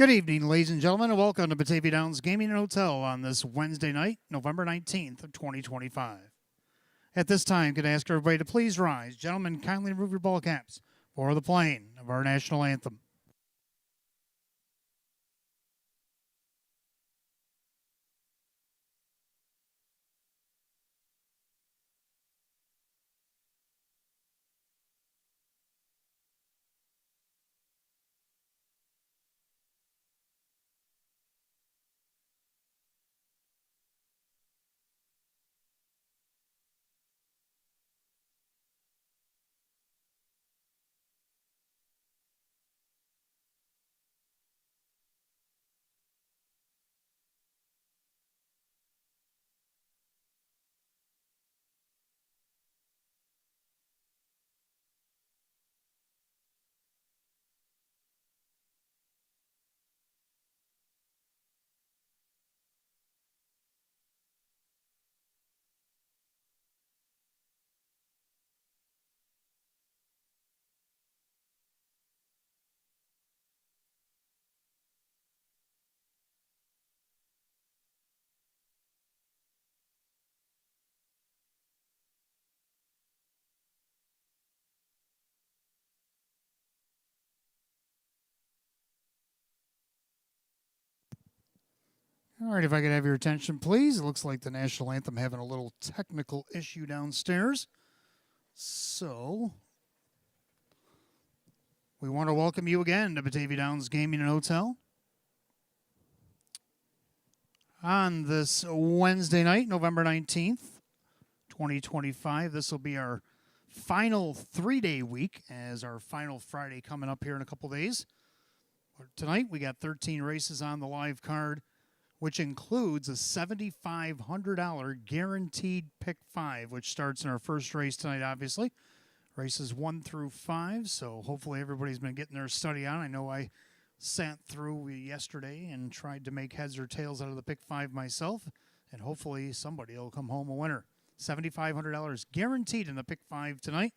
Good evening, ladies and gentlemen, and welcome to Batavia Downs Gaming and Hotel on this Wednesday night, November 19th of 2025. At this time, could I ask everybody to please rise. Gentlemen, kindly remove your ball caps for the playing of our national anthem. All right, if I could have your attention, please. It looks like the national anthem having a little technical issue downstairs. So, we want to welcome you again to Batavia Downs Gaming and Hotel. On this Wednesday night, November 19th, 2025, this will be our final 3-day week as our final Friday coming up here in a couple days. Tonight, we got 13 races on the live card, which includes a $7,500 guaranteed pick 5, which starts in our first race tonight, obviously. Races 1 through 5, so hopefully everybody's been getting their study on. I know I sat through yesterday and tried to make heads or tails out of the pick 5 myself, and hopefully somebody will come home a winner. $7,500 guaranteed in the pick 5 tonight.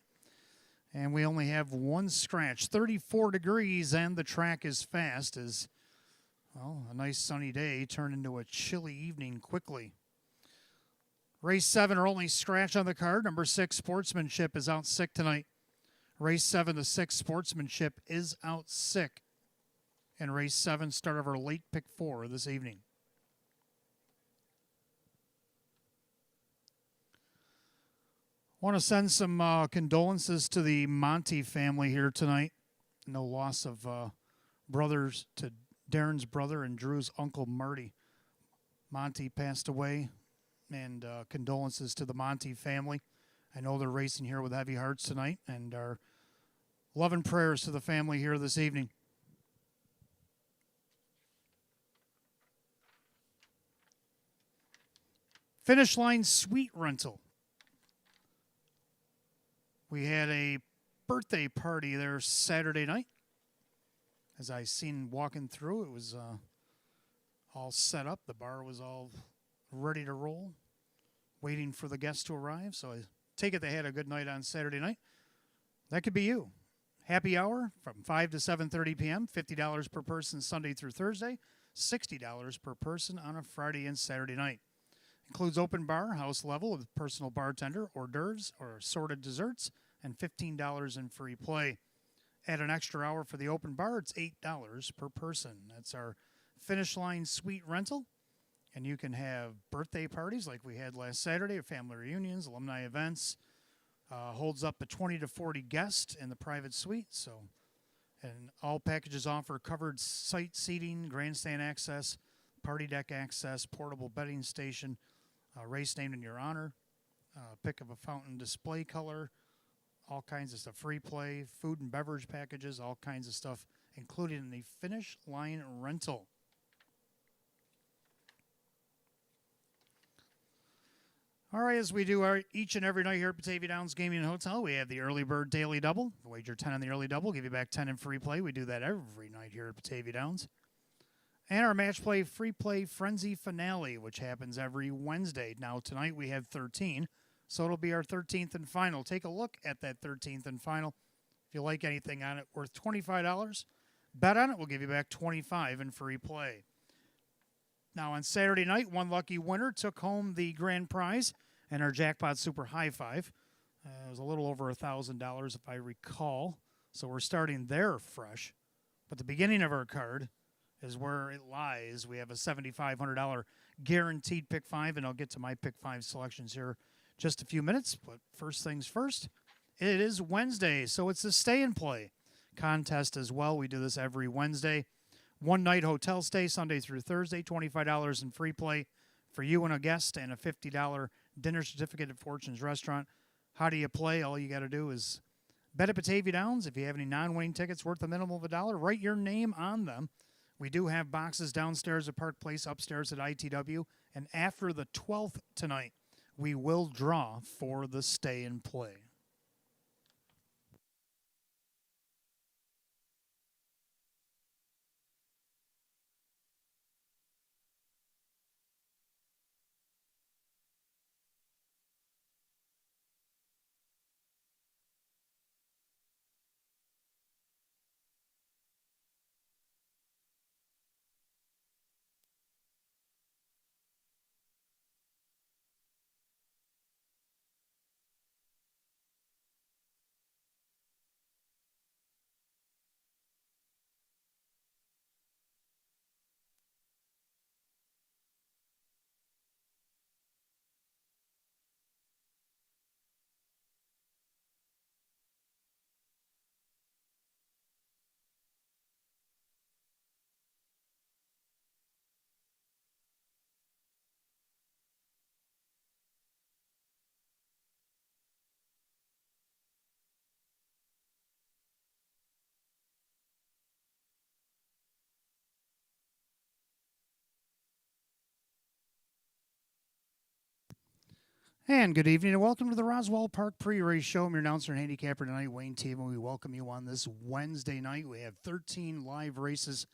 And we only have one scratch, 34 degrees, and the track is fast as, well, a nice sunny day turned into a chilly evening quickly. Race 7, our only scratch on the card. Number 6, Sportsmanship, is out sick tonight. Race 7, the 6, Sportsmanship, is out sick. And race 7, start of our late pick 4 this evening. I want to send some condolences to the Monty family here tonight. No loss of brothers to Darren's brother and Drew's uncle Marty. Monty passed away, and condolences to the Monty family. I know they're racing here with heavy hearts tonight, and our love and prayers to the family here this evening. Finish Line Suite Rental. We had a birthday party there Saturday night. As I seen walking through, it was all set up. The bar was all ready to roll, waiting for the guests to arrive. So I take it they had a good night on Saturday night. That could be you. Happy hour from 5 to 7:30 p.m., $50 per person Sunday through Thursday, $60 per person on a Friday and Saturday night. Includes open bar, house level with personal bartender, hors d'oeuvres, or assorted desserts, and $15 in free play. Add an extra hour for the open bar, it's $8 per person. That's our Finish Line Suite Rental. And you can have birthday parties like we had last Saturday, or family reunions, alumni events. Holds up to 20 to 40 guests in the private suite. So, and all packages offer covered site seating, grandstand access, party deck access, portable betting station, race named in your honor, pick of a fountain display color, all kinds of stuff, free play, food and beverage packages, all kinds of stuff included in the Finish Line Rental. All right, as we do each and every night here at Batavia Downs Gaming and Hotel, we have the Early Bird Daily Double. Wager 10 on the Early Double, give you back 10 in free play. We do that every night here at Batavia Downs. And our Match Play Free Play Frenzy Finale, which happens every Wednesday. Now, tonight we have 13, so it'll be our 13th and final. Take a look at that 13th and final. If you like anything on it, worth $25, Bet on it, we'll give you back $25 in free play. Now on Saturday night, one lucky winner took home the grand prize and our jackpot super high five. It was a little over $1,000 if I recall. So we're starting there fresh. But the beginning of our card is where it lies. We have a $7,500 guaranteed pick five, and I'll get to my pick five selections here just a few minutes. But first things first, it is Wednesday, so it's a stay and play contest as well. We do this every Wednesday. One night hotel stay, Sunday through Thursday, $25 in free play for you and a guest, and a $50 dinner certificate at Fortune's Restaurant. How do you play? All you got to do is bet at Batavia Downs. If you have any non-winning tickets worth a minimum of $1, write your name on them. We do have boxes downstairs at Park Place, upstairs at ITW. And after the 12th tonight, we will draw for the stay and play. And good evening and welcome to the Roswell Park Pre-Race Show. I'm your announcer and handicapper tonight, Wayne Team, and we welcome you on this Wednesday night. We have 13 live races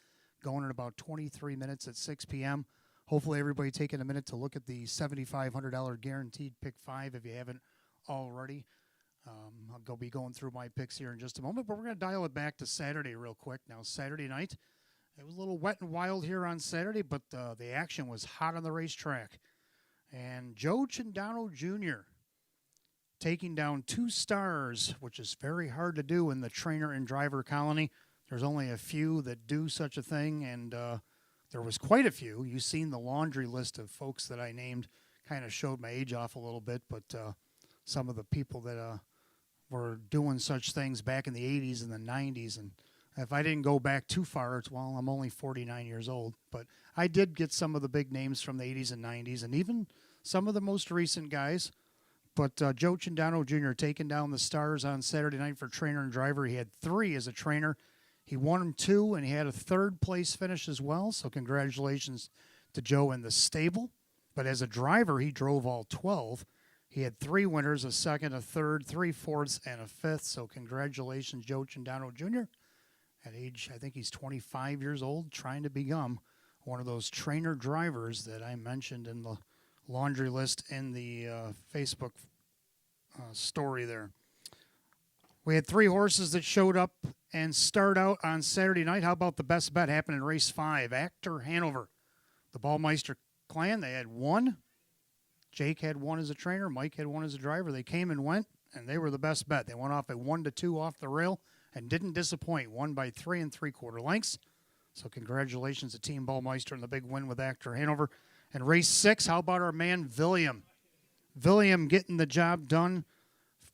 going in about 23 minutes at 6 p.m. Hopefully everybody taking a minute to look at the $7,500 guaranteed pick five if you haven't already. I'll be going through my picks here in just a moment, but we're going to dial it back to Saturday real quick. Now, Saturday night, it was a little wet and wild here on Saturday, but the action was hot on the racetrack. And Joe Cindano Jr. taking down 2 stars, which is very hard to do in the trainer and driver colony. There's only a few that do such a thing, and there was quite a few. You've seen the laundry list of folks that I named. Kind of showed my age off a little bit, but some of the people that were doing such things back in the 80s and the 90s. And if I didn't go back too far, well, I'm only 49 years old, but I did get some of the big names from the 80s and 90s, and even some of the most recent guys. But Joe Cindano Jr. taking down the stars on Saturday night for trainer and driver. He had 3 as a trainer. He won 2, and he had a 3rd place finish as well, so congratulations to Joe and the stable. But as a driver, he drove all 12. He had 3 winners, a 2nd, a 3rd, 3 fourths, and a 5th, so congratulations, Joe Cindano Jr. At age, I think he's 25 years old, trying to become one of those trainer drivers that I mentioned in the laundry list in the Facebook story there. We had 3 horses that showed up and start out on Saturday night. How about the best bet happened in race 5? Actor Hanover. The Ballmeister clan, they had 1. Jake had 1 as a trainer. Mike had 1 as a driver. They came and went, and they were the best bet. They went off at 1-2 off the rail and didn't disappoint. Won by 3 3/4 lengths. So congratulations to Team Ballmeister on the big win with Actor Hanover. And race 6, how about our man William? William getting the job done.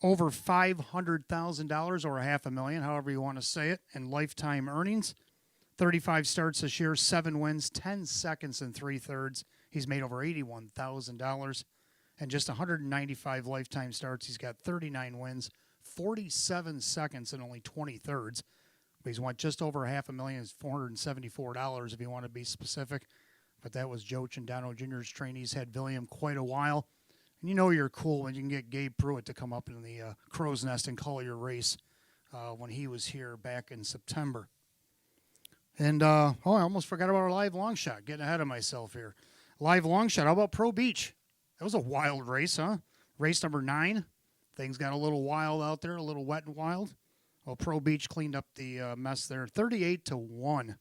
Over $500,000 or $500,000, however you want to say it, in lifetime earnings. 35 starts this year, 7 wins, 10 seconds and 3/3. He's made over $81,000. And just 195 lifetime starts. He's got 39 wins, 47 seconds and only 20/3. But he's won just over $500,000, is $474 if you want to be specific. But that was Joe Cindano Jr.'s trainees. Had William quite a while. And you know you're cool when you can get Gabe Pruitt to come up in the crow's nest and call your race when he was here back in September. And, I almost forgot about our live long shot. Getting ahead of myself here. Live long shot. How about Pro Beach? That was a wild race, huh? Race number 9. Things got a little wild out there, a little wet and wild. Well, Pro Beach cleaned up the mess there. 38-1.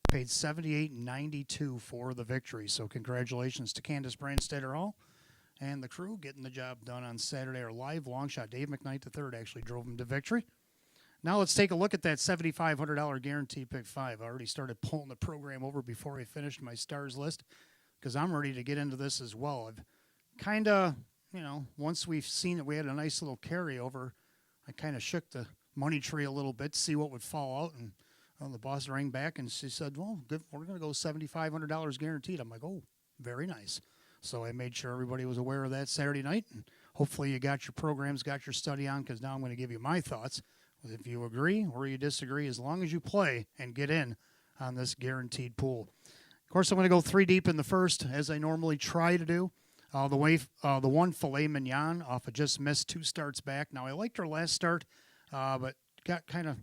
Paid $78.92 for the victory. So congratulations to Candace Brandstetter Hall and the crew getting the job done on Saturday. Our live long shot, Dave McKnight III, actually drove them to victory. Now let's take a look at that $7,500 guaranteed pick 5. I already started pulling the program over before I finished my stars list because I'm ready to get into this as well. I've kind of, once we've seen that we had a nice little carryover, I kind of shook the money tree a little bit to see what would fall out. And the boss rang back and she said, well, good, we're going to go $7,500 guaranteed. I'm like, oh, very nice. So I made sure everybody was aware of that Saturday night. And hopefully you got your programs, got your study on, because now I'm going to give you my thoughts. If you agree or you disagree, as long as you play and get in on this guaranteed pool. Of course, I'm going to go 3 deep in the first, as I normally try to do. The one filet mignon off of just missed 2 starts back. Now, I liked her last start, but got kind of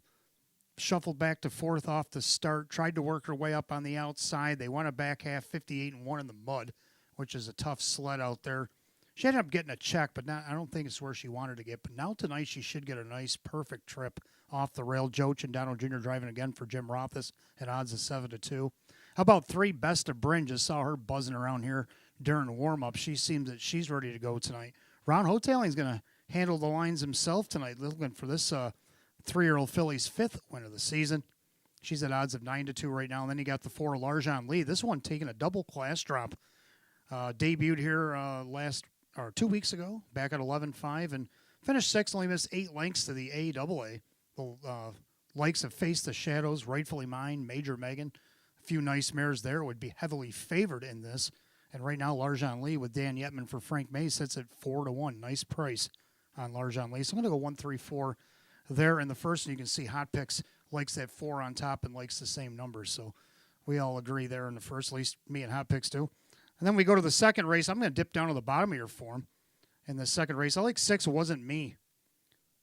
shuffled back to 4th off the start. Tried to work her way up on the outside. They won a back half 58-1 in the mud, which is a tough sled out there. She ended up getting a check, but I don't think it's where she wanted to get. But now tonight she should get a nice, perfect trip off the rail. Joe Chandano Jr. driving again for Jim Rothus at odds of 7-2. How about 3 Best of Bryn? Just saw her buzzing around here during warm-up. She seems that she's ready to go tonight. Ron Hoteling's going to handle the lines himself tonight, looking for this 3-year-old filly's 5th win of the season. She's at odds of 9-2 right now. And then you got the 4 Larjan Lee. This one taking a double class drop. Debuted here 2 weeks ago, back at 11.5, and finished 6th, only missed 8 lengths to the AAA. The likes of Face the Shadows, Rightfully Mine, Major Megan. A few nice mares there would be heavily favored in this. And right now, Larjan Lee with Dan Yetman for Frank May sits at 4-1. Nice price on Larjan Lee. So I'm going to go 1, 3, 4 there in the first. And you can see Hot Picks likes that 4 on top and likes the same numbers. So we all agree there in the first, at least me and Hot Picks do. And then we go to the second race. I'm going to dip down to the bottom of your form in the second race. I like 6, Wasn't Me.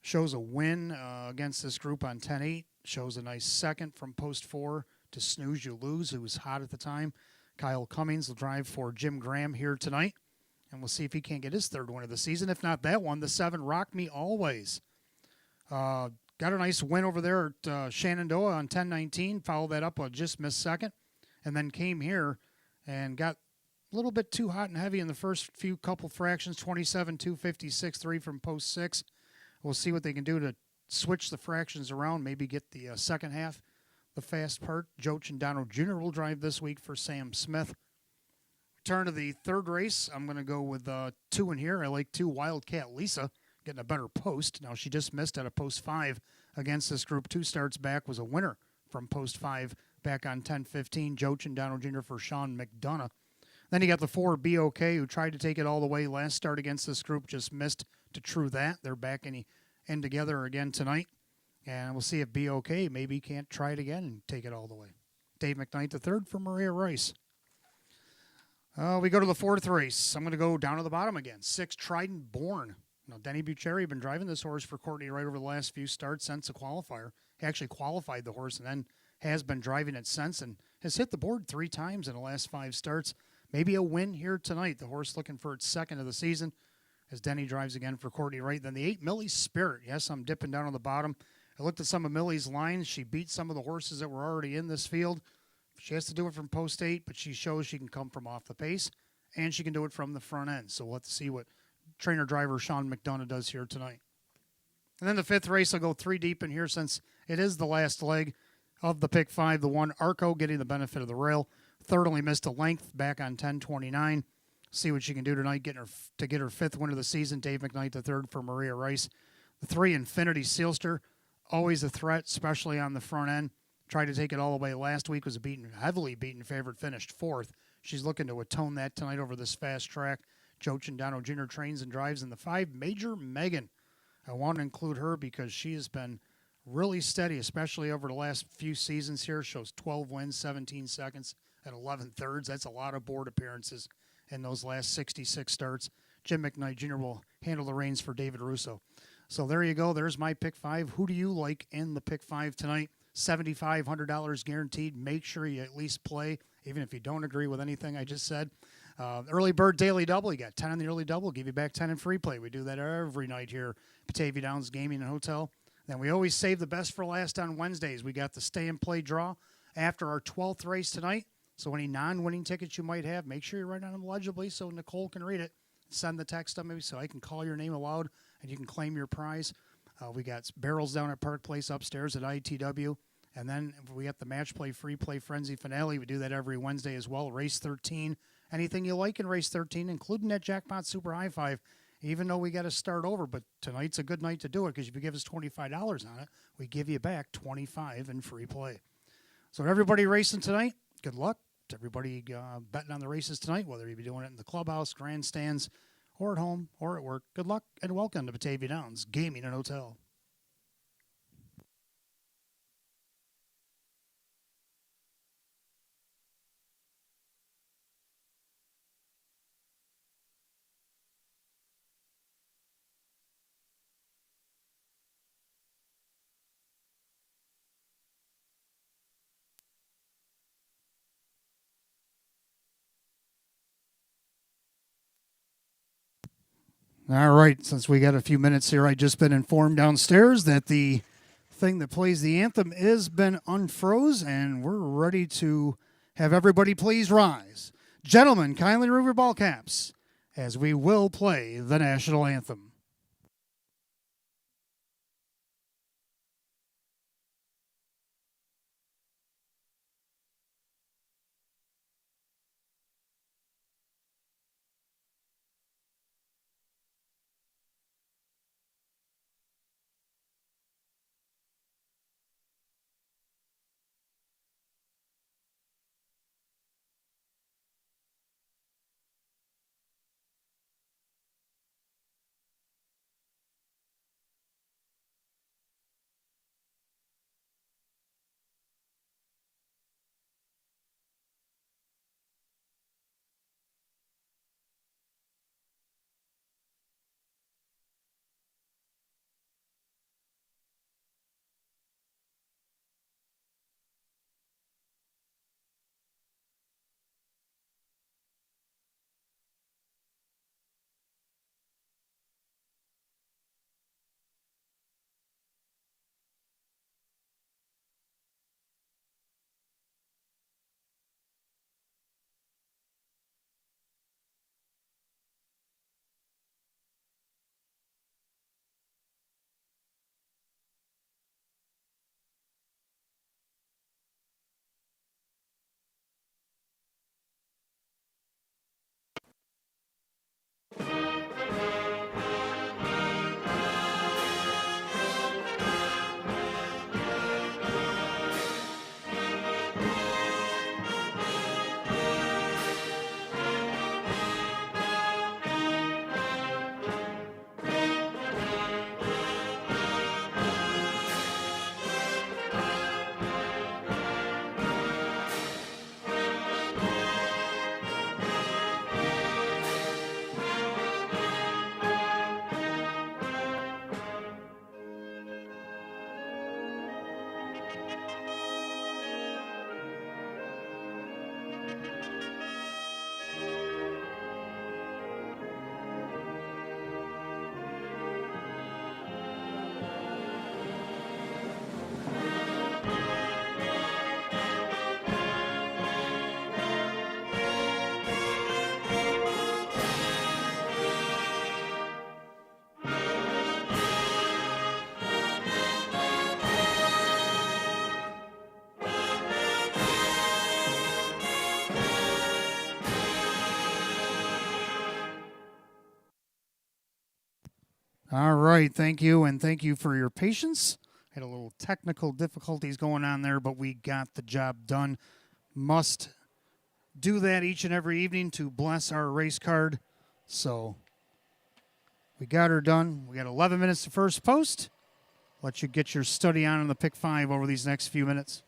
Shows a win against this group on 10-8. Shows a nice second from post 4 to Snooze You Lose, who was hot at the time. Kyle Cummings will drive for Jim Graham here tonight. And we'll see if he can't get his 3rd win of the season. If not that one, the 7, Rock Me Always. Got a nice win over there at Shenandoah on 10-19. Followed that up with just missed second. And then came here and got a little bit too hot and heavy in the first few couple fractions, 27-2, 56-3 from post 6. We'll see what they can do to switch the fractions around, maybe get the second half, the fast part. Joe Chandano Jr. will drive this week for Sam Smith. Turn to the third race. I'm going to go with 2 in here. I like 2 Wildcat Lisa, getting a better post. Now, she just missed at a post 5 against this group. 2 starts back, was a winner from post 5 back on 10-15. Joe Chandano Jr. for Sean McDonough. Then you got the 4 BOK, who tried to take it all the way last start against this group, just missed to True That. They're back in together again tonight. And we'll see if BOK maybe can't try it again and take it all the way. Dave McKnight III for Maria Rice. We go to the 4th race. I'm going to go down to the bottom again. 6 Trident Born. Now, Denny Bucheri been driving this horse for Courtney right over the last few starts since the qualifier. He actually qualified the horse and then has been driving it since and has hit the board 3 times in the last 5 starts. Maybe a win here tonight. The horse looking for its 2nd of the season as Denny drives again for Courtney Wright. Then the 8 Millie Spirit. Yes, I'm dipping down on the bottom. I looked at some of Millie's lines. She beat some of the horses that were already in this field. She has to do it from post 8, but she shows she can come from off the pace, and she can do it from the front end. So we'll have to see what trainer-driver Sean McDonough does here tonight. And then the 5th race, I'll go 3 deep in here since it is the last leg of the pick 5. The 1 Arco getting the benefit of the rail. 3rd only missed a length back on 10-29. See what she can do tonight get her 5th win of the season. Dave McKnight III for Maria Rice. The 3 Infinity Sealster, always a threat, especially on the front end. Tried to take it all the way last week, was a heavily beaten favorite, finished 4th. She's looking to atone that tonight over this fast track. Joe Chandano Jr. trains and drives in the 5 Major Megan. I want to include her because she has been really steady, especially over the last few seasons here. Shows 12 wins, 17 seconds, and 11 thirds. That's a lot of board appearances in those last 66 starts. Jim McKnight Jr. will handle the reins for David Russo. So there you go. There's my pick 5. Who do you like in the pick 5 tonight? $7,500 guaranteed. Make sure you at least play, even if you don't agree with anything I just said. Early Bird Daily Double. You got 10 on the early double. Give you back 10 in free play. We do that every night here, Batavia Downs Gaming and Hotel. Then we always save the best for last on Wednesdays. We got the stay and play draw after our 12th race tonight. So any non-winning tickets you might have, make sure you write on them legibly so Nicole can read it. Send the text up maybe so I can call your name aloud and you can claim your prize. We got barrels down at Park Place upstairs at ITW. And then we got the match play, free play frenzy finale. We do that every Wednesday as well. Race 13. Anything you like in race 13, including that jackpot super high five, even though we got to start over. But tonight's a good night to do it because if you give us $25 on it, we give you back $25 in free play. So everybody racing tonight, good luck. To everybody betting on the races tonight, whether you be doing it in the clubhouse, grandstands, or at home, or at work. Good luck and welcome to Batavia Downs Gaming and Hotel. All right, since we got a few minutes here, I just been informed downstairs that the thing that plays the anthem is been unfroze, and we're ready to have everybody please rise. Gentlemen, kindly remove your ball caps as we will play the national anthem. All right, thank you, and thank you for your patience. Had a little technical difficulties going on there, but we got the job done. Must do that each and every evening to bless our race card. So we got her done. We got 11 minutes to first post. Let you get your study on the pick 5 over these next few minutes.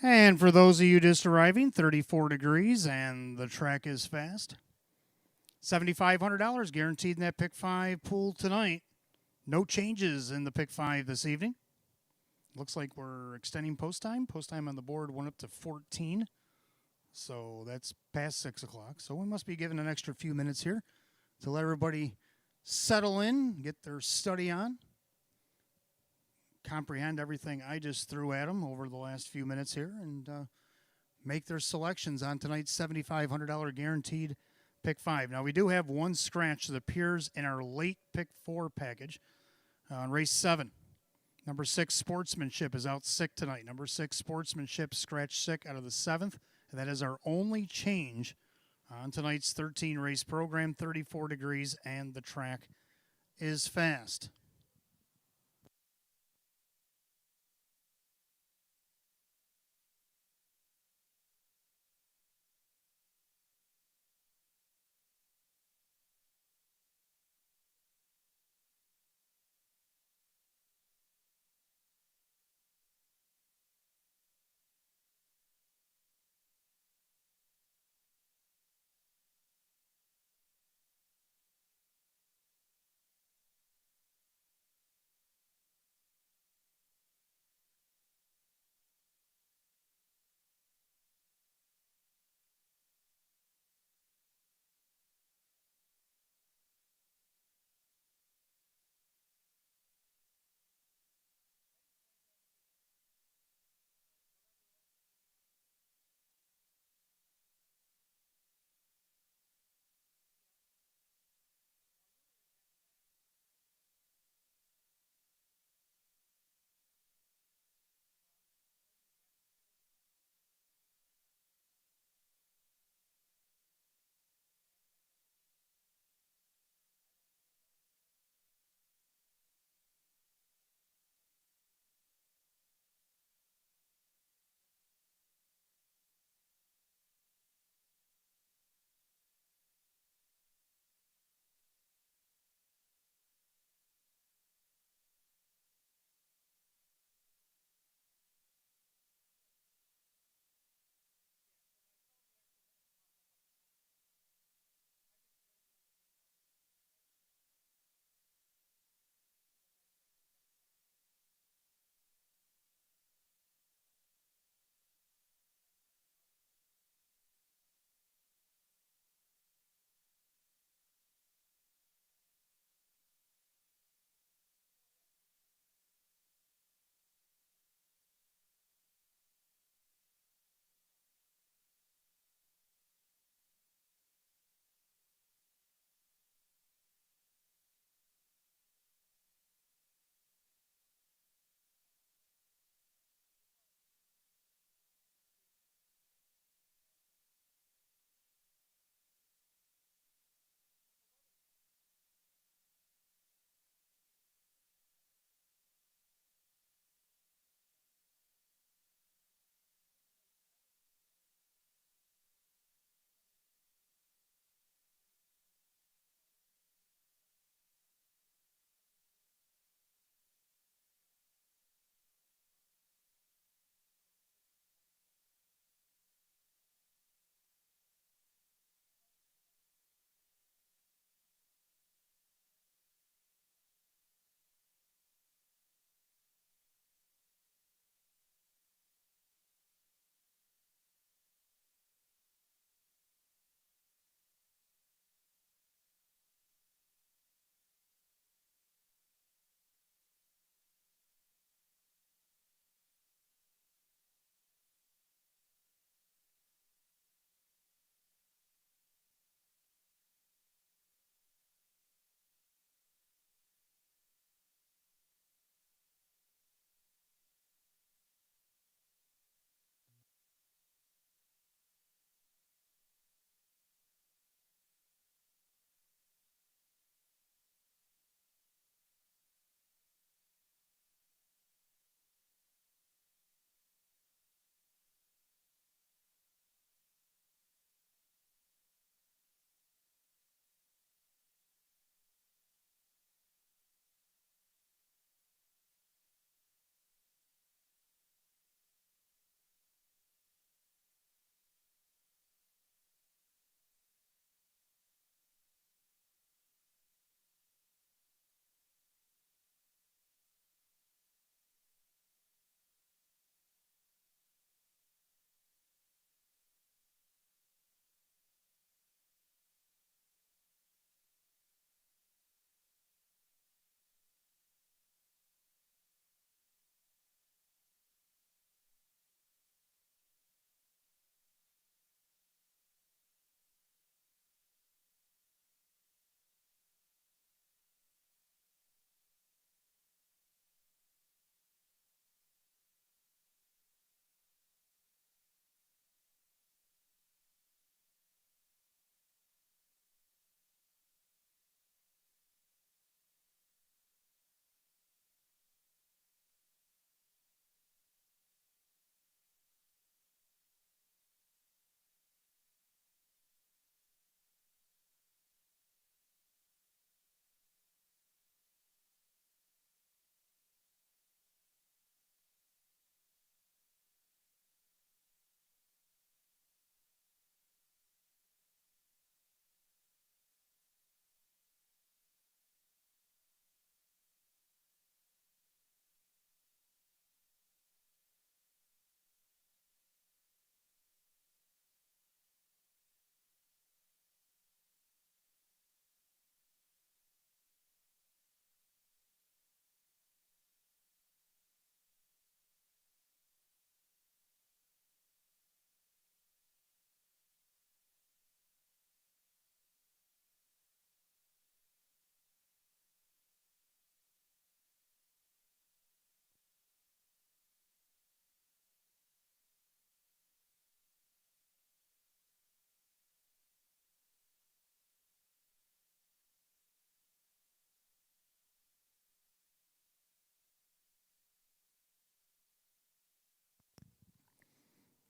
And for those of you just arriving, 34 degrees and the track is fast. $7,500 guaranteed in that pick five pool tonight. No changes in the pick five this evening. Looks like we're extending post time. Post time on the board went up to 14. So that's past 6 o'clock. So we must be given an extra few minutes here to let everybody settle in, get their study on, comprehend everything I just threw at them over the last few minutes here, and make their selections on tonight's $7,500 guaranteed pick five. Now, we do have one scratch that appears in our late pick four package on race 7. Number 6, Sportsmanship, is out sick tonight. Number 6, Sportsmanship, scratch sick out of the 7th. And that is our only change on tonight's 13 race program. 34 degrees, and the track is fast.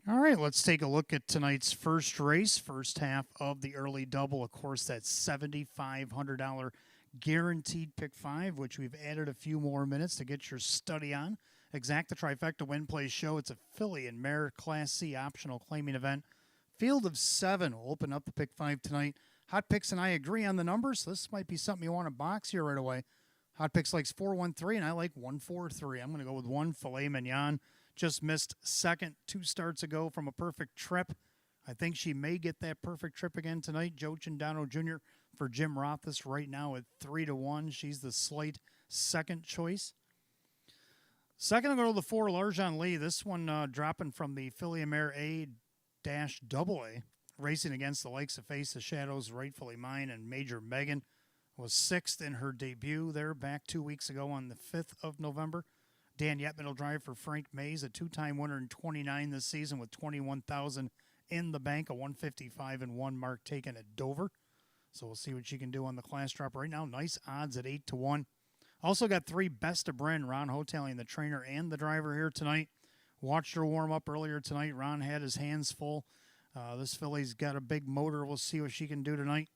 All right, let's take a look at tonight's first race, first half of the early double. Of course, that $7,500 guaranteed pick five, which we've added a few more minutes to get your study on. Exact the trifecta win play show. It's a filly and mare Class C optional claiming event. Field of seven will open up the pick five tonight. Hot Picks and I agree on the numbers, so this might be something you want to box here right away. Hot Picks likes 413, and I like 143. I'm going to go with one filet mignon. Just missed second 2 starts ago from a perfect trip. I think she may get that perfect trip again tonight. Joe Cindano Jr. for Jim Rothus right now at 3-1. She's the slight second choice. Second, I'm going to go to the 4, Larjan Lee. This one dropping from the Filly and Mare A-AA, racing against the likes of Face the Shadows, Rightfully Mine, and Major Megan. Was 6th in her debut there back 2 weeks ago on the 5th of November. Dan Yetman will drive for Frank Mays, a 2-time winner in 29 this season with 21,000 in the bank, a 155-1 mark taken at Dover. So we'll see what she can do on the class drop right now. Nice odds at 8-1. Also got 3 best of Bren, Ron Hoteling, the trainer and the driver here tonight. Watched her warm up earlier tonight. Ron had his hands full. This filly's got a big motor. We'll see what she can do tonight.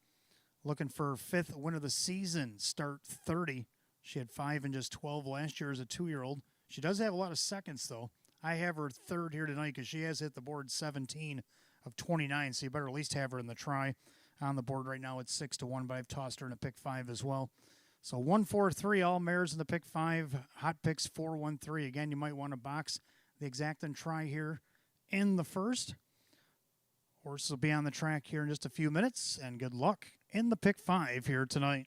Looking for her 5th win of the season, start 30. She had 5 and just 12 last year as a 2-year-old. She does have a lot of seconds, though. I have her 3rd here tonight because she has hit the board 17 of 29, so you better at least have her in the try. On the board right now it's 6-1, but I've tossed her in a pick 5 as well. So 1-4-3, all mares in the pick 5. Hot Picks 4-1-3. Again, you might want to box the exact and try here in the first. Horses will be on the track here in just a few minutes, and good luck in the pick 5 here tonight.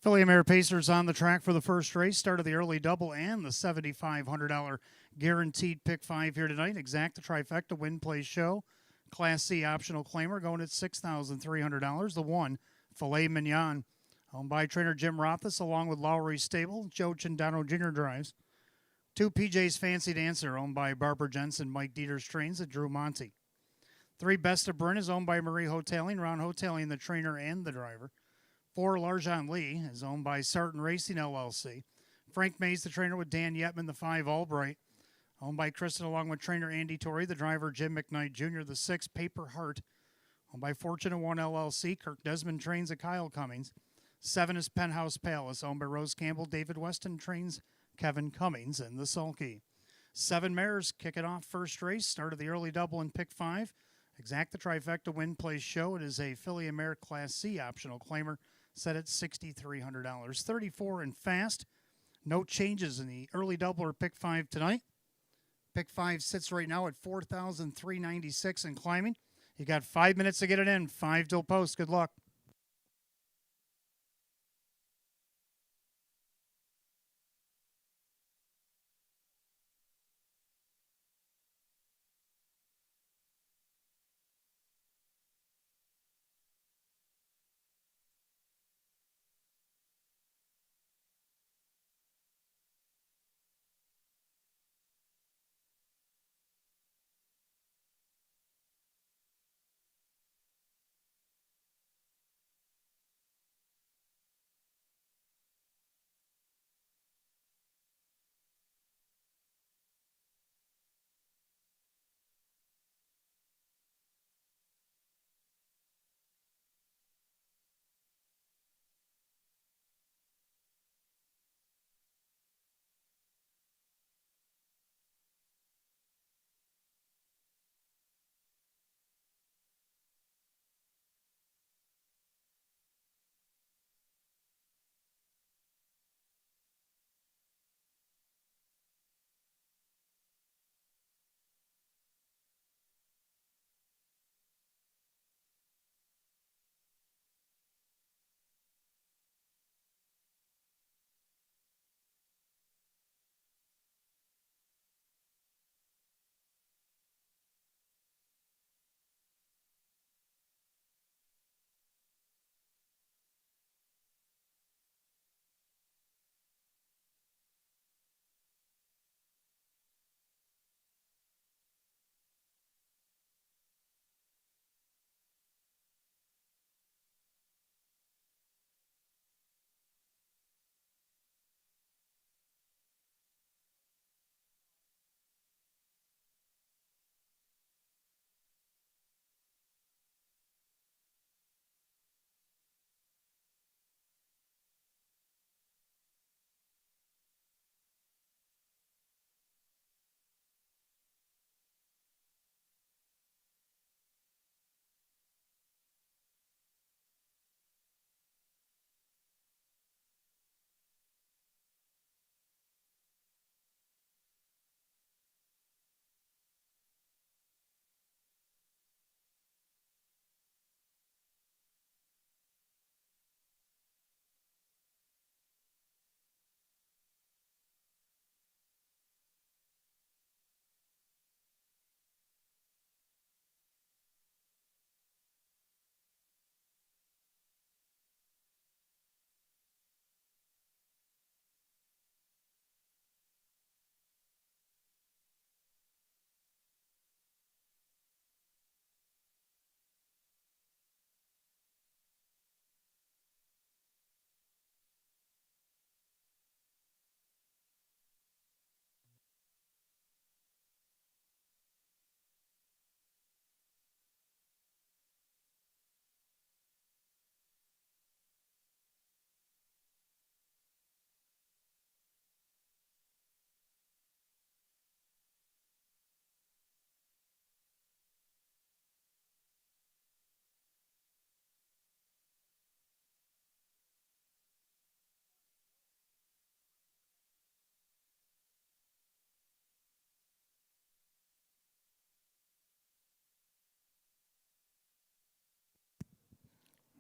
Philly Mare Pacers on the track for the first race. Start of the early double and the $7,500 guaranteed pick five here tonight. Exact the trifecta win play show. Class C optional claimer going at $6,300. The one, Filet Mignon, owned by trainer Jim Rothus along with Lowry Stable. Joe Chindano Jr. drives. Two, PJ's Fancy Dancer, owned by Barbara Jensen. Mike Dieters trains at Drew Monty. Three, Best of Bryn is owned by Marie Hoteling. Ron Hoteling, the trainer and the driver. 4, Larjan Lee is owned by Sarton Racing LLC. Frank Mays, the trainer with Dan Yetman. The 5, Albright, owned by Kristen along with trainer Andy Torrey. The driver, Jim McKnight Jr. The 6, Paper Heart, owned by Fortune 1 LLC. Kirk Desmond trains at Kyle Cummings. 7 is Penthouse Palace, owned by Rose Campbell. David Weston trains Kevin Cummings in the sulky. 7 mares kick it off first race. Start of the early double in pick 5. Exact the trifecta win play show. It is a Philly Mare Class C optional claimer set at $6,300. 34 and fast. No changes in the early double or pick 5 tonight. Pick 5 sits right now at 4,396 and climbing. You got 5 minutes to get it in. 5 till post. Good luck.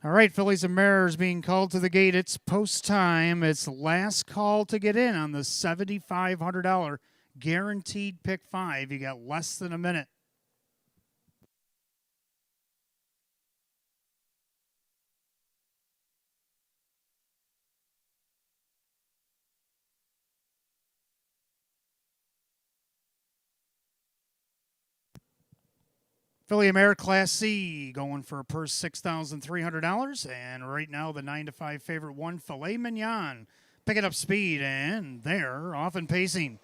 All right, Phillies and Mariners being called to the gate. It's post time. It's last call to get in on the $7,500 guaranteed pick five. You got less than a minute. Philly America Class C going for a purse $6,300. And right now, the 9 to 5 favorite one, Filet Mignon, picking up speed, and they're off and pacing.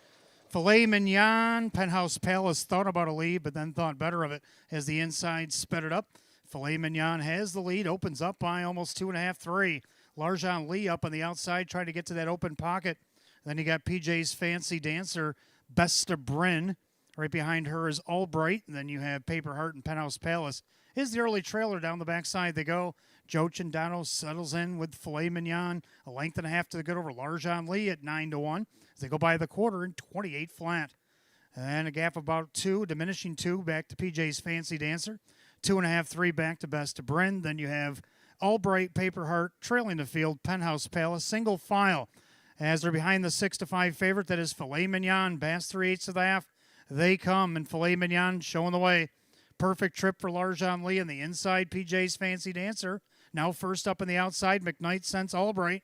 Filet Mignon, Penthouse Palace thought about a lead, but then thought better of it as the inside sped it up. Filet Mignon has the lead, opens up by almost 2.5, 3. Larjon Lee up on the outside, trying to get to that open pocket. Then you got PJ's Fancy Dancer, Besta Bryn. Right behind her is Albright. And then you have Paper Heart and Penthouse Palace. Is the early trailer down the backside they go. Joe Chandano settles in with Filet Mignon. A length and a half to the good over Larjon Lee at 9-1. As they go by the quarter in 28 flat. And a gap of about 2, diminishing 2 back to PJ's Fancy Dancer. 2.5, 3 back to Besta Bryn. Then you have Albright, Paper Heart trailing the field. Penthouse Palace, single file. As they're behind the 6 to 5 favorite, that is Filet Mignon. Bass 3/8 of the half. They come, and Filet Mignon showing the way. Perfect trip for Larjon Lee on the inside. PJ's Fancy Dancer. Now first up on the outside, McKnight sends Albright.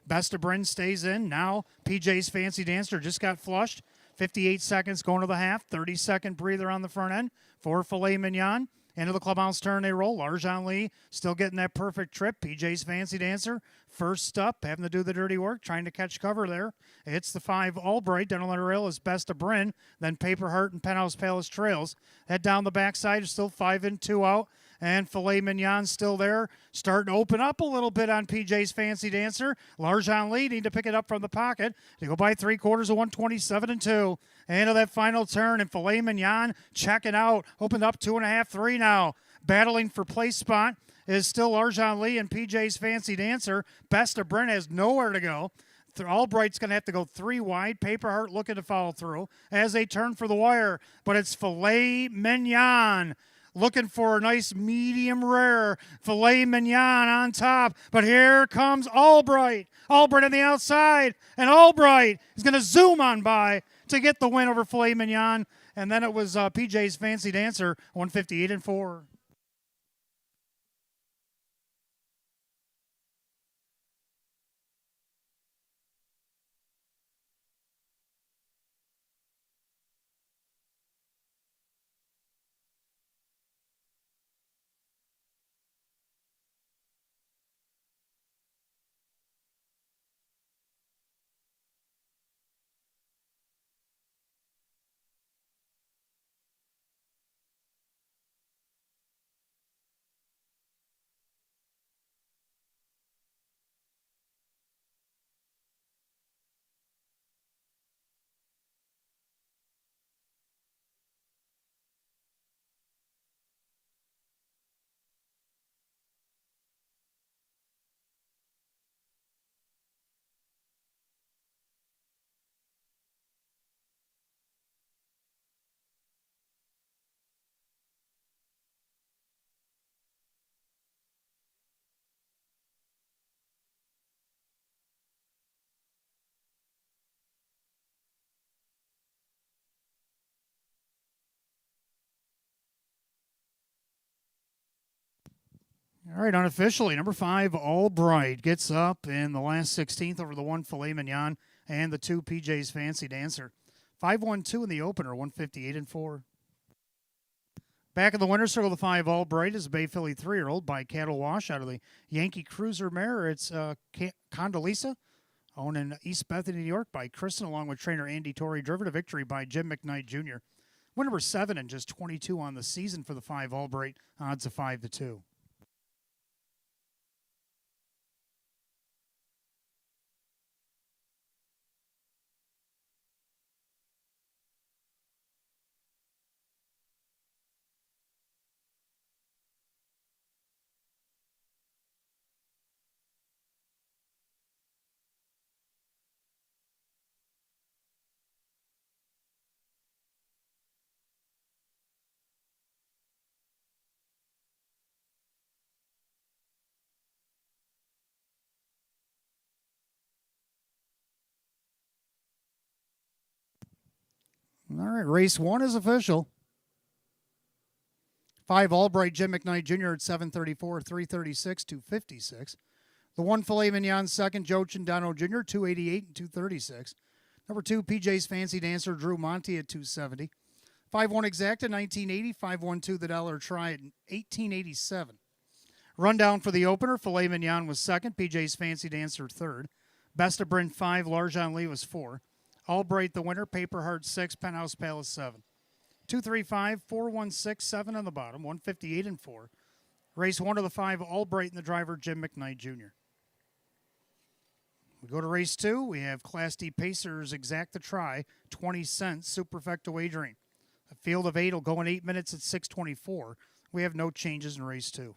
Besta Bryn stays in. Now PJ's Fancy Dancer just got flushed. 58 seconds going to the half. 30-second breather on the front end for Filet Mignon. Into the clubhouse turn they roll. Larjon Lee still getting that perfect trip. PJ's Fancy Dancer first up, having to do the dirty work, trying to catch cover there. It's the 5 Albright. Down on the rail is Besta Bryn. Then Paper Heart and Penthouse Palace trails. Head down the backside is still 5 in, 2 out. And Filet Mignon still there. Starting to open up a little bit on PJ's Fancy Dancer. Larjon Lee need to pick it up from the pocket. They go by 3/4 of 127-2. Into that final turn, and Filet Mignon checking out. Opened up 2.5, 3 now. Battling for place spot is still Larjon Lee and PJ's Fancy Dancer. Besta Bryn has nowhere to go. Albright's going to have to go 3 wide. Paper Heart looking to follow through as they turn for the wire. But it's Filet Mignon looking for a nice medium rare. Filet Mignon on top. But here comes Albright. Albright on the outside. And Albright is going to zoom on by to get the win over Filet Mignon. And then it was PJ's Fancy Dancer, 158-4. All right, unofficially, number 5, Albright gets up in the last 16th over the 1 Filet Mignon and the 2 PJ's Fancy Dancer. 5-1-2 in the opener, 158-4. Back in the winner's circle, the 5 Albright is a Bay Philly 3-year-old by Cattle Wash out of the Yankee Cruiser mare. It's Condoleezza, owned in East Bethany, New York by Kristen, along with trainer Andy Torrey, driven to victory by Jim McKnight Jr. Win number 7 and just 22 on the season for the 5 Albright, odds of 5-2. All right, race 1 is official. 5 Albright Jim McKnight Jr. at 734, 336, 256. The 1 Filet Mignon second, Joe Chindano Jr., 288 and 236. Number 2, PJ's Fancy Dancer Drew Monty at 270. 5-1 Exacta 1980, 5-1-2 The Dollar Try at 1887. Rundown for the opener, Filet Mignon was second, PJ's Fancy Dancer third. Best of Bryn 5, Larjon Lee was 4. Albright the winner, Paper Heart 6, Penthouse Palace 7. 235, 416, 7 on the bottom, 158 and 4. Race 1 of the 5, Albright and the driver, Jim McKnight Jr. We go to race 2. We have Class D Pacers Exacta Try, 20 cents, Superfecta wagering. A field of 8 will go in 8 minutes at 6:24. We have no changes in race 2.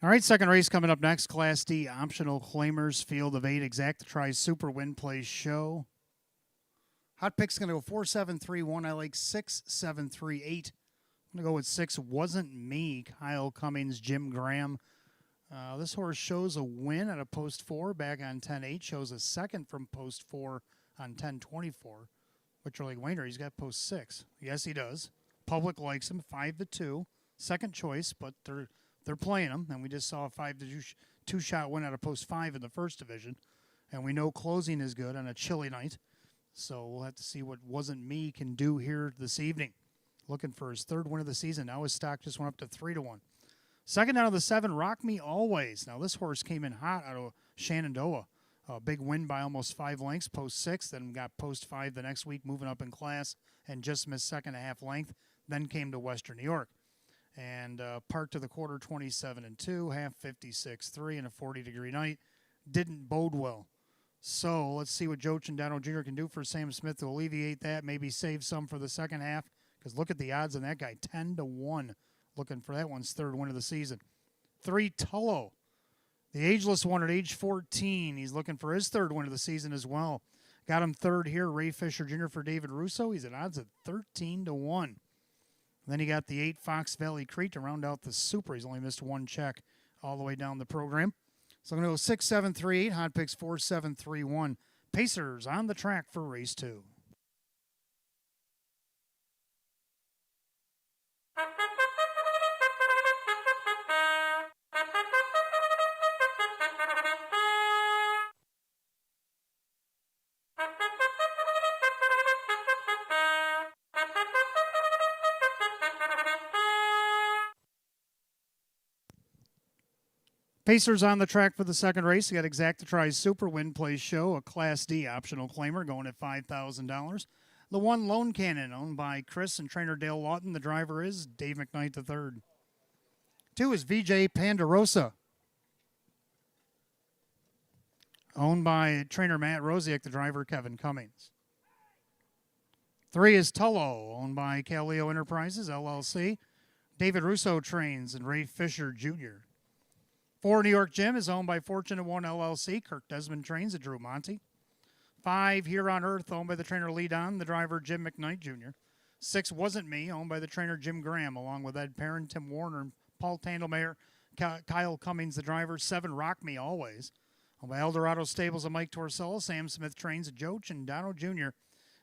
All right, second race coming up next. Class D optional claimers, field of 8, exact tries super win play show. Hot pick's going to go 4-7-3-1. I like 6-7-3-8. I'm going to go with 6. Wasn't me. Kyle Cummings, Jim Graham. This horse shows a win at a post 4 back on 10-8. Shows a second from post 4 on 10-24. But you're like, Wainer, he's got post 6. Yes, he does. Public likes him 5-2. Second choice, but they're playing him. And we just saw a 5-2 shot win at a post 5 in the first division. And we know closing is good on a chilly night. So we'll have to see what Wasn't Me can do here this evening. Looking for his third win of the season. Now his stock just went up to 3-1. Second out of the 7, Rock Me Always. Now this horse came in hot out of Shenandoah. A big win by almost 5 lengths, post 6. Then got post 5 the next week, moving up in class, and just missed second a half length. Then came to Western New York. And parked to the quarter 27-2, half 56-3, and a 40-degree night. Didn't bode well. So let's see what Joe Chandano Jr. can do for Sam Smith to alleviate that, maybe save some for the second half. Because look at the odds on that guy, 10-1. Looking for that one's third win of the season. 3, Tullo. The ageless one at age 14. He's looking for his third win of the season as well. Got him third here, Ray Fisher Jr. for David Russo. He's at odds at 13-1. Then he got the 8, Fox Valley Crete to round out the super. He's only missed one check all the way down the program. So I'm going to go 6-7-3-8. Hot picks 4-7-3-1. Pacers on the track for race 2. Pacers on the track for the second race. You got Exacta Tries Super Win Play Show, a Class D optional claimer going at $5,000. The 1, Lone Cannon, owned by Chris and trainer Dale Lawton. The driver is Dave McKnight III. 2 is VJ Pandarosa, owned by trainer Matt Rosiak. The driver Kevin Cummings. 3 is Tullo, owned by Calio Enterprises, LLC. David Russo trains and Ray Fisher Jr. 4, New York Jim is owned by Fortune 1 LLC. Kirk Desmond trains at Drew Monty. 5, Here on Earth, owned by the trainer Lee Don, the driver Jim McKnight Jr. 6, Wasn't Me, owned by the trainer Jim Graham, along with Ed Perrin, Tim Warner, Paul Tandelmayer, Kyle Cummings, the driver. 7, Rock Me Always, owned by Eldorado Stables and Mike Torsello. Sam Smith trains at Joe Chandano Jr.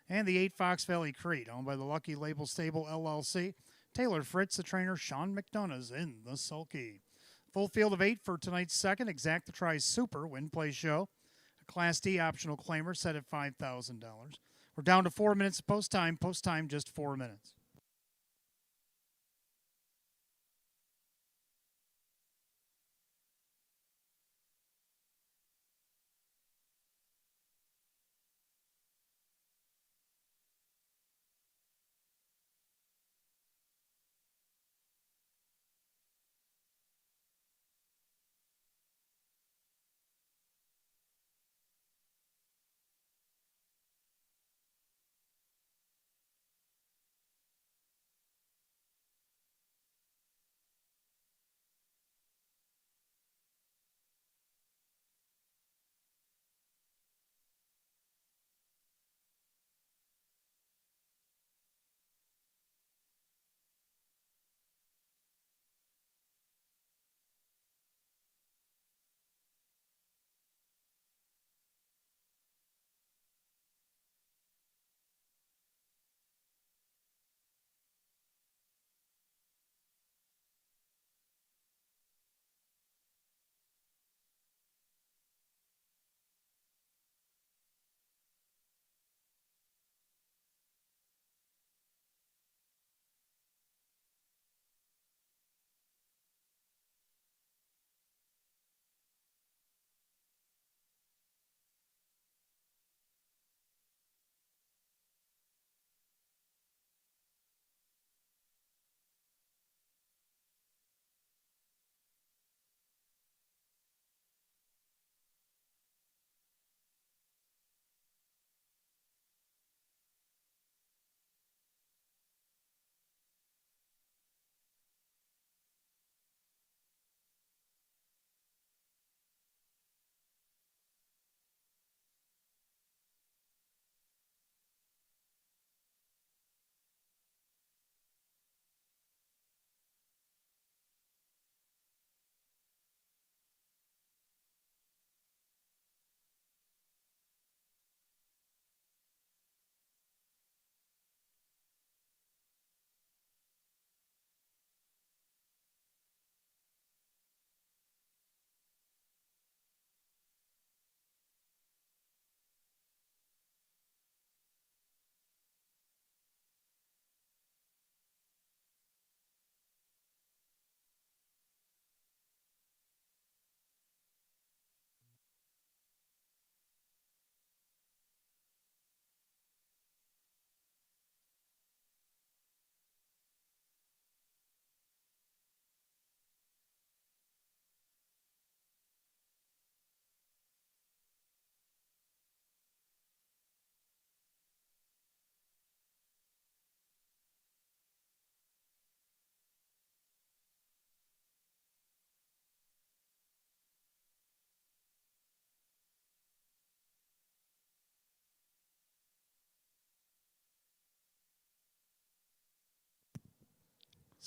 And the 8, Fox Valley Crete, owned by the Lucky Label Stable LLC. Taylor Fritz, the trainer. Sean McDonough's in the sulky. Full field of 8 for tonight's second Exacta Tries Super Win Play Show. A Class D optional claimer set at $5,000. We're down to 4 minutes of post time. Post time just 4 minutes.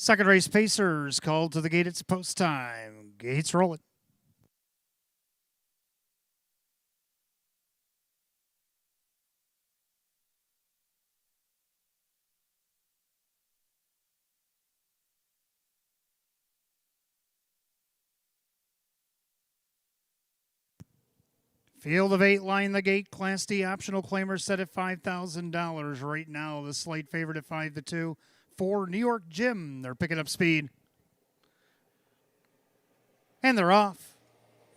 Second race Pacers called to the gate. It's post time. Gates rolling. Field of 8 line the gate. Class D optional claimer set at $5,000 right now. The slate favorite at 5-2 for New York Jim. They're picking up speed. And they're off.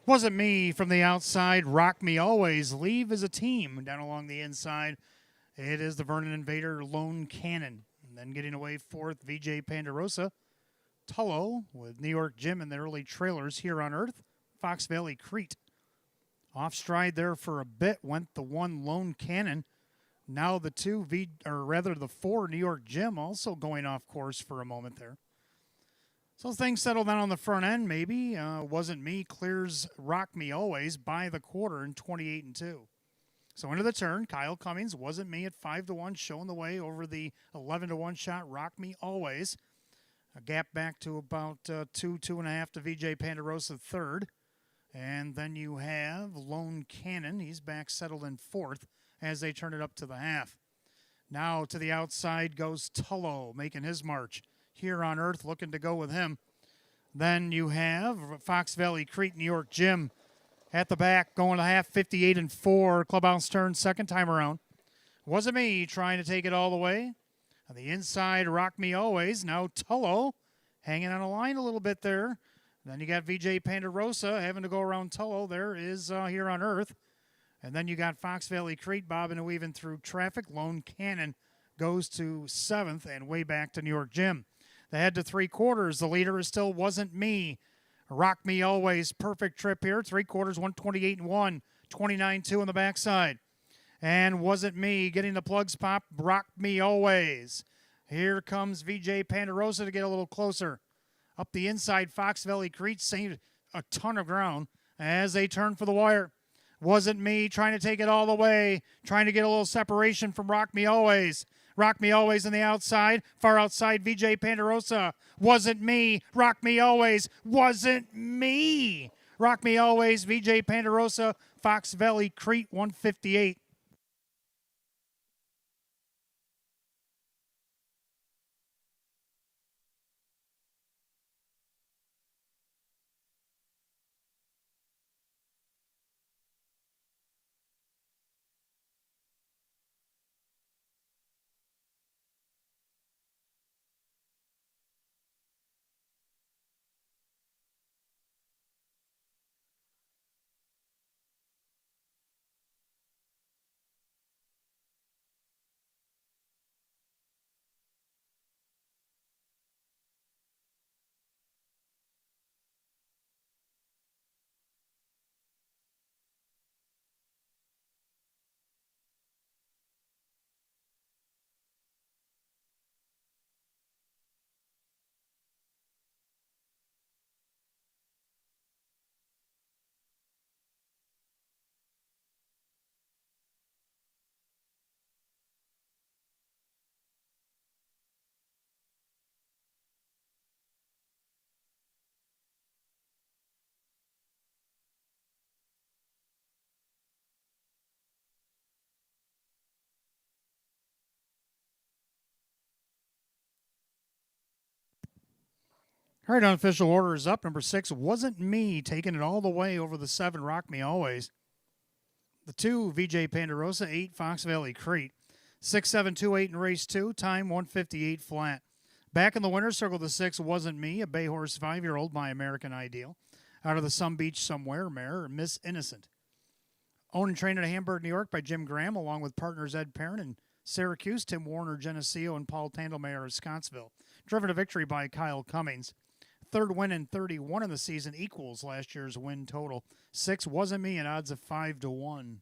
Wasn't me from the outside. Rock Me Always. Leave as a team down along the inside. It is the Vernon Invader Lone Cannon. And then getting away fourth, VJ Pandarosa. Tullo with New York Jim in the early trailers here on Earth. Fox Valley Crete. Off stride there for a bit went the one Lone Cannon. Now the the 4 New York Jim also going off course for a moment there. So things settle down on the front end, maybe. Wasn't me. Clears Rock Me Always by the quarter in 28-2. So into the turn, Kyle Cummings, Wasn't Me at 5-1, showing the way over the 11-1 shot, Rock Me Always. A gap back to about 2.5 to VJ Pandarosa third. And then you have Lone Cannon. He's back settled in fourth as they turn it up to the half. Now to the outside goes Tullo, making his march here on Earth, looking to go with him. Then you have Fox Valley Crete, New York Jim at the back, going to half, 58-4. Clubhouse turn second time around. Wasn't Me trying to take it all the way. On the inside, Rock Me Always. Now Tullo hanging on a line a little bit there. Then you got VJ Pandarosa having to go around Tullo. There is here on Earth. And then you got Fox Valley Crete bobbing and weaving through traffic. Lone Cannon goes to seventh and way back to New York Jim. They head to 3/4. The leader is still Wasn't Me. Rock Me Always. Perfect trip here. 3/4, 128-1. 29-2 on the backside. And Wasn't Me getting the plugs pop. Rock Me Always. Here comes VJ Pandarosa to get a little closer. Up the inside, Fox Valley Crete saved a ton of ground as they turn for the wire. Wasn't Me trying to take it all the way, trying to get a little separation from Rock Me Always. Rock Me Always on the outside, far outside, VJ Pandarosa. Wasn't Me, Rock Me Always, Wasn't Me. Rock Me Always, VJ Pandarosa, Fox Valley Crete, 158. All right, unofficial order is up. Number 6, Wasn't Me, taking it all the way over the 7, Rock Me Always. The 2, VJ Pandarosa, 8, Fox Valley Crete. 6, 7, 2, 8 in race 2, time 158 flat. Back in the winner's circle, the 6, Wasn't Me, a bay horse 5-year-old, My American Ideal. Out of the Some Beach Somewhere mare, Miss Innocent. Owned and trained in Hamburg, New York by Jim Graham, along with partners Ed Perrin and Syracuse, Tim Warner, Geneseo, and Paul Tandelmayer of Scottsville. Driven to victory by Kyle Cummings. Third win in 31 in the season, equals last year's win total. 6, Wasn't Me, and odds of 5-1.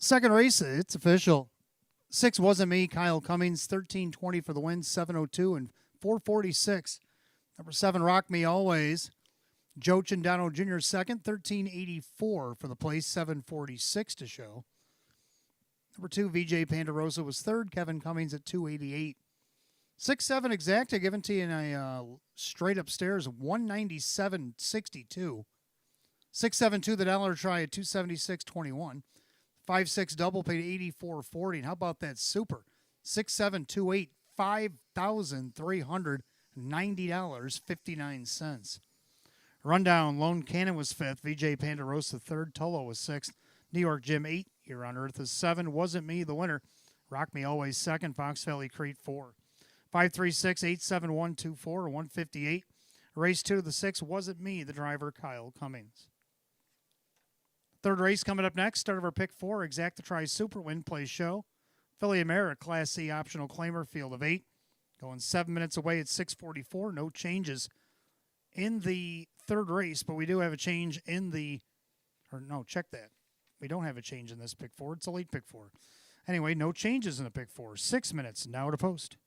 Second race, it's official. 6 Wasn't Me, Kyle Cummings, 13:20 for the win, 7:02 and 4:46. Number 7, Rock Me Always. Joe Chindano Jr. second, 13:84 for the place, 7:46 to show. Number 2, VJ Pandarosa was third, Kevin Cummings at 2:88. 6-7 Exacta given to you in a straight upstairs, 197.62. 6-7-2 the dollar try at 276.21. 5-6 double paid 84.40. And how about that super? 6-7-2-8, $5,390.59. Rundown, Lone Cannon was fifth, VJ Pandarosa third, Tolo was sixth, New York Jim 8, Here on Earth is 7, Wasn't Me the winner, Rock Me Always second, Fox Valley Crete 4. 5-3-6-8-7-1-2-4, 158. Race 2 to the 6, Wasn't Me, the driver, Kyle Cummings. Third race coming up next. Start of our pick 4. Exacta Tri Super Win Play Show. Philly America Class C optional claimer field of 8. Going 7 minutes away at 6:44. No changes in the third race, but we do have a change in the, or no, check that. We don't have a change in this pick 4. It's a late pick 4. Anyway, no changes in the pick 4. 6 minutes now to post.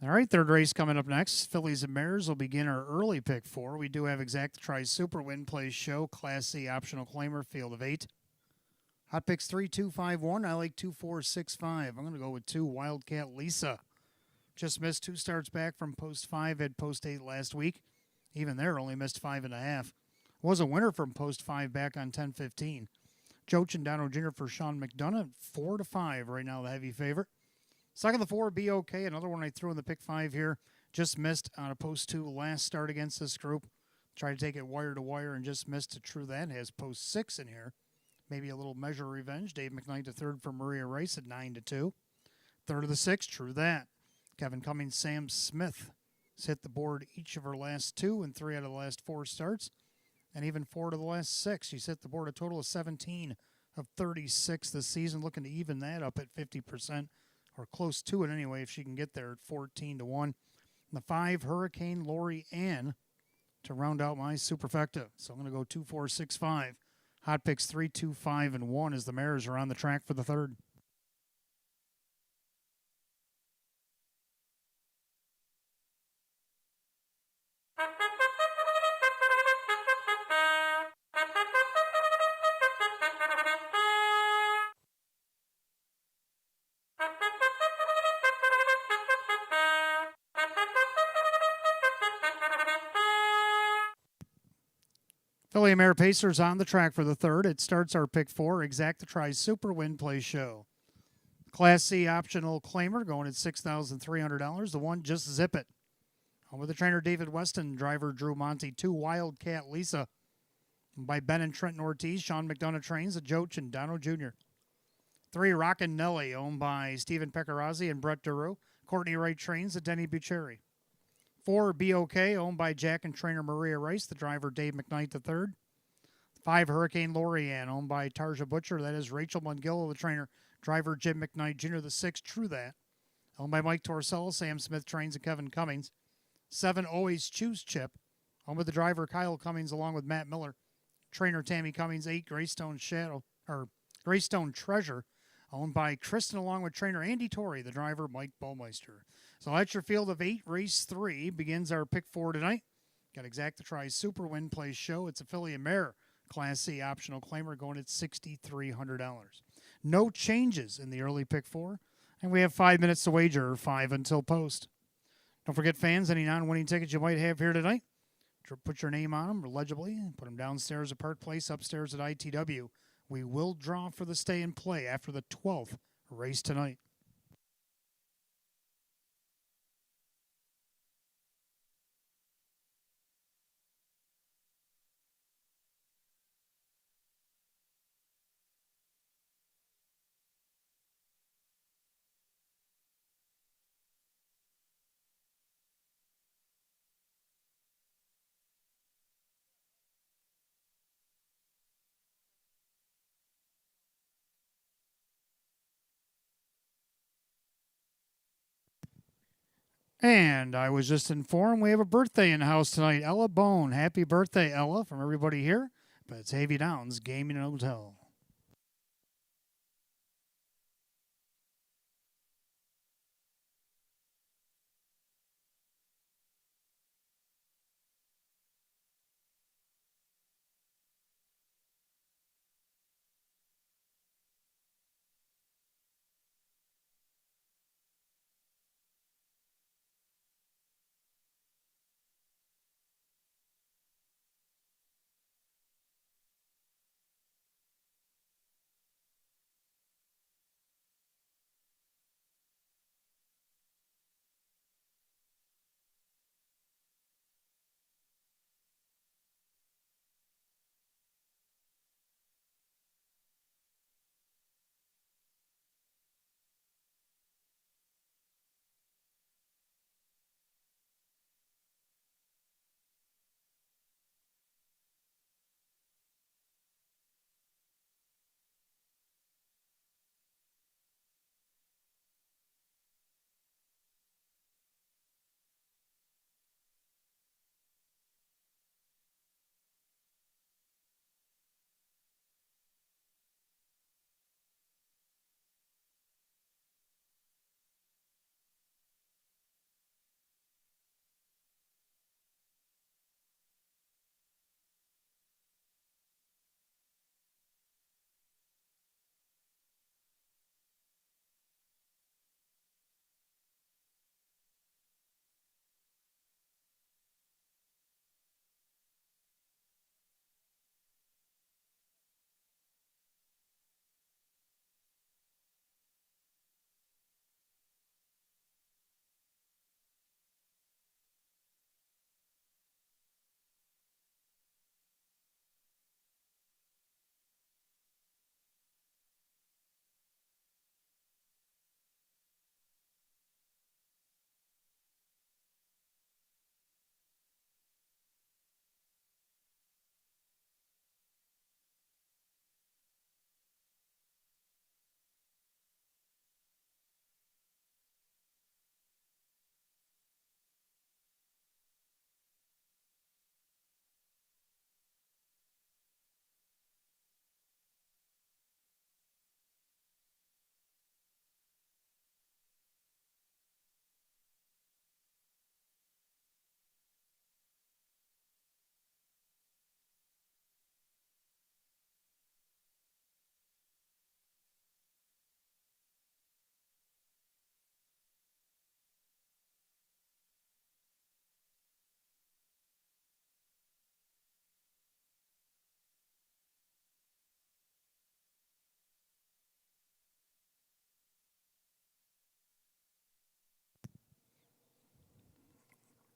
All right, third race coming up next. Phillies and Mares will begin our early pick 4. We do have Exacta Tri Super Win Play Show, Class C optional claimer, field of 8. Hot picks 3, 2, 5, 1. I like 2, 4, 6, 5. I'm going to go with 2, Wildcat Lisa. Just missed 2 starts back from post 5, had post 8 last week. Even there, only missed 5.5. Was a winner from post 5 back on 10-15. Joe Chindano Jr. for Sean McDonough, 4-5 right now, the heavy favorite. Second, the 4, Be Okay. Another one I threw in the pick 5 here. Just missed on a post 2 last start against this group. Tried to take it wire to wire and just missed to True That. Has post 6 in here. Maybe a little measure of revenge. Dave McKnight to third for Maria Rice at 9-2. Third of the 6, True That. Kevin Cummings, Sam Smith has hit the board each of her last 2 and 3 out of the last 4 starts. And even 4 to the last 6. She's hit the board a total of 17 of 36 this season. Looking to even that up at 50%. Or close to it anyway, if she can get there at 14-1. And the 5, Hurricane Lori Ann to round out my superfecta. So I'm going to go 2, 4, 6, 5. Hot picks 3, 2, 5, and 1 as the mares are on the track for the third. Filly Mare Pacers on the track for the third. It starts our pick 4, Exacta Tries Super Win Play Show. Class C optional claimer going at $6,300. The 1, Just Zip It. Home with the trainer David Weston, driver Drew Monty. 2, Wildcat Lisa by Ben and Trenton Ortiz. Sean McDonough trains, a Joach and Dono Jr. 3, Rockin' Nelly, owned by Stephen Peccarazzi and Brett DeRue. Courtney Wright trains, a Denny Bucheri. 4, Be Okay, owned by Jack and trainer Maria Rice, the driver Dave McKnight the third. 5, Hurricane Lorianne, owned by Tarja Butcher, that is Rachel Mungillo, the trainer, driver Jim McKnight Jr. The 6, True That, owned by Mike Torsello, Sam Smith trains, and Kevin Cummings. 7, Always Choose Chip, owned by the driver Kyle Cummings along with Matt Miller, trainer Tammy Cummings. 8, Greystone Treasure, owned by Kristen along with trainer Andy Torrey, the driver Mike Baumeister. So that's your field of 8. Race 3 begins our pick 4 tonight. Got Exacta Tries Super Win Play Show. It's a filly and mare Class C optional claimer going at $6,300. No changes in the early pick 4. And we have 5 minutes to wager, 5 until post. Don't forget, fans, any non-winning tickets you might have here tonight, put your name on them legibly and put them downstairs at Park Place, upstairs at ITW. We will draw for the stay and play after the 12th race tonight. And I was just informed we have a birthday in the house tonight. Ella Bone. Happy birthday, Ella, from everybody here. But it's Havy Downs Gaming and Hotel.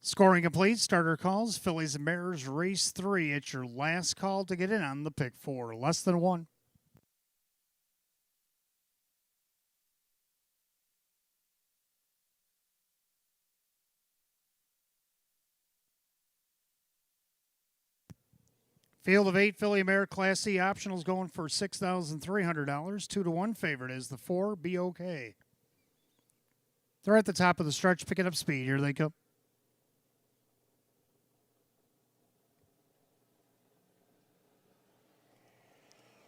Scoring complete. Starter calls. Phillies and Mariners race 3. It's your last call to get in on the pick 4. Less than 1. Field of 8 Philly Mare Class C optionals going for $6,300. 2-1 favorite is the 4 BOK. They're at the top of the stretch, picking up speed. Here they come.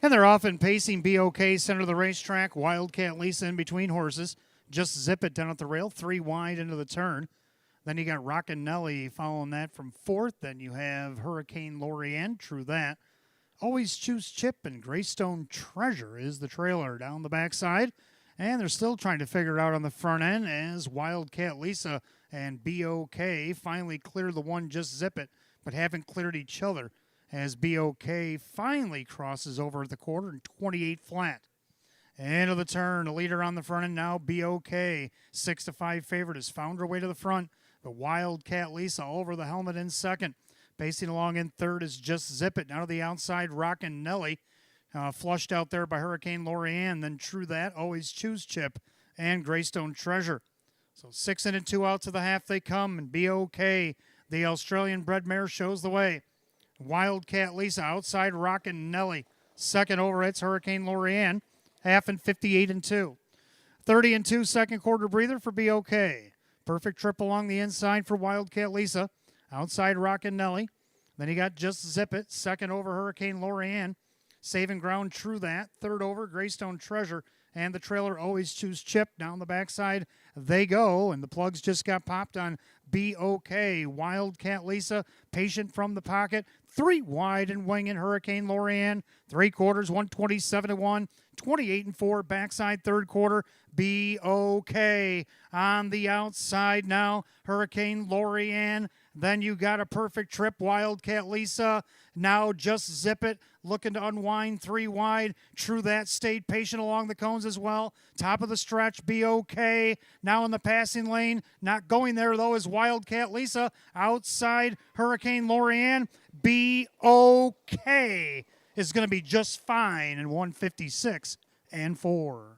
And they're off and pacing. BOK center of the racetrack. Wildcat Lisa in between horses. Just zip it down at the rail. 3 wide into the turn. Then you got Rockin' Nelly following that from 4th. Then you have Hurricane Lorianne. True that. Always Choose Chip and Greystone Treasure is the trailer down the backside. And they're still trying to figure it out on the front end as Wildcat Lisa and BOK finally clear the one Just Zip It, but haven't cleared each other as BOK finally crosses over at the quarter and 28 flat. End of the turn, the leader on the front end now, BOK. 6-5 favorite has found her way to the front. But Wildcat Lisa over the helmet in second. Pacing along in third is Just Zip It. Now to the outside, Rockin' Nelly. Flushed out there by Hurricane Lorianne. Then True That, Always Choose Chip, and Greystone Treasure. So 6 in and 2 out to the half they come. And BOK, the Australian bred mare, shows the way. Wildcat Lisa outside Rockin' Nelly. Second over, it's Hurricane Lorianne. Half and 58 and 2. 30 and 2 second quarter breather for BOK. Perfect trip along the inside for Wildcat Lisa. Outside Rockin' Nelly. Then you got Just Zip It. Second over Hurricane Lorianne. Saving ground, True That. Third over Greystone Treasure. And the trailer Always Choose Chip. Down the backside they go. And the plugs just got popped on BOK. Wildcat Lisa. Patient from the pocket. 3 wide and winging Hurricane Lorianne. 3 quarters, 127-1. 28-4 backside third quarter. BOK on the outside now. Hurricane Lorianne. Then you got a perfect trip. Wildcat Lisa. Now Just Zip It. Looking to unwind 3 wide. True That stayed patient along the cones as well. Top of the stretch. BOK now in the passing lane. Not going there though is Wildcat Lisa. Outside Hurricane Lorianne. BOK is going to be just fine in 156 and 4.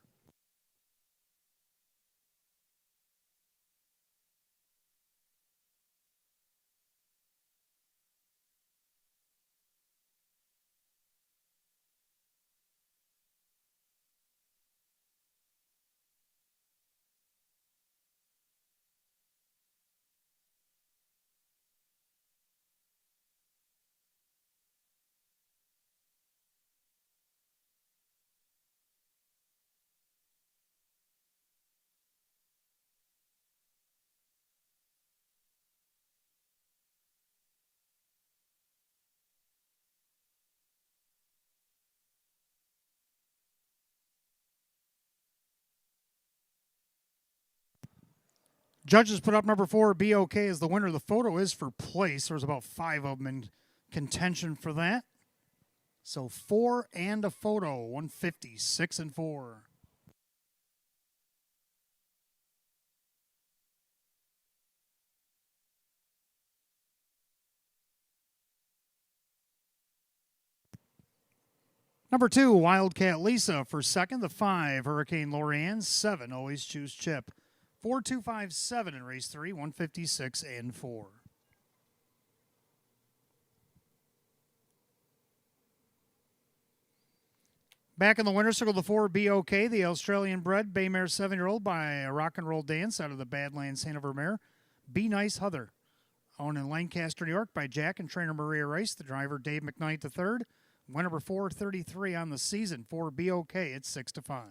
Judges put up number 4, BOK, as the winner. The photo is for place. There's about 5 of them in contention for that. So 4 and a photo, 156 and 4. Number 2, Wildcat Lisa for second. The 5, Hurricane Lorianne. 7, Always Choose Chip. 4-2-5-7 in race 3, 156 and 4. Back in the winner's circle, the 4, BOK, the Australian bred Bay Mare 7-year-old by a rock and roll dance out of the Badlands Hanover Mare. Be Nice Heather. Owned in Lancaster, New York by Jack and trainer Maria Rice. The driver Dave McKnight III. Win number 433 on the season for BOK. It's 6-5.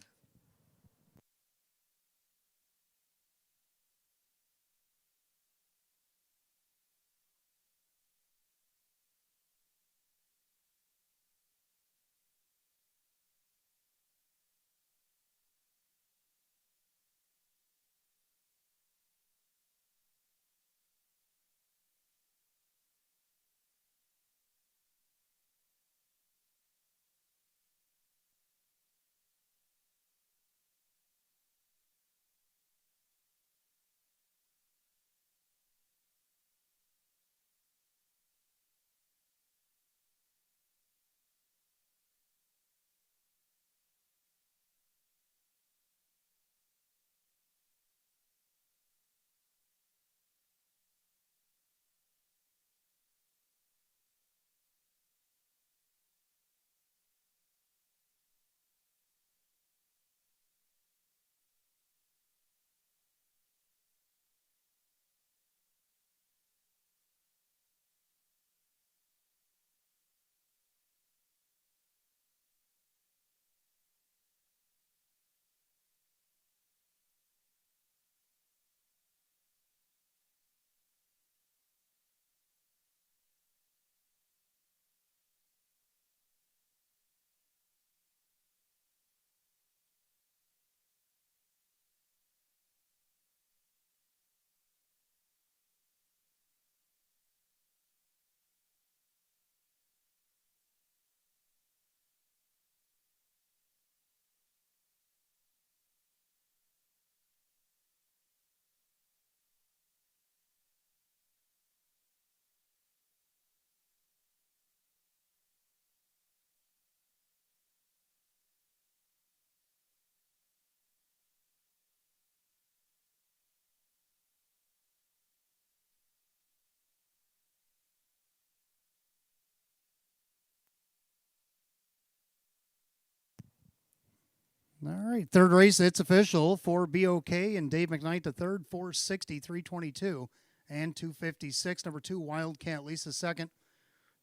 All right, third race, it's official for BOK and Dave McKnight the third, 460, 322, and 256. Number 2, Wildcat Lisa second.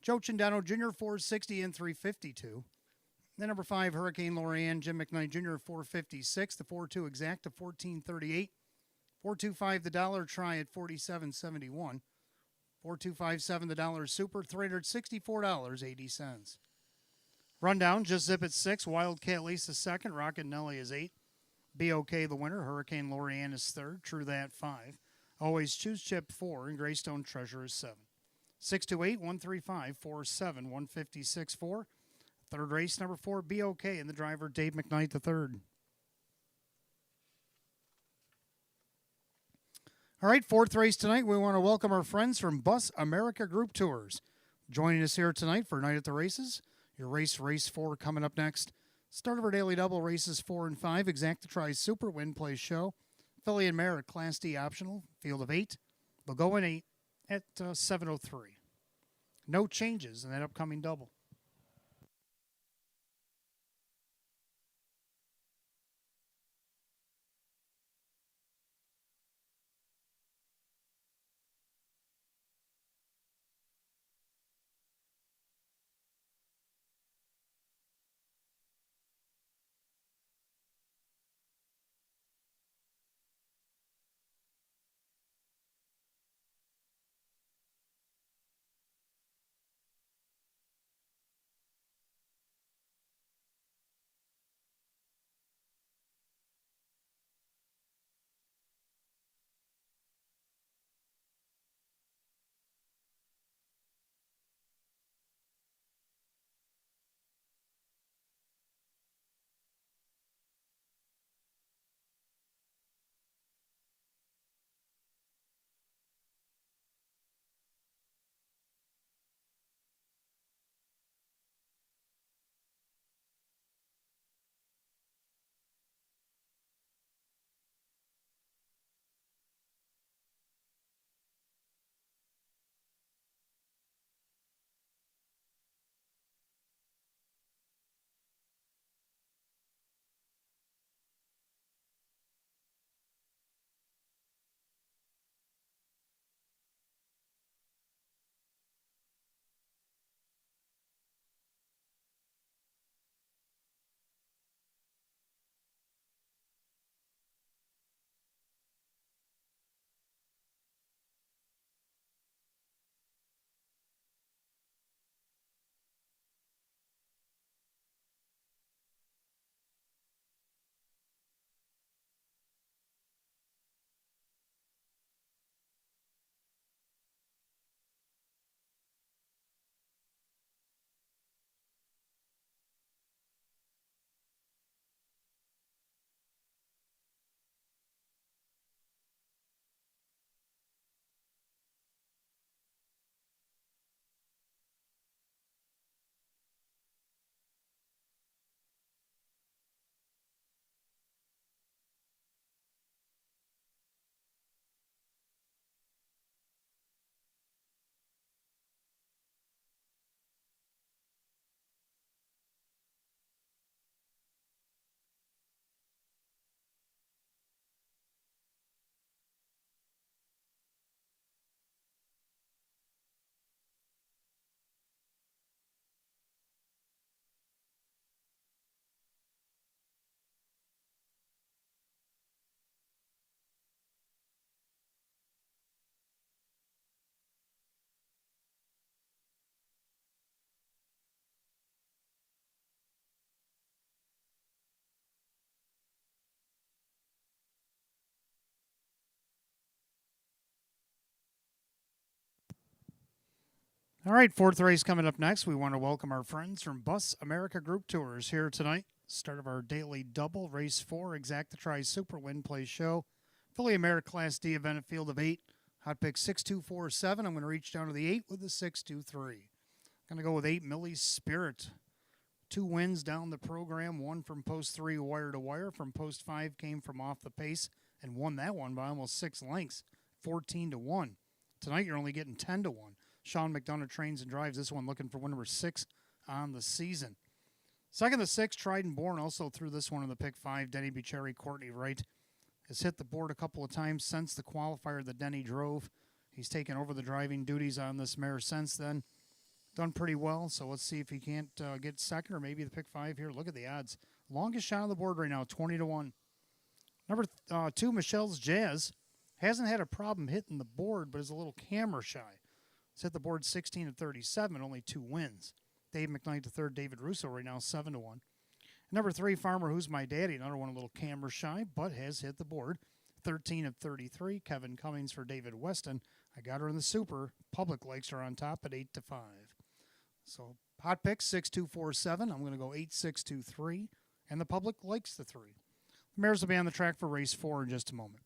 Joe Chindano Jr., 460 and 352. Then number 5, Hurricane Lorianne, Jim McKnight Jr., 456. The 4-2 exact to 1438. 425 the dollar try at 47.71. 4257 the dollar super, $364.80. Rundown, just zip at 6. Wildcat Lisa second. Rocket Nelly is 8. BOK the winner. Hurricane Lorianne is third. True That 5. Always Choose Chip 4. And Greystone Treasure is 7. 628 135 47 156 4. Third race, number 4, BOK, and the driver, Dave McKnight the third. All right, fourth race tonight, we want to welcome our friends from Bus America Group Tours. Joining us here tonight for Night at the Races, your race 4 coming up next. Start of our daily double races 4 and 5, Exacta Tri Super Win Play Show, Filly and Mare Class D Optional, field of 8. They'll go in 8 at 7:03. No changes in that upcoming double. All right, fourth race coming up next. We want to welcome our friends from Bus America Group Tours here tonight. Start of our daily double, race 4, Exacta Tri Super Win Play Show. Filly and Mare Class D event at field of 8. Hot pick 6247. I'm going to reach down to the 8 with the 623. Going to go with 8, Millie's Spirit. 2 wins down the program. 1 from post 3, wire to wire. From post 5 came from off the pace and won that one by almost 6 lengths, 14-1. Tonight you're only getting 10-1. Sean McDonough trains and drives this one, looking for win number 6 on the season. Second to six, Trident Born also threw this one in the pick five. Denny Bucherri, Courtney Wright has hit the board a couple of times since the qualifier that Denny drove. He's taken over the driving duties on this mare since then. Done pretty well, so let's see if he can't get second or maybe the pick five here. Look at the odds. Longest shot on the board right now, 20-1. Number two, Michelle's Jazz. Hasn't had a problem hitting the board, but is a little camera shy. It's hit the board 16-37, only 2 wins. Dave McKnight to third, David Russo right now, 7-1. Number three, Farmer Who's My Daddy, another one a little camera shy, but has hit the board. 13-33, Kevin Cummings for David Weston. I got her in the super. Public likes her on top at 8-5. So hot pick 6-2-4-7. I'm going to go 8-6-2-3, and the public likes the 3. The mares will be on the track for race 4 in just a moment.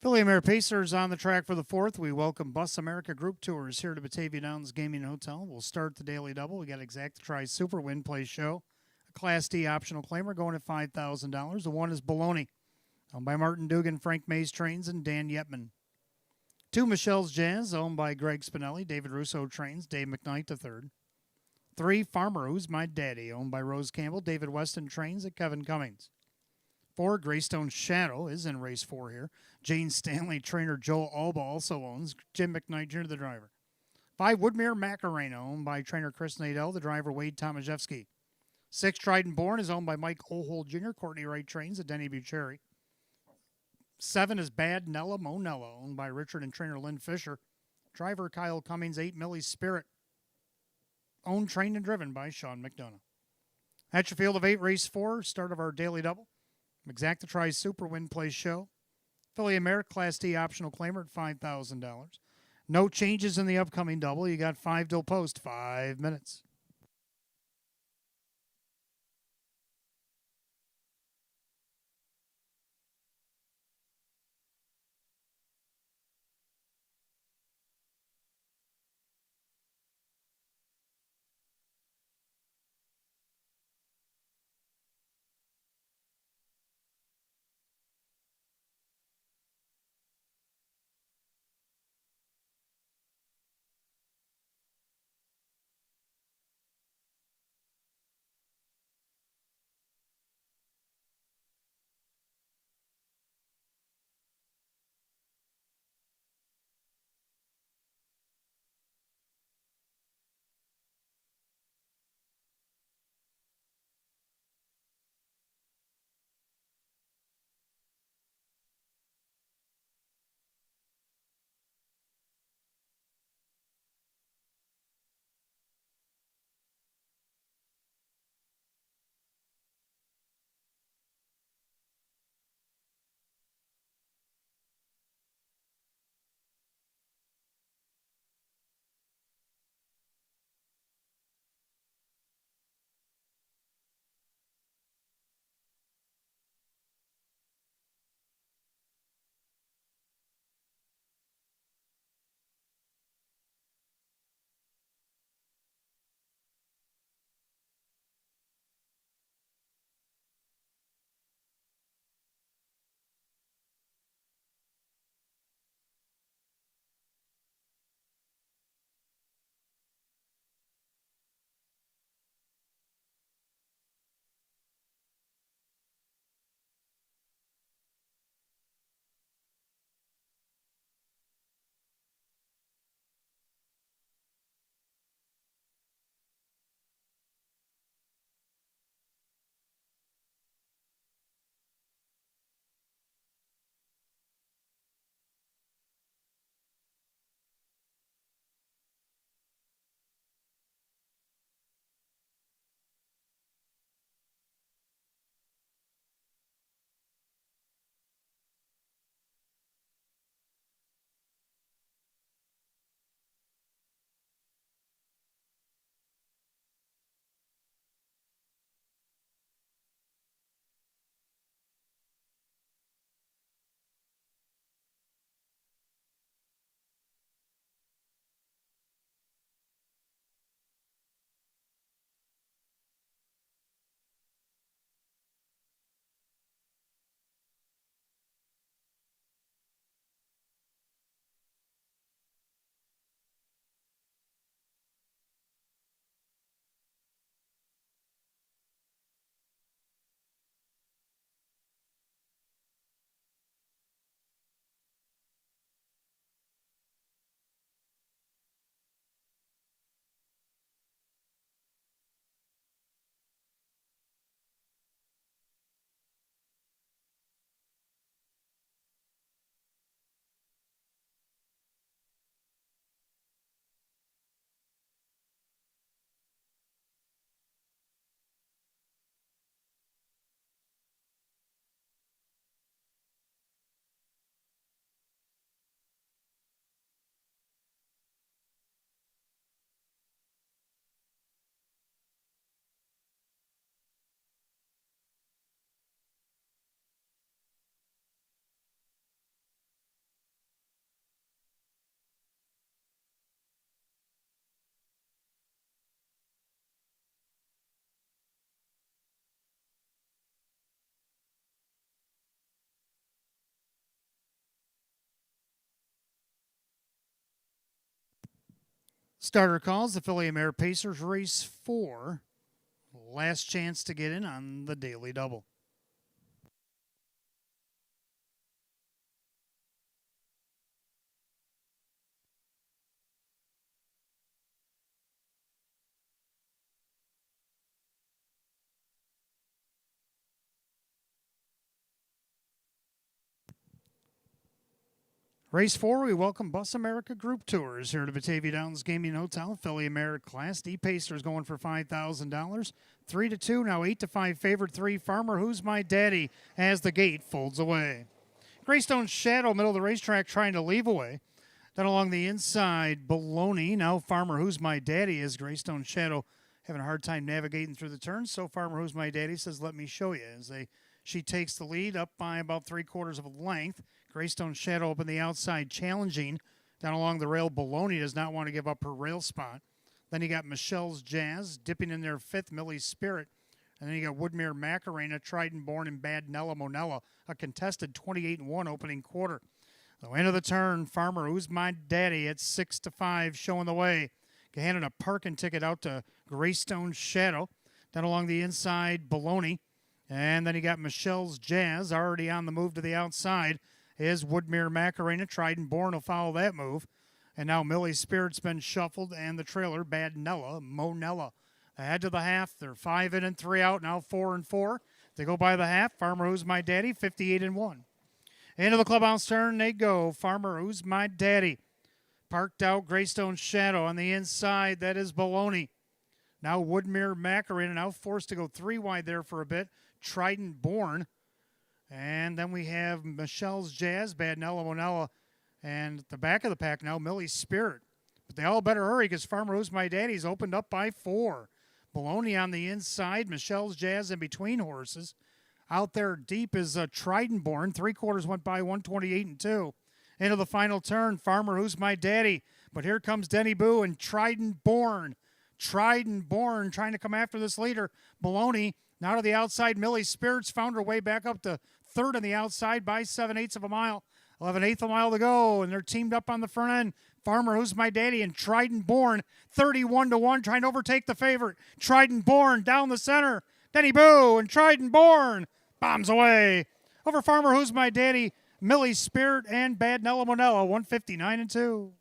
Philly Mare Pacers on the track for the 4th. We welcome Bus America Group Tours here to Batavia Downs Gaming Hotel. We'll start the daily double. We got Exact Try Super Win Play Show. A Class D optional claimer going at $5,000. The one is Baloney, owned by Martin Dugan, Frank Mays Trains, and Dan Yetman. 2, Michelle's Jazz, owned by Greg Spinelli, David Russo Trains, Dave McKnight to third. 3, Farmer Who's My Daddy, owned by Rose Campbell, David Weston Trains, and Kevin Cummings. 4, Greystone Shadow is in race 4 here. Jane Stanley, trainer Joe Alba also owns. Jim McKnight Jr., the driver. 5, Woodmere Macarena, owned by trainer Chris Nadell, the driver Wade Tomaszewski. 6, Trident Born is owned by Mike Ohold Jr., Courtney Wright Trains, and Denny Bucherri. 7 is Bad Nella Monella, owned by Richard and trainer Lynn Fisher. Driver Kyle Cummings. 8, Millie's Spirit, owned, trained, and driven by Sean McDonough. That's your field of 8, race 4, start of our daily double. Exacta Try Super Win Play Show. Philly America Class D optional claimer at $5,000. No changes in the upcoming double. You got 5 till post, 5 minutes. Starter calls the Philly Mare Pacers race 4. Last chance to get in on the daily double. Race 4, we welcome Bus America Group Tours here to Batavia Downs Gaming Hotel. Philly America Class D Pacers going for $5,000. 3-2, now 8-5 favorite 3. Farmer Who's My Daddy as the gate folds away. Greystone Shadow, middle of the racetrack, trying to leave away. Then along the inside, Baloney. Now Farmer Who's My Daddy is Greystone Shadow having a hard time navigating through the turns. So Farmer Who's My Daddy says, let me show you. She takes the lead up by about 3/4 of a length. Greystone Shadow up on the outside challenging. Down along the rail, Baloney does not want to give up her rail spot. Then you got Michelle's Jazz dipping in there 5th, Millie's Spirit. And then you got Woodmere Macarena, Trident Born, and Bad Nella Monella, a contested 28-1 opening quarter. The end of the turn, Farmer Who's My Daddy at 6-5 showing the way. Handing a parking ticket out to Greystone Shadow. Then along the inside, Baloney. And then you got Michelle's Jazz already on the move to the outside. Is Woodmere Macarena. Trident Born will follow that move. And now Millie's Spirit's been shuffled, and the trailer, Bad Nella Monella. Ahead to the half, they're 5 in and 3 out, now 4 and 4. They go by the half. Farmer Who's My Daddy, 58-1. Into the clubhouse turn they go. Farmer Who's My Daddy. Parked out Greystone Shadow on the inside. That is Baloney. Now Woodmere Macarena, now forced to go 3 wide there for a bit. Trident Born. And then we have Michelle's Jazz, Bad Nella Monella. And at the back of the pack now, Millie's Spirit. But they all better hurry because Farmer Who's My Daddy's opened up by 4. Baloney on the inside, Michelle's Jazz in between horses. Out there deep is Trident Born. 3/4 went by 128-2. Into the final turn, Farmer Who's My Daddy. But here comes Denny Boo and Trident Born. Trident Born trying to come after this leader. Baloney now to the outside. Millie's Spirits found her way back up to 3rd on the outside by 7/8 of a mile. 11/8 of a mile to go, and they're teamed up on the front end. Farmer Who's My Daddy and Trident Born, 31-1, trying to overtake the favorite. Trident Born down the center. Denny Boo and Trident Born bombs away. Over Farmer Who's My Daddy, Millie's Spirit, and Bad Nella Monella, 159-2.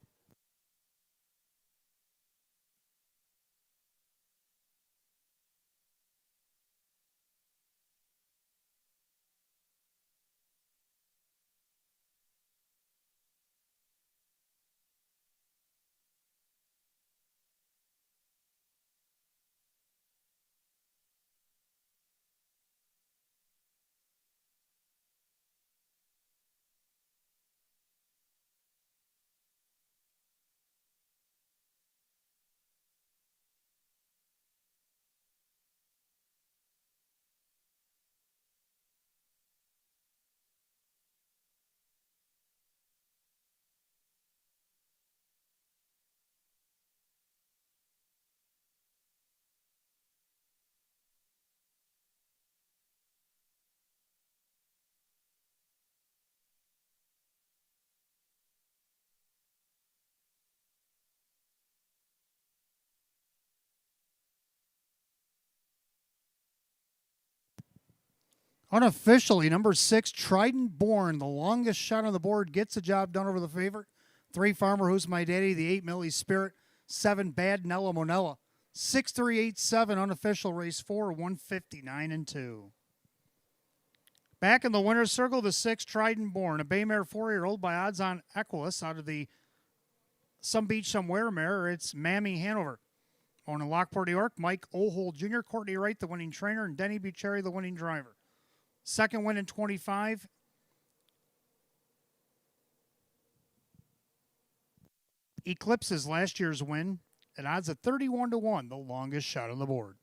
Unofficially, number 6, Trident Born, the longest shot on the board, gets the job done over the favorite. 3, Farmer Who's My Daddy, the 8, Millie's Spirit, 7, Bad Nella Monella. 6-3-8-7, unofficial race 4, 159-2. Back in the winner's circle, the 6, Trident Born, a Baymare 4-year-old by odds on Equus out of the Some Beach Somewhere mare. It's Mammy Hanover. On in Lockport, New York, Mike Ohold Jr., Courtney Wright, the winning trainer, and Denny Bucherri, the winning driver. Second win in 25. Eclipses last year's win at odds of 31-1, the longest shot on the board.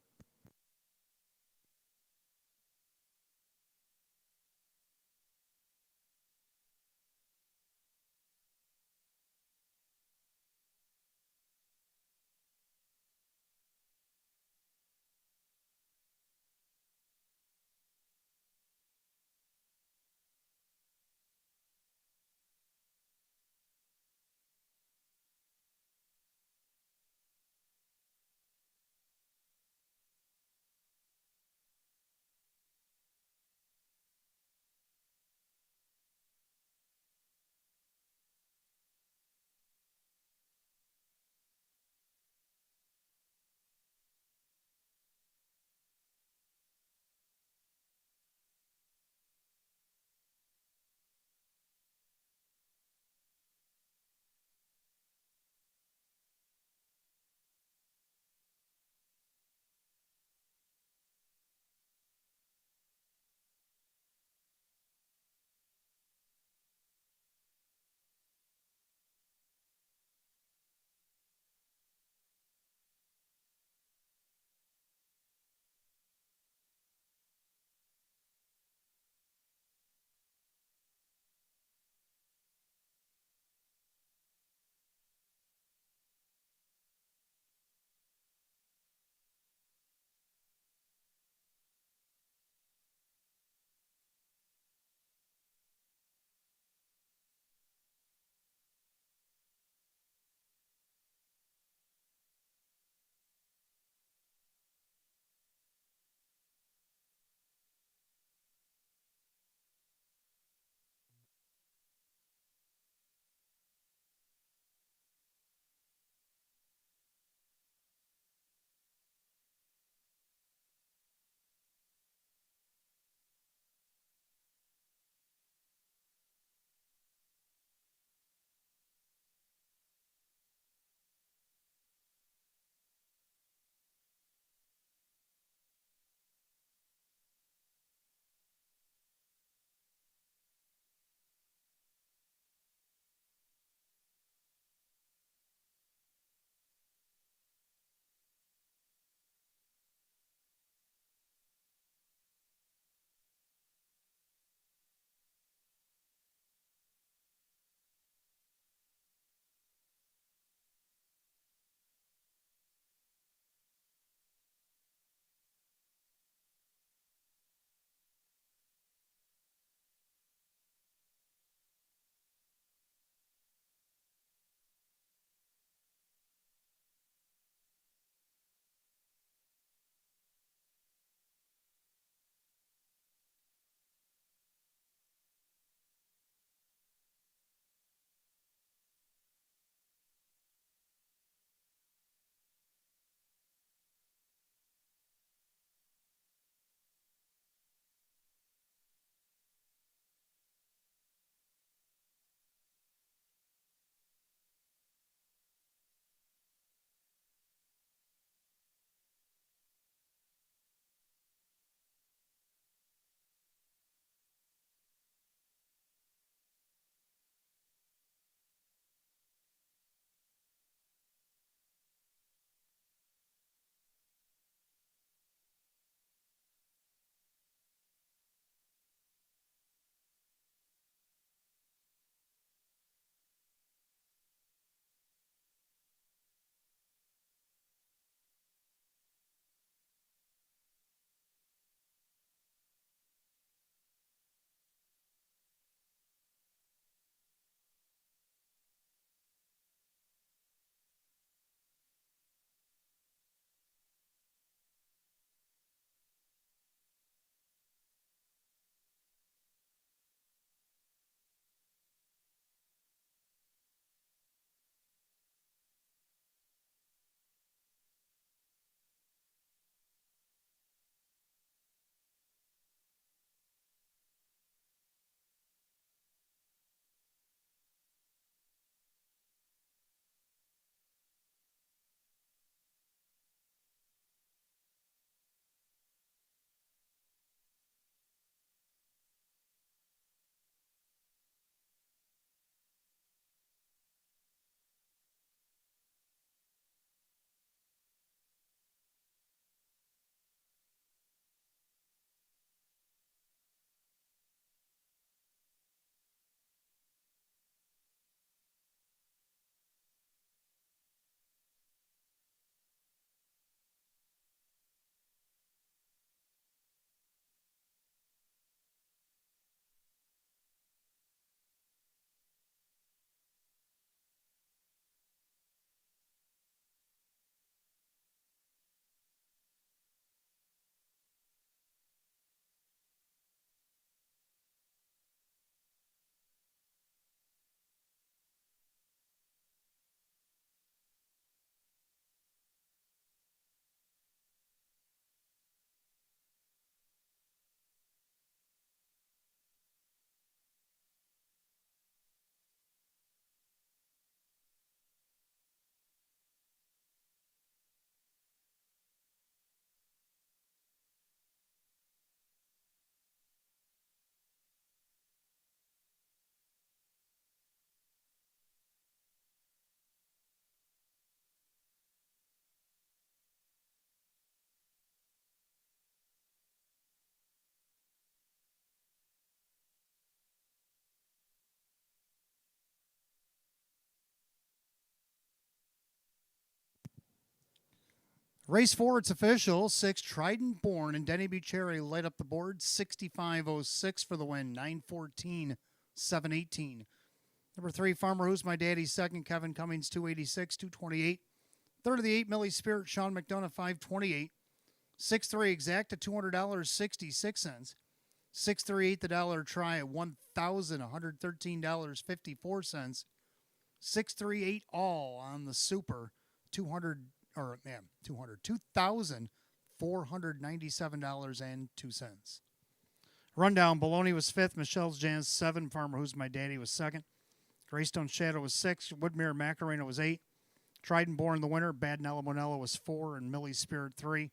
Race 4, it's official. 6, Trident Born and Denny Bucherri light up the board. 65.06 for the win. 9:14, 7:18. Number 3, Farmer Who's My Daddy. Second, Kevin Cummings, 286, 228. Third of the 8, Millie Spirit, Sean McDonough, 528. 6-3, Exact at $200, 66 cents. 6-3, the dollar try at $1,113.54. 6-3-8 all on the super, $2,497.02. Rundown: Baloney was 5th, Michelle's Jazz 7, Farmer Who's My Daddy was 2nd, Greystone Shadow was 6, Woodmere Macarena was 8, Trident Born the winner, Bad Nella Monella was 4, and Millie Spirit 3.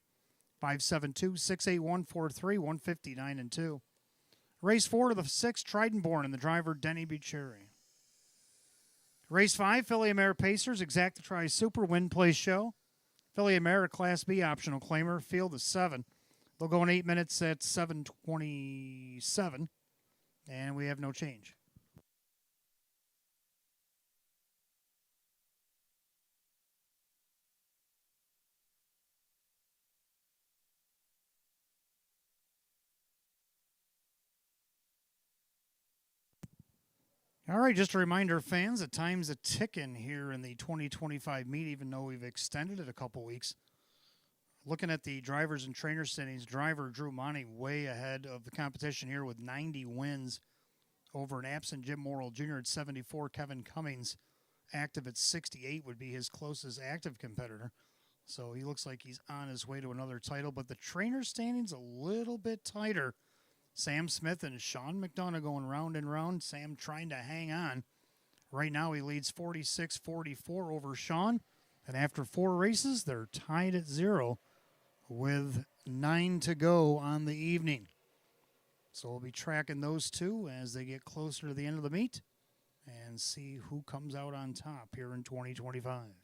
572, 681, 43, 159 and 2. Race 4 to the 6, Trident Born and the driver Denny Bucherri. Race 5, Philly Mare Pacers, Exact Try Super Win Place Show. Philly Mare, Class B optional claimer, field is 7. They'll go in 8 minutes at 7:27, and we have no change. All right, just a reminder, fans, that time's a ticking here in the 2025 meet, even though we've extended it a couple weeks. Looking at the drivers and trainer standings, driver Drew Monty way ahead of the competition here with 90 wins over an absent Jim Morrill Jr. at 74. Kevin Cummings, active at 68, would be his closest active competitor. So he looks like he's on his way to another title, but the trainer standings a little bit tighter. Sam Smith and Sean McDonough going round and round. Sam trying to hang on. Right now he leads 46-44 over Sean. And after 4 races, they're tied at 0 with 9 to go on the evening. So we'll be tracking those two as they get closer to the end of the meet and see who comes out on top here in 2025.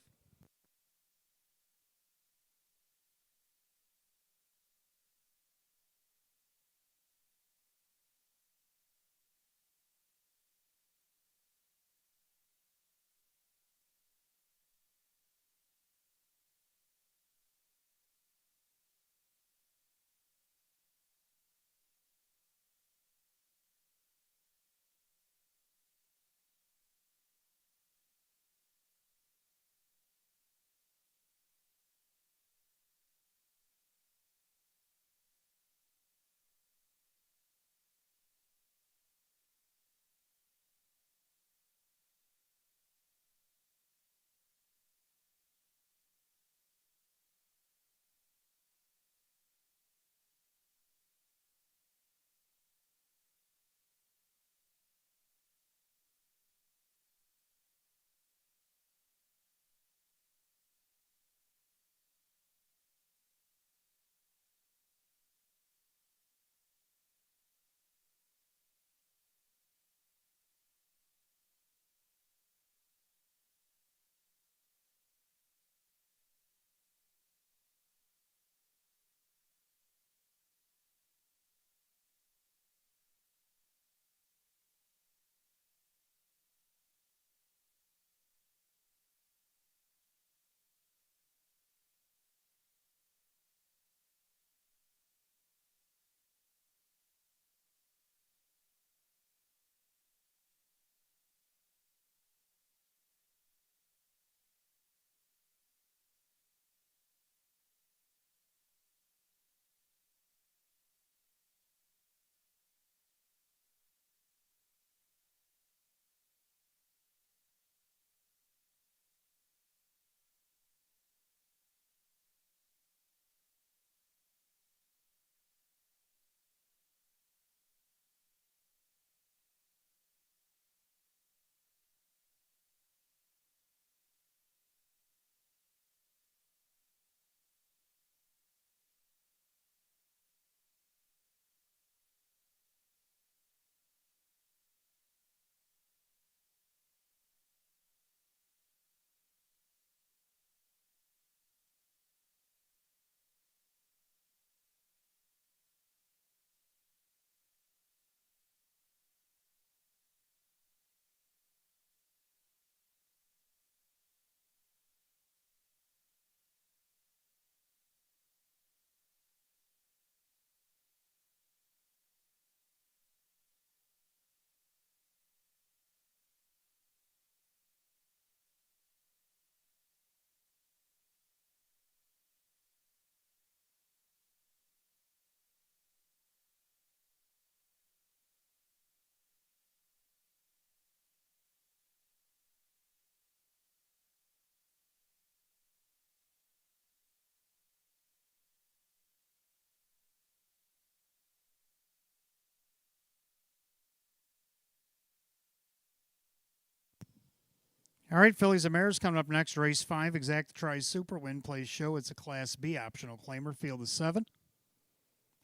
All right, Phillies and Mares coming up next. Race 5, Exacta Tries Super Win Plays Show. It's a Class B optional claimer. Field of 7.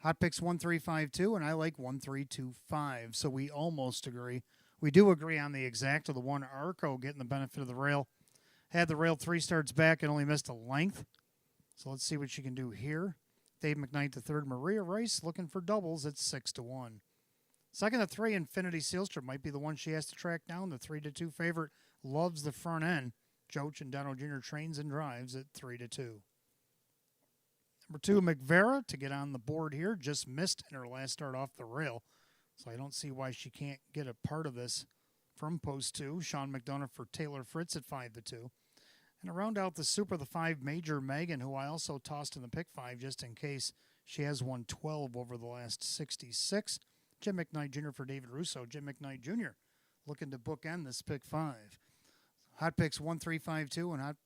Hot picks 1352, and I like 1325. So we almost agree. We do agree on the Exacta. The one Arco getting the benefit of the rail. Had the rail 3 starts back and only missed a length. So let's see what she can do here. Dave McKnight the third. Maria Rice looking for doubles at 6-1. Second to 3, Infinity Sealstrip might be the one she has to track down. The 3-2 favorite loves the front end. Joe Chendano Jr. trains and drives at 3-2. Number 2, McVera to get on the board here. Just missed in her last start off the rail. So I don't see why she can't get a part of this from post 2. Sean McDonough for Taylor Fritz at 5-2. And to round out the Super, the 5, Major Megan, who I also tossed in the pick 5 just in case. She has won 12 over the last 66. Jim McKnight Jr. for David Russo. Jim McKnight Jr. looking to bookend this pick 5. Hot picks 1352 and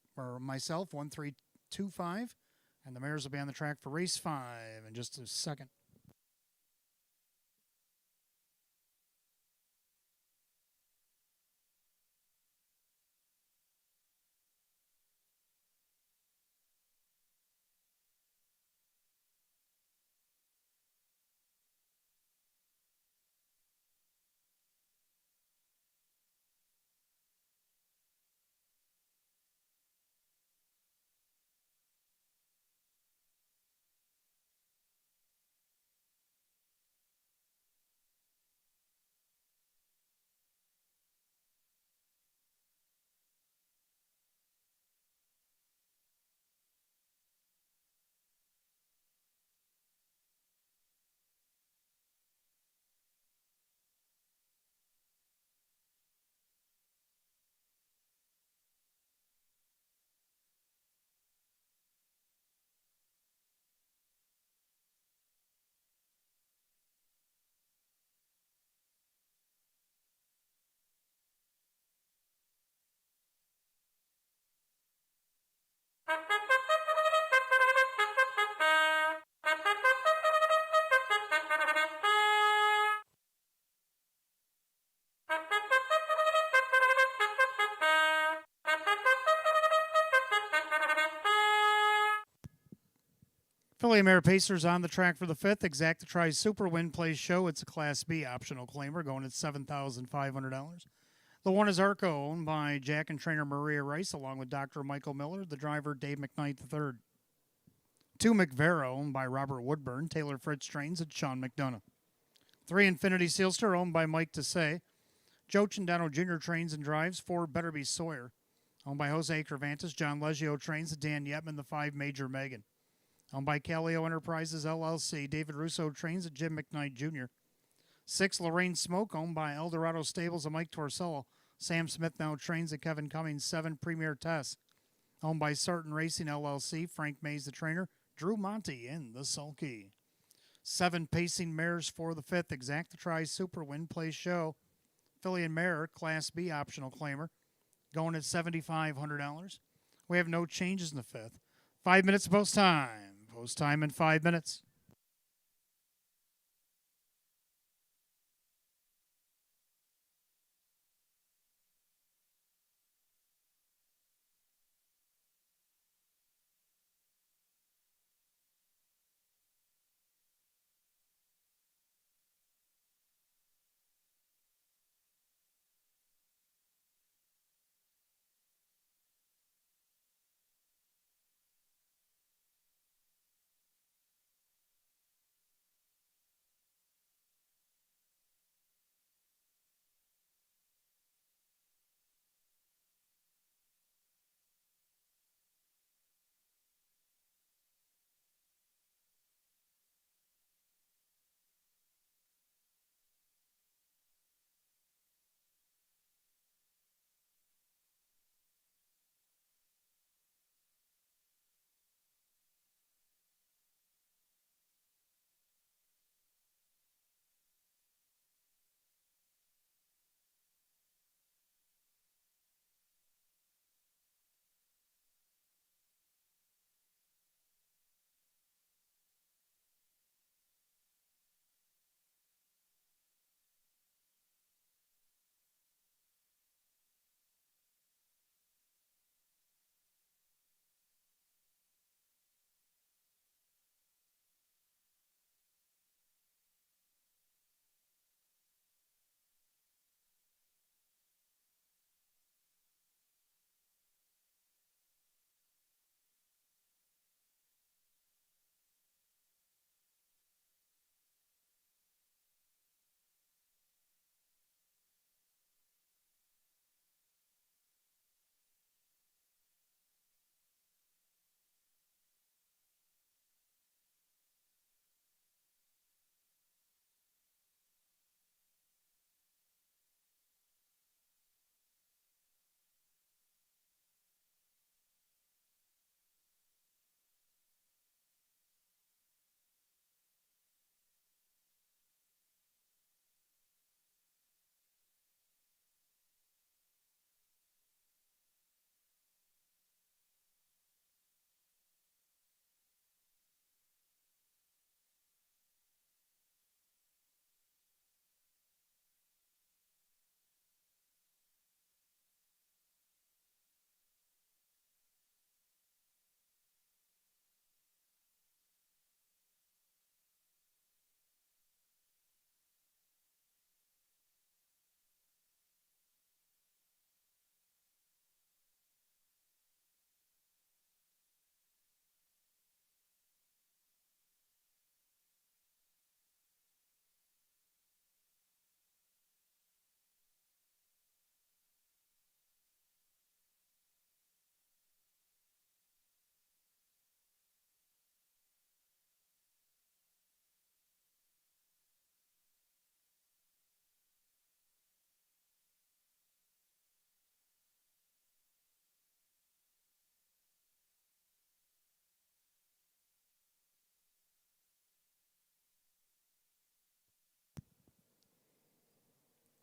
myself 1325. And the Mares will be on the track for race 5 in just a second. Philly Mare Pacers on the track for the 5th. Exacta Tries Super Win Plays Show. It's a Class B optional claimer going at $7,500. The one is Arco, owned by Jack and trainer Maria Rice, along with Dr. Michael Miller, the driver Dave McKnight III. 2, McVera, owned by Robert Woodburn. Taylor Fritz trains at Sean McDonough. 3, Infinity Sealster, owned by Mike Desai. Joe Chendano Jr. trains and drives. 4, Better Be Sawyer, owned by Jose Cervantes. John Leggio trains at Dan Yetman. The 5, Major Megan, owned by Calio Enterprises, LLC. David Russo trains at Jim McKnight Jr. 6, Lorraine Smoke, owned by Eldorado Stables and Mike Torsello. Sam Smith now trains at Kevin Cummings. 7, Premier Test, owned by Sarton Racing, LLC. Frank Mays, the trainer. Drew Monty in the sulky. 7, Pacing Mares for the 5th. Exacta Tries Super Win Plays Show. Philly and Mare, Class B optional claimer, going at $7,500. We have no changes in the 5th. 5 minutes post time. Post time in 5 minutes.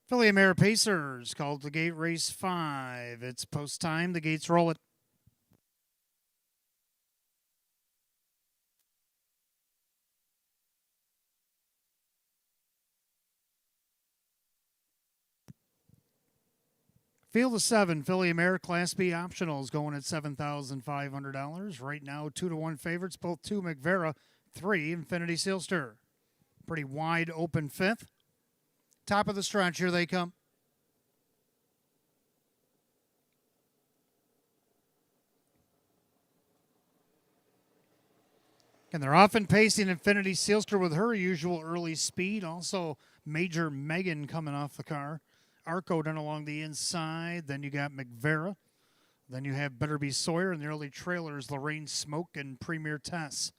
Filly Mare Pacers called the gate race 5. It's post time. The gates roll it. Field of 7, Filly Mare Class B optionals going at $7,500. Right now, 2-1 favorites, both 2 McVera, 3 Infinity Sealster. Pretty wide open fifth. Top of the stretch, here they come. And they're often pacing Infinity Sealster with her usual early speed. Also, Major Megan coming off the car. Arco done along the inside. Then you got McVera. Then you have Better Be Sawyer and the early trailers, Lorraine Smoke and Premier Tess.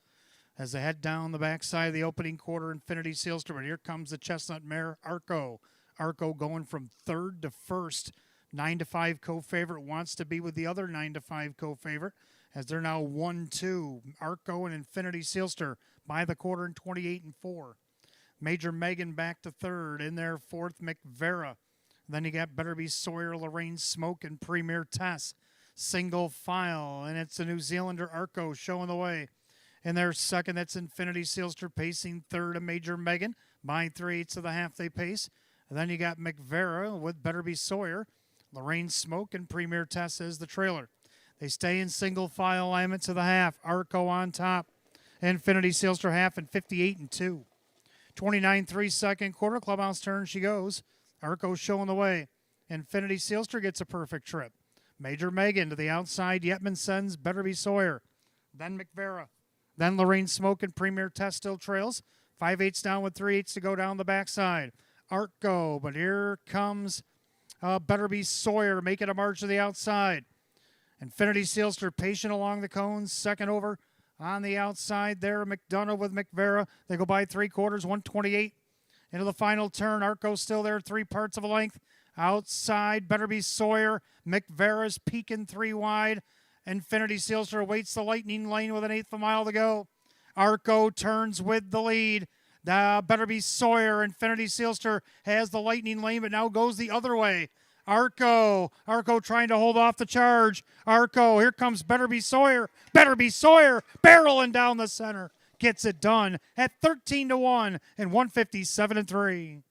As they head down the backside of the opening quarter, Infinity Sealster. But here comes the chestnut mare, Arco. Arco going from third to first. 9-5 co-favorite wants to be with the other 9-5 co-favorite as they're now 1-2. Arco and Infinity Sealster by the quarter in 28-4. Major Megan back to third. In there, fourth, McVera. Then you got Better Be Sawyer, Lorraine Smoke, and Premier Tess. Single file, and it's the New Zealander Arco showing the way. In their second, that's Infinity Sealster pacing third, a Major Megan. By 3/8 of the half they pace. And then you got McVera with Better Be Sawyer, Lorraine Smoke, and Premier Tess as the trailer. They stay in single file alignment to the half. Arco on top. Infinity Sealster half and 58-2. 29-3 second quarter. Clubhouse turn she goes. Arco showing the way. Infinity Sealster gets a perfect trip. Major Megan to the outside. Yetman sends Better Be Sawyer. Then McVera. Then Lorraine Smoke and Premier Test still trails. 5/8 down with 3/8 to go down the backside. Arco, but here comes Better Be Sawyer making a march to the outside. Infinity Sealster patient along the cones. Second over on the outside there. McDonough with McVera. They go by 3/4, 128. Into the final turn. Arco still there, 3 parts of a length. Outside, Better Be Sawyer. McVera's peeking 3 wide. Infinity Sealster waits the lightning lane with 1/8 of a mile to go. Arco turns with the lead. Better Be Sawyer. Infinity Sealster has the lightning lane, but now goes the other way. Arco trying to hold off the charge. Arco, here comes Better Be Sawyer. Better Be Sawyer barreling down the center. Gets it done at 13-1 and 157-3.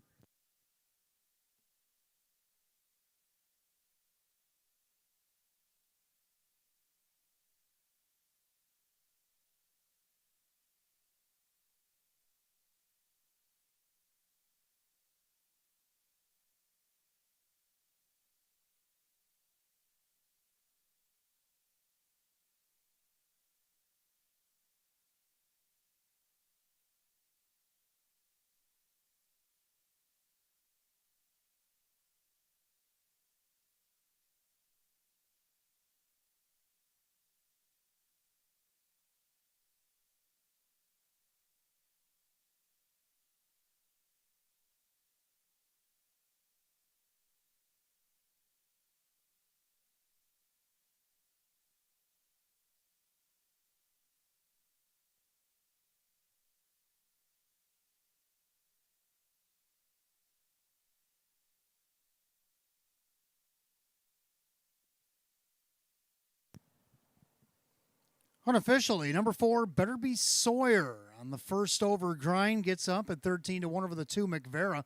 Unofficially, number 4, Better Be Sawyer on the first over grind. Gets up at 13-1 over the 2, McVera.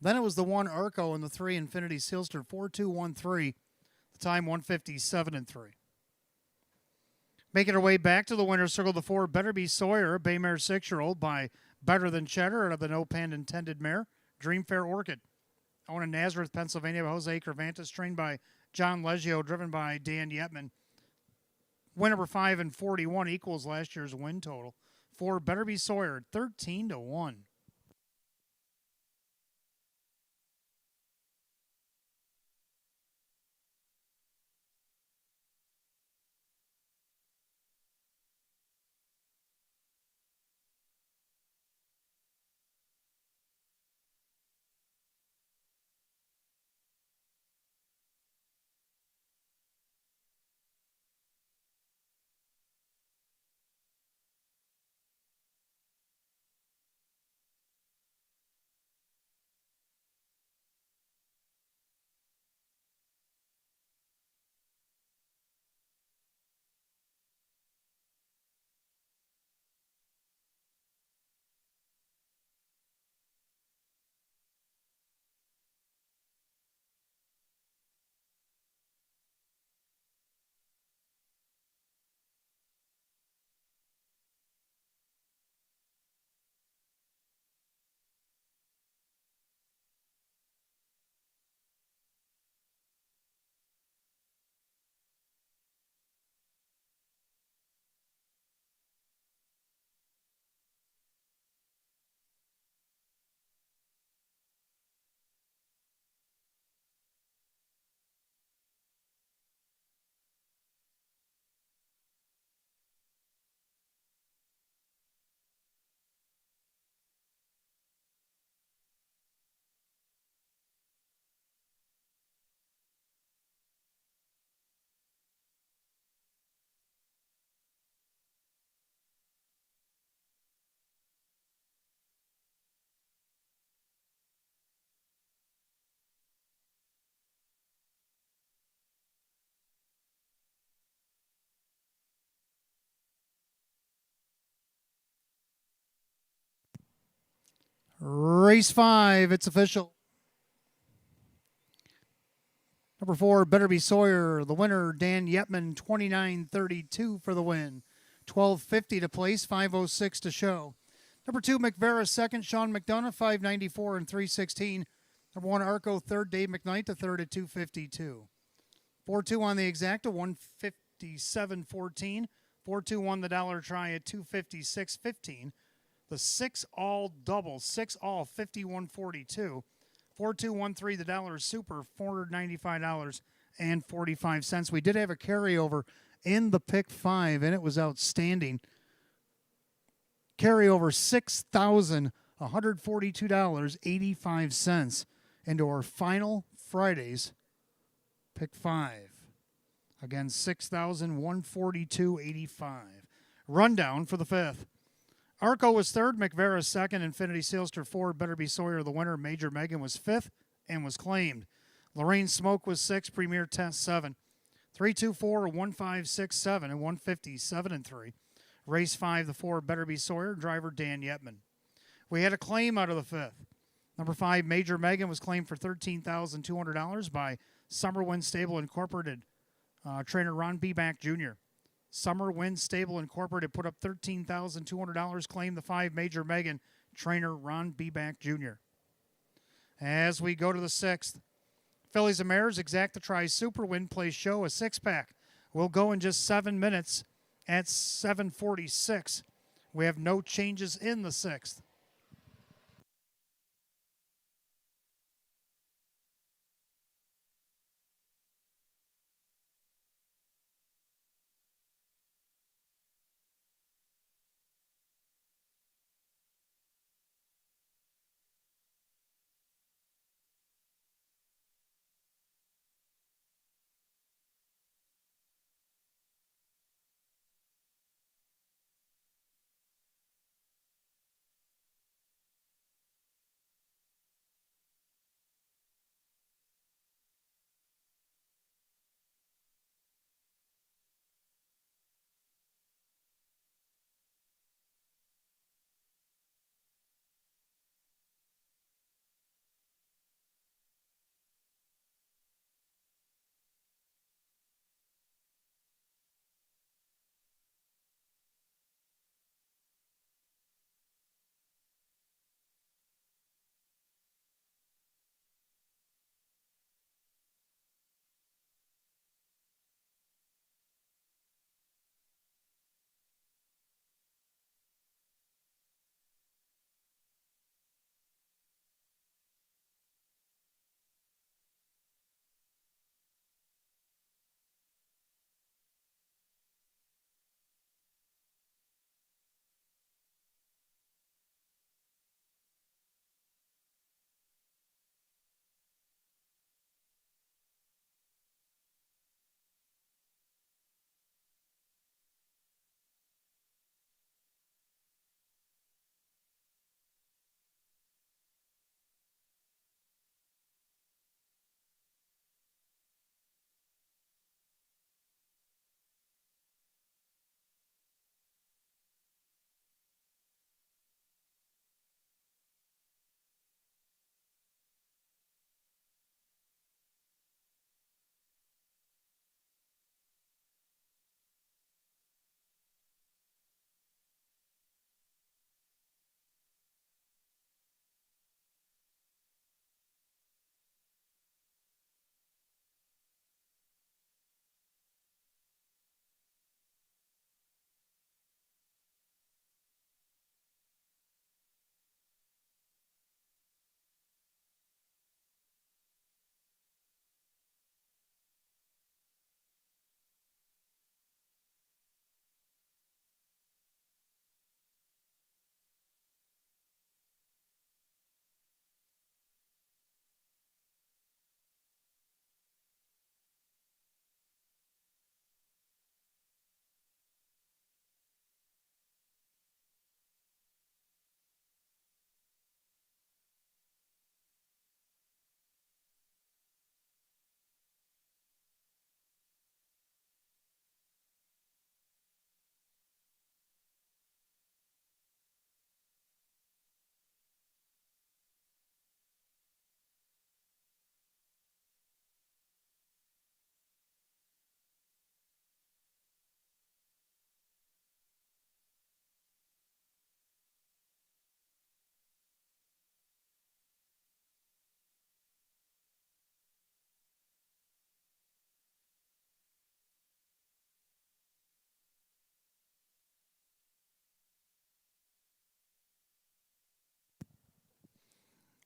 Then it was the 1, Arco, and the 3, Infinity Sealster. 4-2-1-3. The time 157-3. Making her way back to the winner's circle, the 4, Better Be Sawyer, Baymare 6-year-old by Better Than Cheddar out of the No Pan Intended mare, Dream Fair Orchid. Owned in Nazareth, Pennsylvania by Jose Cervantes, trained by John Leggio, driven by Dan Yetman. Win number 5 and 41 equals last year's win total. 4, Better Be Sawyer, 13-1. Race 5, it's official. Number 4, Better Be Sawyer. The winner, Dan Yetman, 29.32 for the win. 12.50 to place, 5.06 to show. Number 2, McVera second, Sean McDonough, 5.94 and 3.16. Number 1, Arco third, Dave McKnight the third at 2.52. 4-2 on the exacta, 157.14. 4-2 won the dollar try at 256.15. The 6 all double, 6 all 51.42. 4213 the dollar super, $495.45. We did have a carryover in the pick 5, and it was outstanding. Carryover $6,142.85 into our final Friday's pick 5. Again, $6,142.85. Rundown for the 5th. Arco was 3rd, McVera 2nd, Infinity Sealster 4th, Better Be Sawyer the winner, Major Megan was 5th and was claimed. Lorraine Smoke was 6th, Premier Test 7. 324, 1567, and 157 and 3. Race 5, the 4, Better Be Sawyer, driver Dan Yetman. We had a claim out of the 5th. Number 5, Major Megan was claimed for $13,200 by Summer Wind Stable Incorporated, trainer Ron Beback Jr. Summer Wind Stable Incorporated put up $13,200, claimed the 5, Major Megan, trainer Ron Beback Jr. As we go to the 6th, Fillies and Mares, Exacta Tri Super Wind Play Show, a 6-pack. Will go in just 7 minutes at 7:46. We have no changes in the 6th.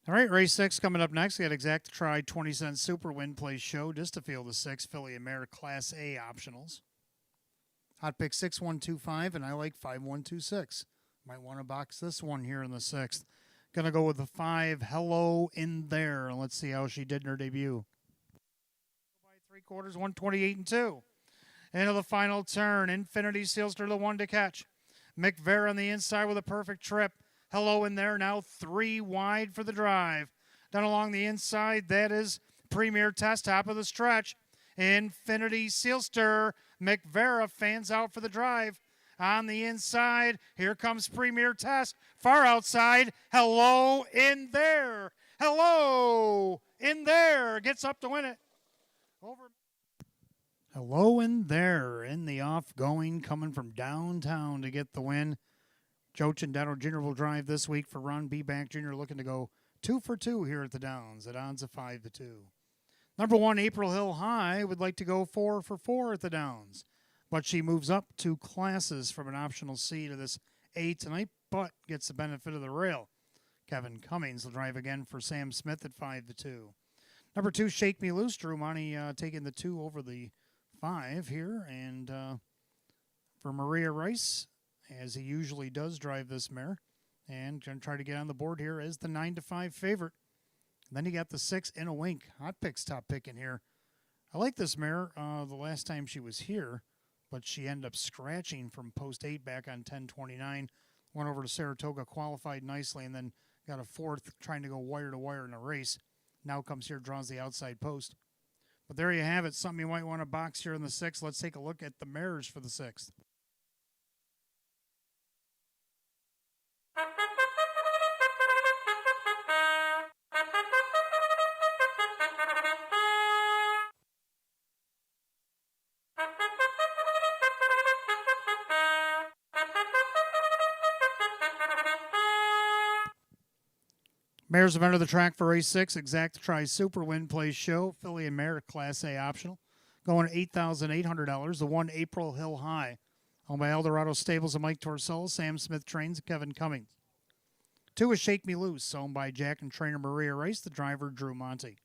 All right, race 6 coming up next. We got Exact Try 20-cent Super Win Play Show just to field the 6 Filly and Mare Class A optionals. Hot pick 6125, and I like 5126. Might want to box this one here in the 6th. Gonna go with the 5 Hello in There, and let's see how she did in her debut. By 3/4, 128 and 2. Into the final turn. Infinity Seals to the 1 to catch. McVeigh on the inside with a perfect trip. Hello in There, now 3 wide for the drive. Down along the inside, that is Premier Test, top of the stretch. Infinity Sealster. McVeigh fans out for the drive. On the inside, here comes Premier Test. Far outside, Hello in There. Hello in There. Gets up to win it. Over. Hello in There in the off-going, coming from downtown to get the win. Joe Chendano Jr. will drive this week for Ron B. Back Jr. looking to go 2 for 2 here at the Downs at odds of 5 to 2. Number 1, April Hill High, would like to go 4 for 4 at the Downs, but she moves up 2 classes from an optional C to this A tonight, but gets the benefit of the rail. Kevin Cummings will drive again for Sam Smith at 5 to 2. Number 2, Shake Me Loose, Drew Monty taking the 2 over the 5 here, and for Maria Rice, as he usually does, drive this mare, and going to try to get on the board here as the 9 to 5 favorite. And then you got the 6 In a Wink. Hot Pick's top pick in here. I like this mare the last time she was here, but she ended up scratching from post 8 back on 10:29. Went over to Saratoga, qualified nicely, and then got a 4th trying to go wire to wire in a race. Now comes here, draws the outside post. But there you have it, something you might want to box here in the 6th. Let's take a look at the mares for the 6th. Mares have entered the track for race 6. Exact Try Super Win Play Show. Filly and Mare Class A optional. Going $8,800. The 1 April Hill High. Owned by Eldorado Stables and Mike Torsello. Sam Smith trains Kevin Cummings. 2 is Shake Me Loose. Owned by Jack and trainer Maria Rice. The driver Drew Monty.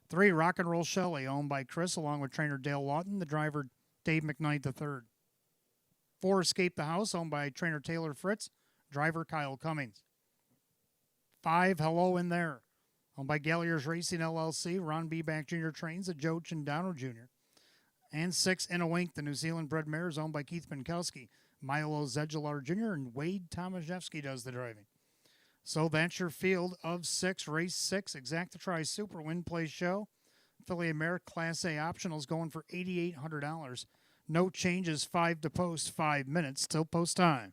3 Rock and Roll Shelley. Owned by Chris along with trainer Dale Lawton. The driver Dave McKnight III. 4 Escape the House. Owned by trainer Taylor Fritz. Driver Kyle Cummings. 5 Hello in There, owned by Galliers Racing LLC. Ron B. Back Jr. trains at Joe Chendano Jr. And 6 In a Wink, the New Zealand bred mare is owned by Keith Pinkowski. Milo Zegelar Jr. and Wade Tomaszewski does the driving. So that's your field of 6, race 6, Exact Try Super Win Play Show. Filly and Mare Class A optionals going for $8,800. No changes, 5 to post, 5 minutes till post time.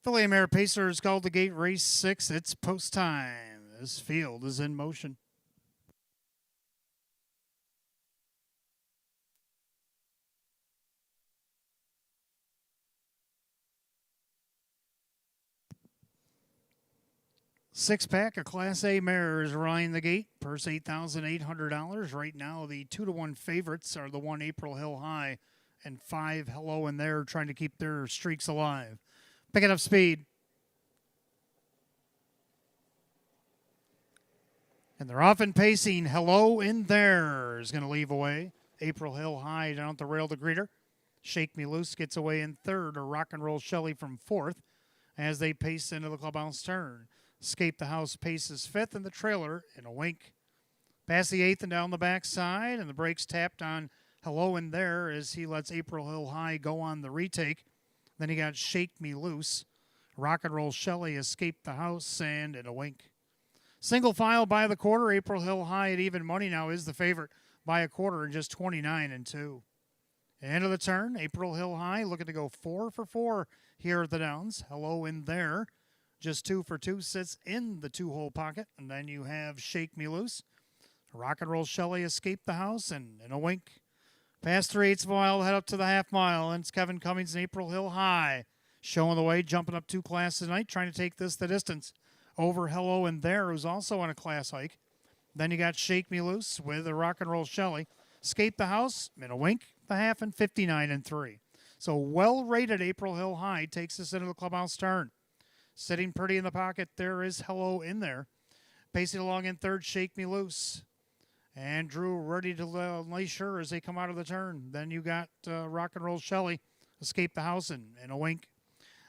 Filly Mare Pacers called the gate race 6. It's post time. This field is in motion. Six pack of Class A mares running the gate. Purse $8,800. Right now, the 2-1 favorites are the 1 April Hill High and 5 Hello in There, trying to keep their streaks alive. Picking up speed. And they're off and pacing. Hello in There is going to leave away. April Hill High down at the rail to greet her. Shake Me Loose gets away in third, or Rock and Roll Shelley from fourth as they pace into the clubhouse turn. Escape the House paces fifth, and the trailer in a wink. Past the eighth and down the backside, and the brakes tapped on Hello in There as he lets April Hill High go on the retake. Then he got Shake Me Loose. Rock and Roll Shelley escaped the house, and in a wink. Single file by the quarter. April Hill High at even money now is the favorite by a quarter and just 29-2. End of the turn. April Hill High looking to go 4 for 4 here at the Downs. Hello in There. Just 2 for 2 sits in the 2-hole pocket. And then you have Shake Me Loose. Rock and Roll Shelley escaped the house, and in a wink. Past 3/8 mile, head up to the half mile. And it's Kevin Cummings and April Hill High showing the way, jumping up 2 classes tonight, trying to take this the distance over Hello in There, who's also on a class hike. Then you got Shake Me Loose with a Rock and Roll Shelley. Escape the house, in a wink, the half, and 59-3. So well-rated April Hill High takes us into the clubhouse turn. Sitting pretty in the pocket, there is Hello in There. Pacing along in third, Shake Me Loose. And Drew ready to lay sure as they come out of the turn. Then you got Rock and Roll Shelley. Escape the house, and in a wink.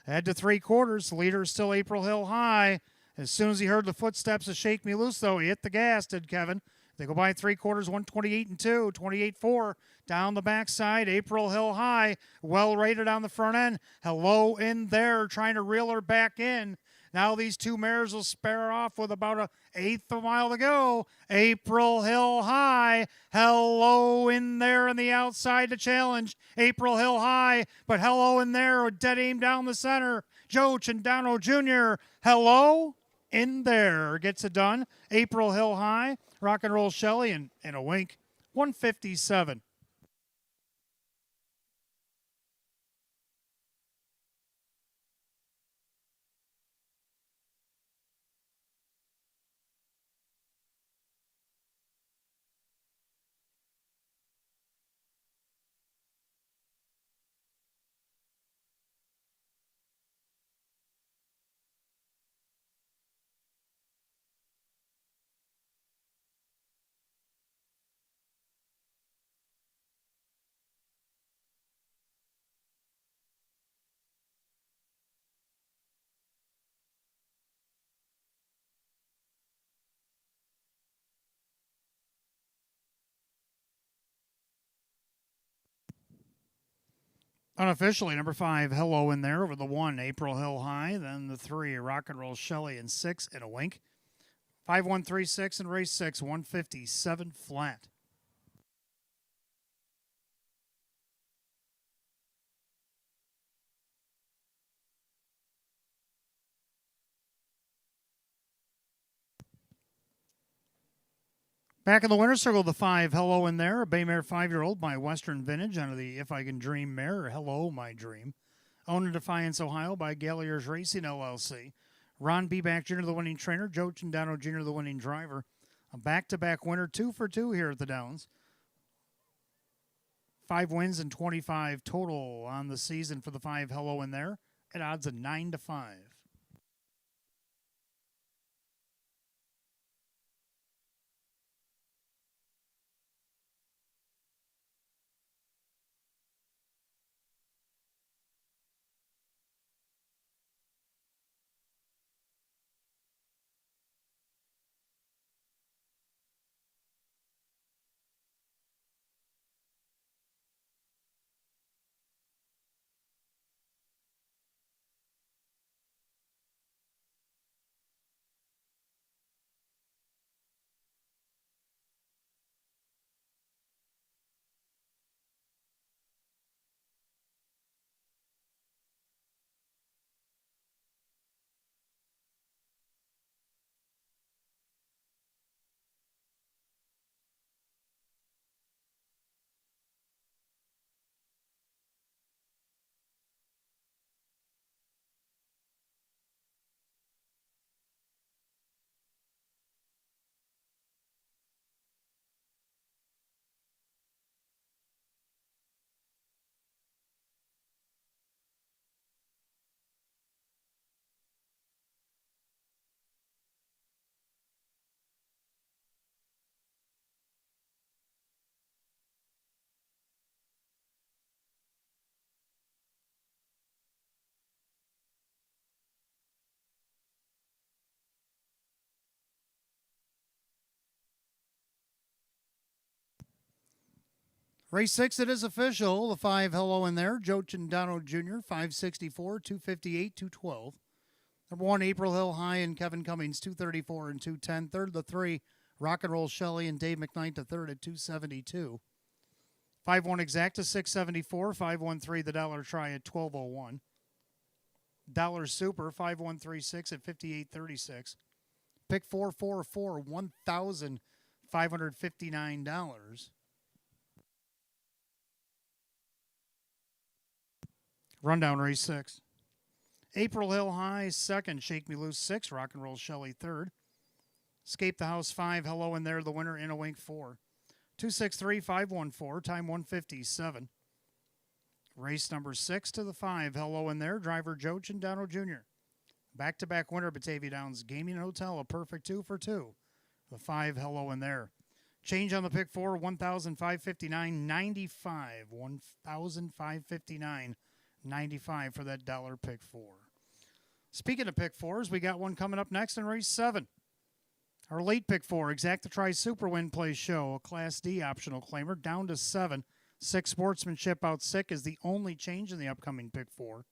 Head to 3/4. The leader is still April Hill High. As soon as he heard the footsteps of Shake Me Loose, though, he hit the gas, did Kevin. They go by 3/4, 128-2, 28-4. Down the backside, April Hill High, well rated on the front end. Hello in There, trying to reel her back in. Now these two mares will spare off with about an eighth of a mile to go. April Hill High, Hello in There on the outside to challenge. April Hill High, but Hello in There, a dead aim down the center. Joe Chandano Jr., Hello in There gets it done. April Hill High, Rock and Roll Shelley, and in a wink, 157. Unofficially, number 5, Hello in There over the 1, April Hill High. Then the 3, Rock and Roll Shelley, and 6, in a wink. 5-1-3-6 in race 6, 157 flat. Back in the winner's circle, the 5, Hello in There, a bay mare 5-year-old by Western Vintage under the If I Can Dream mare, Hello My Dream. Owned in Defiance, Ohio by Galliers Racing LLC. Ron Beback Jr., the winning trainer. Joe Chandano Jr., the winning driver. A back-to-back winner, 2 for 2 here at the Downs. 5 wins and 25 total on the season for the 5, Hello in There, at odds of 9-5. Race 6, it is official. The 5, Hello in There. Joe Chandano Jr., 564, 258, 212. Number 1, April Hill High and Kevin Cummings, 234 and 210. Third, the 3, Rock and Roll Shelley and Dave McKnight, the third at 272. 5-1 Exacta, 674. 5-1-3, the Dollar Try at 1201. Dollar Super, 5136 at 5836. Pick 444, $1,559. Rundown race 6. April Hill High, 2nd. Shake Me Loose, 6. Rock and Roll Shelley, 3rd. Escape the House, 5. Hello in There, the winner. In a Wink, 4. 263-514, time 157. Race number 6 to the 5. Hello in There, driver Joe Chandano Jr. Back-to-back winner, Batavia Downs Gaming and Hotel, a perfect 2 for 2. The 5, Hello in There. Change on the pick 4, $1,559.95. $1,559.95 for that dollar pick 4. Speaking of pick 4s, we got one coming up next in race 7. Our late pick 4, Exacta Tri Super Win Play Show, a Class D optional claimer, down to 7. 6 Sportsmanship Out Sick is the only change in the upcoming pick 4,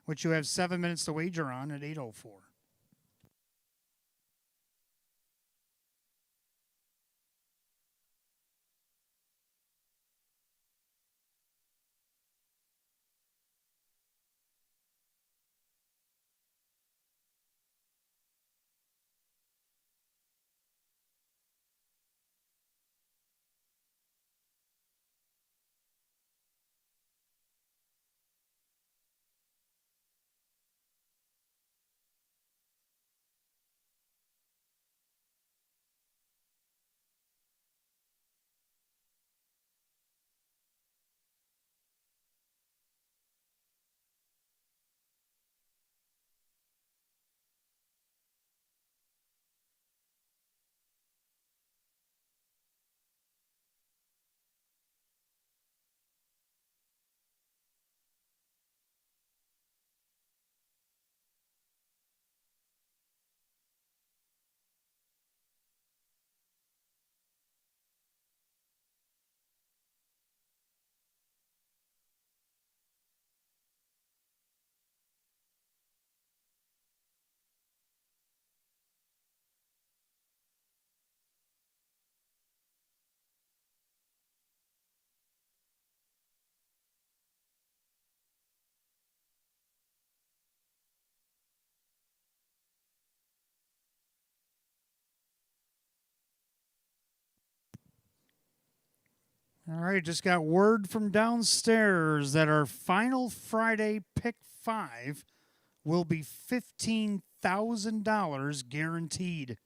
which you have 7 minutes to wager on at 8:04. All right, just got word from downstairs that our final Friday pick 5 will be $15,000 guaranteed.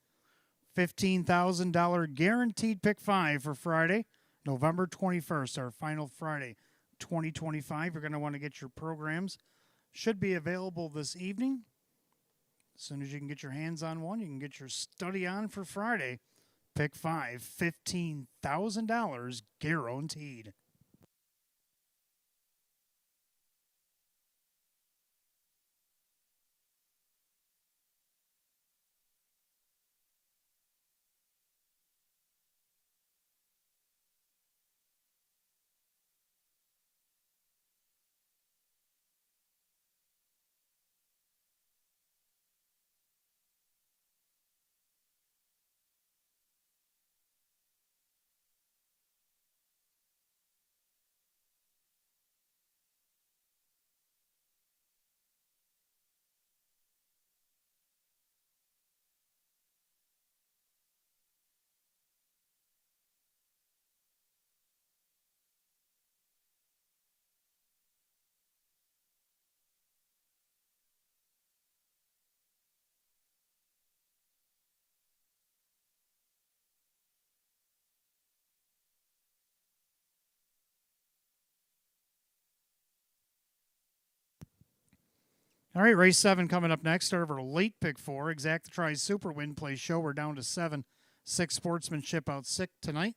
$15,000 guaranteed pick 5 for Friday, November 21st, our final Friday, 2025. You're going to want to get your programs. Should be available this evening. As soon as you can get your hands on one, you can get your study on for Friday. Pick 5, $15,000 guaranteed. All right, race 7 coming up next. Start of our late pick 4, Exacta Tri Super Win Play Show. We're down to 7. 6 Sportsmanship Out Sick tonight.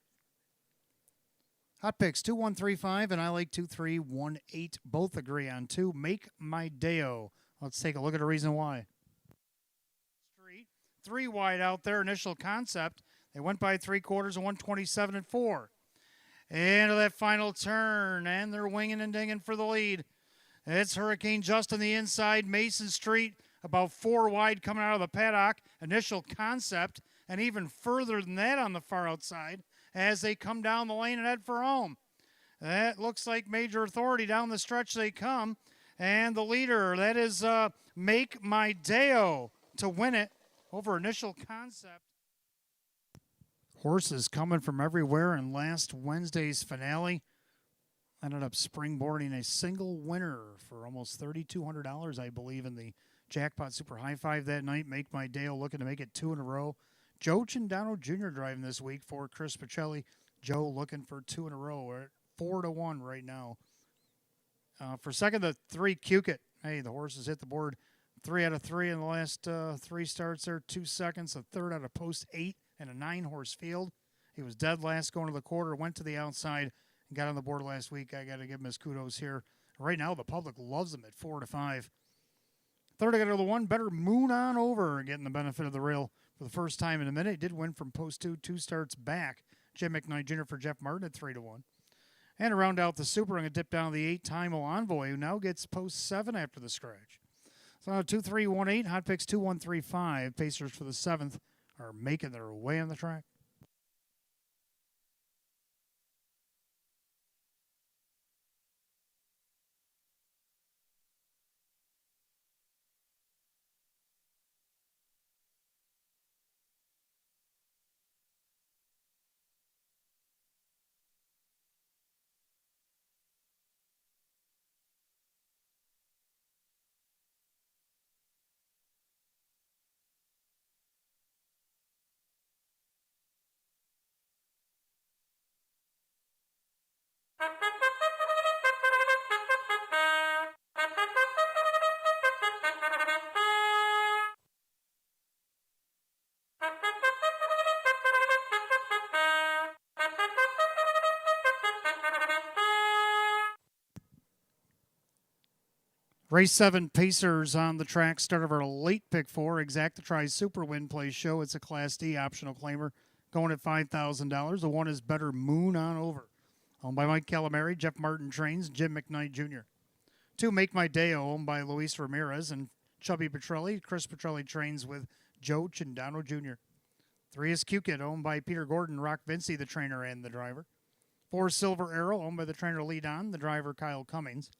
Hot picks 2-1-3-5 and I like 2-3-1-8. Both agree on 2. Make My Dayo. Let's take a look at a reason why. Street 3 wide out there. Initial concept. They went by 3/4 and 127 and 4. into that final turn, and they're winging and dinging for the lead. It's Hurricane just on the inside, Mason Street, about 4 wide coming out of the paddock. Initial Concept, and even further than that on the far outside as they come down the lane and head for home. That looks like Major Authority down the stretch they come. And the leader, that is Make My Deo to win it over Initial Concept. Horses coming from everywhere in last Wednesday's finale. Ended up springboarding a single winner for almost $3,200, I believe, in the Jackpot Super High Five that night. Make My Deo looking to make it 2 in a row. Joe Cindano Jr. driving this week for Chris Pacelli. Joe looking for 2 in a row. We're at 4-1 right now. For second, the 3 Cukit. Hey, the horses hit the board 3 out of 3 in the last 3 starts there. 2 seconds, a third out of post 8 and a 9-horse field. He was dead last going to the quarter, went to the outside, and got on the board last week. I got to give him his kudos here. Right now, the public loves him at 4-5. Third, I got to the 1 Better Moon On Over, getting the benefit of the rail for the first time in a minute. He did win from post 2 starts back. Jim McKnight Jr. for Jeff Martin at 3-1. And to round out the Super, I'm going to dip down the 8-time Envoy, who now gets post 7 after the scratch. So now 2-3-1-8, hot picks 2-1-3-5. Pacers for the 7th are making their way on the track. Race 7 Pacers on the track. Start of our late pick 4. Exactatri Super Win Play Show. It's a Class D optional claimer going at $5,000. The 1 is Better Moon On Over. Owned by Mike Calamari. Jeff Martin trains. Jim McKnight Jr. 2 Make My Deo, owned by Luis Ramirez and Chubby Petrelli. Chris Petrelli trains with Joe Cindano Jr. 3 is Cukit, owned by Peter Gordon, Rock Vinci, the trainer and the driver. 4 Silver Arrow, owned by the trainer Lee Don, the driver Kyle Cummings.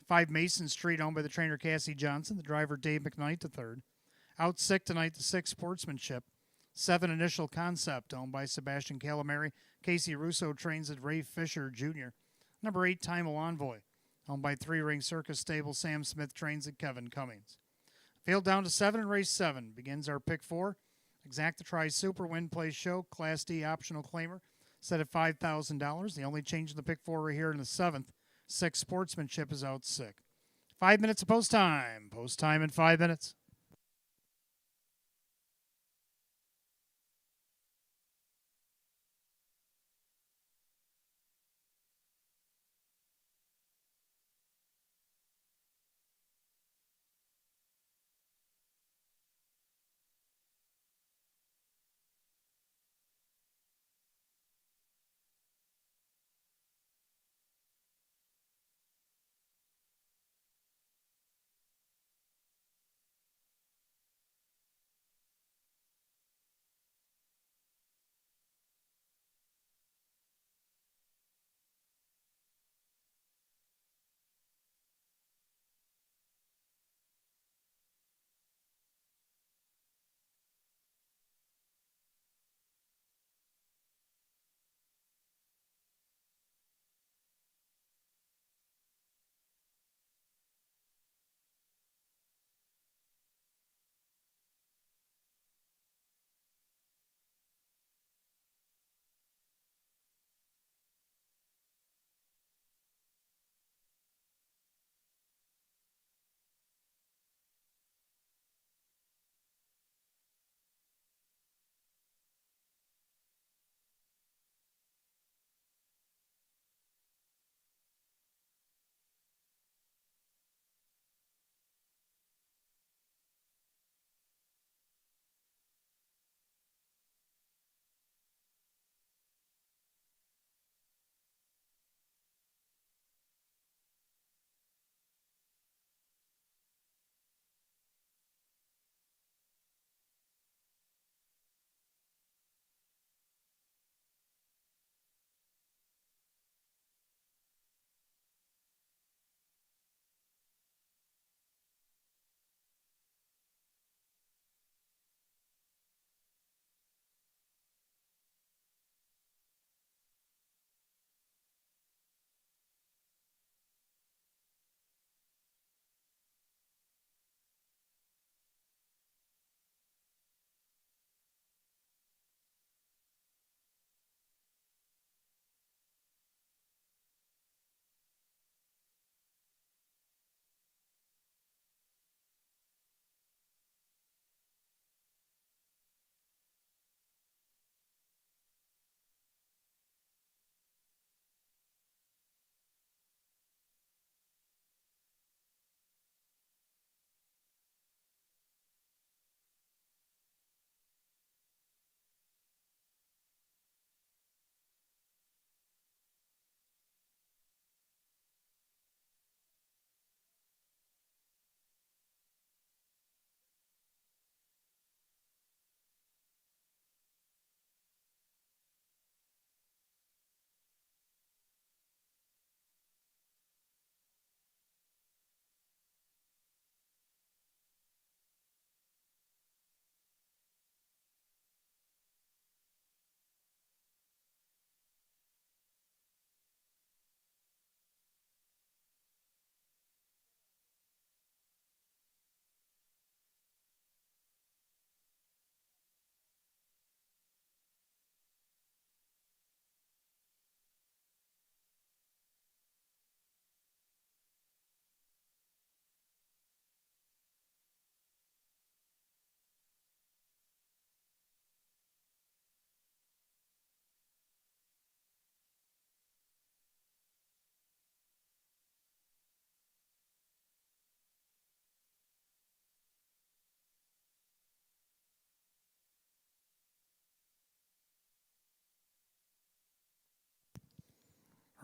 5 Mason Street, owned by the trainer Cassie Johnson, the driver Dave McKnight III. Out sick tonight, the 6 Sportsmanship. 7 Initial Concept, owned by Sebastian Calamari. Casey Russo trains at Ray Fisher Jr. Number 8 Time Envoy, owned by 3 Ring Circus Stable. Sam Smith trains at Kevin Cummings. Field down to 7 in race 7. Begins our pick 4. Exactatri Super Win Play Show, Class D optional claimer, set at $5,000. The only change in the pick 4 right here in the 7th. 6 Sportsmanship is out sick. 5 minutes of post time. Post time in 5 minutes.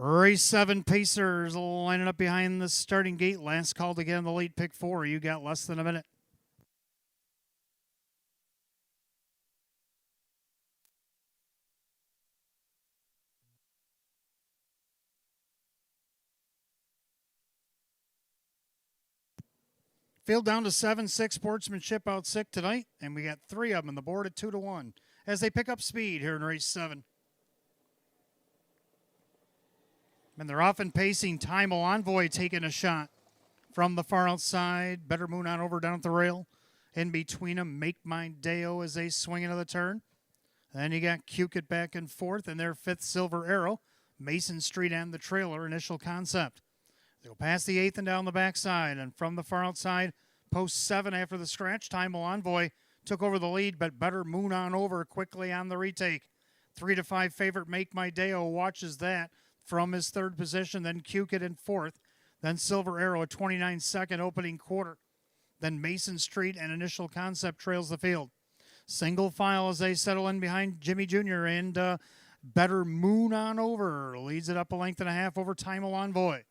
Race 7 Pacers lining up behind the starting gate. Last call to get in the late pick 4. You got less than a minute. Field down to 7-6. Sportsmanship out sick tonight, and we got 3 of them on the board at 2-1 as they pick up speed here in race 7. And they're often pacing. Time Envoy taking a shot from the far outside. Better Moon on over down at the rail. In between them, Make My Deo as they swing into the turn. Then you got Cukit back and forth, and their 5th Silver Arrow. Mason Street and the trailer, Initial Concept. They go past the 8th and down the backside, and from the far outside, post 7 after the scratch. Time Envoy took over the lead, but Better Moon on over quickly on the retake. 3-5 favorite Make My Deo watches that from his 3rd position, then Cukit in 4th, then Silver Arrow at 29-second opening quarter. Then Mason Street and Initial Concept trails the field. Single file as they settle in behind Jimmy Jr. and Better Moon on over. Leads it up a length and a half over Time Envoy.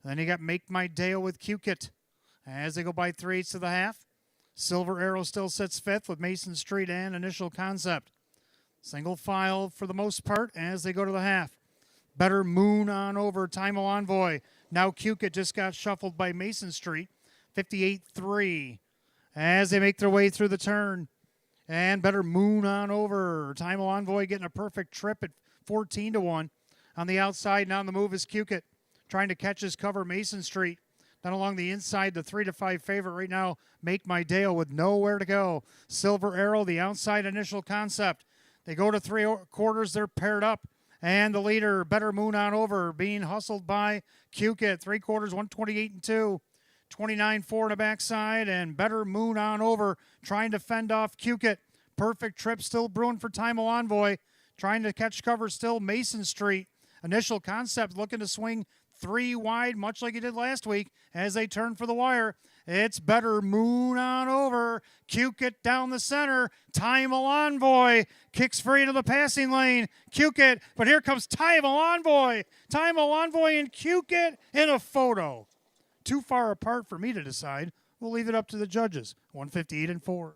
Then you got Make My Deo with Cukit as they go by 3/8 of the half. Silver Arrow still sits 5th with Mason Street and Initial Concept. Single file for the most part as they go to the half. Better Moon on over Time Envoy. Now Cukit just got shuffled by Mason Street. 58-3 as they make their way through the turn. And Better Moon on over. Time Envoy getting a perfect trip at 14-1. On the outside, now on the move is Cukit, trying to catch his cover, Mason Street. Then along the inside, the 3-5 favorite right now, Make My Deo with nowhere to go. Silver Arrow, the outside Initial Concept. They go to 3/4, they're paired up. And the leader, Better Moon on over, being hustled by Cukit. 3/4, 128-2. 29-4 on the backside, and Better Moon on over, trying to fend off Cukit. Perfect trip still brewing for Time Envoy, trying to catch cover still Mason Street. Initial Concept looking to swing 3 wide, much like he did last week, as they turn for the wire. It's Better Moon on over. Cukit down the center. Time Envoy kicks free into the passing lane. Cukit, but here comes Time Envoy. Time Envoy and Cukit in a photo. Too far apart for me to decide. We'll leave it up to the judges. 158-4.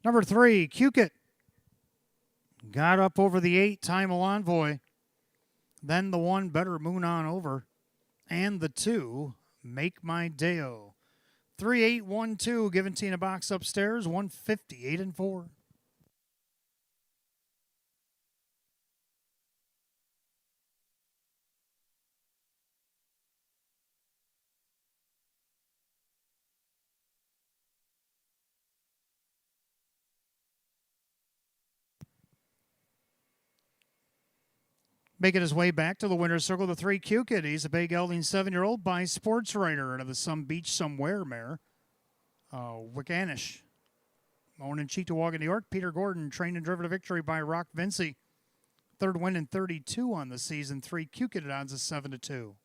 Number 3, Cukit. Got up over the 8, Time Envoy. Then the 1, Better Moon on over. And the 2, Make My Deo. 3-8-1-2, giving Tina box upstairs. 158-4. Making his way back to the winner's circle, the 3, Cukit. He's a big gelding 7-year-old by Sports Writer out of the Some Beach Somewhere mare. Wickanish. Owned in Cheektowaga, New York. Peter Gordon, trained and driven to victory by Rock Vinci. 3rd win in 32 on the season. 3, Cukit at odds of 7-2.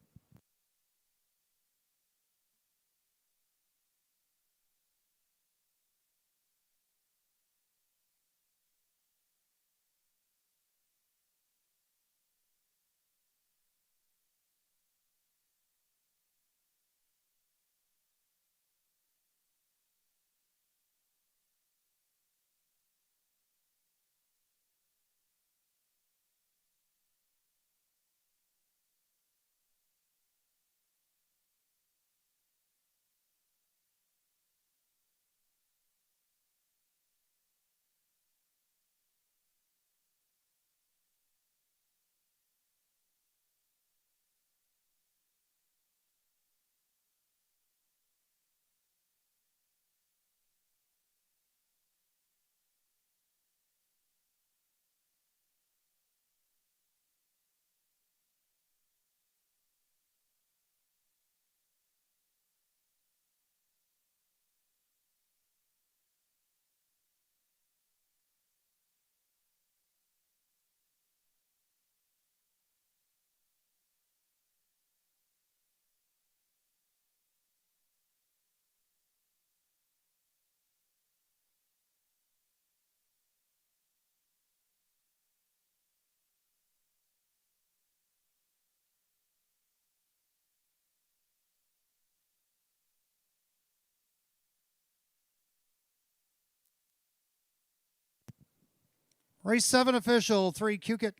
Race 7 official, 3 Cukit.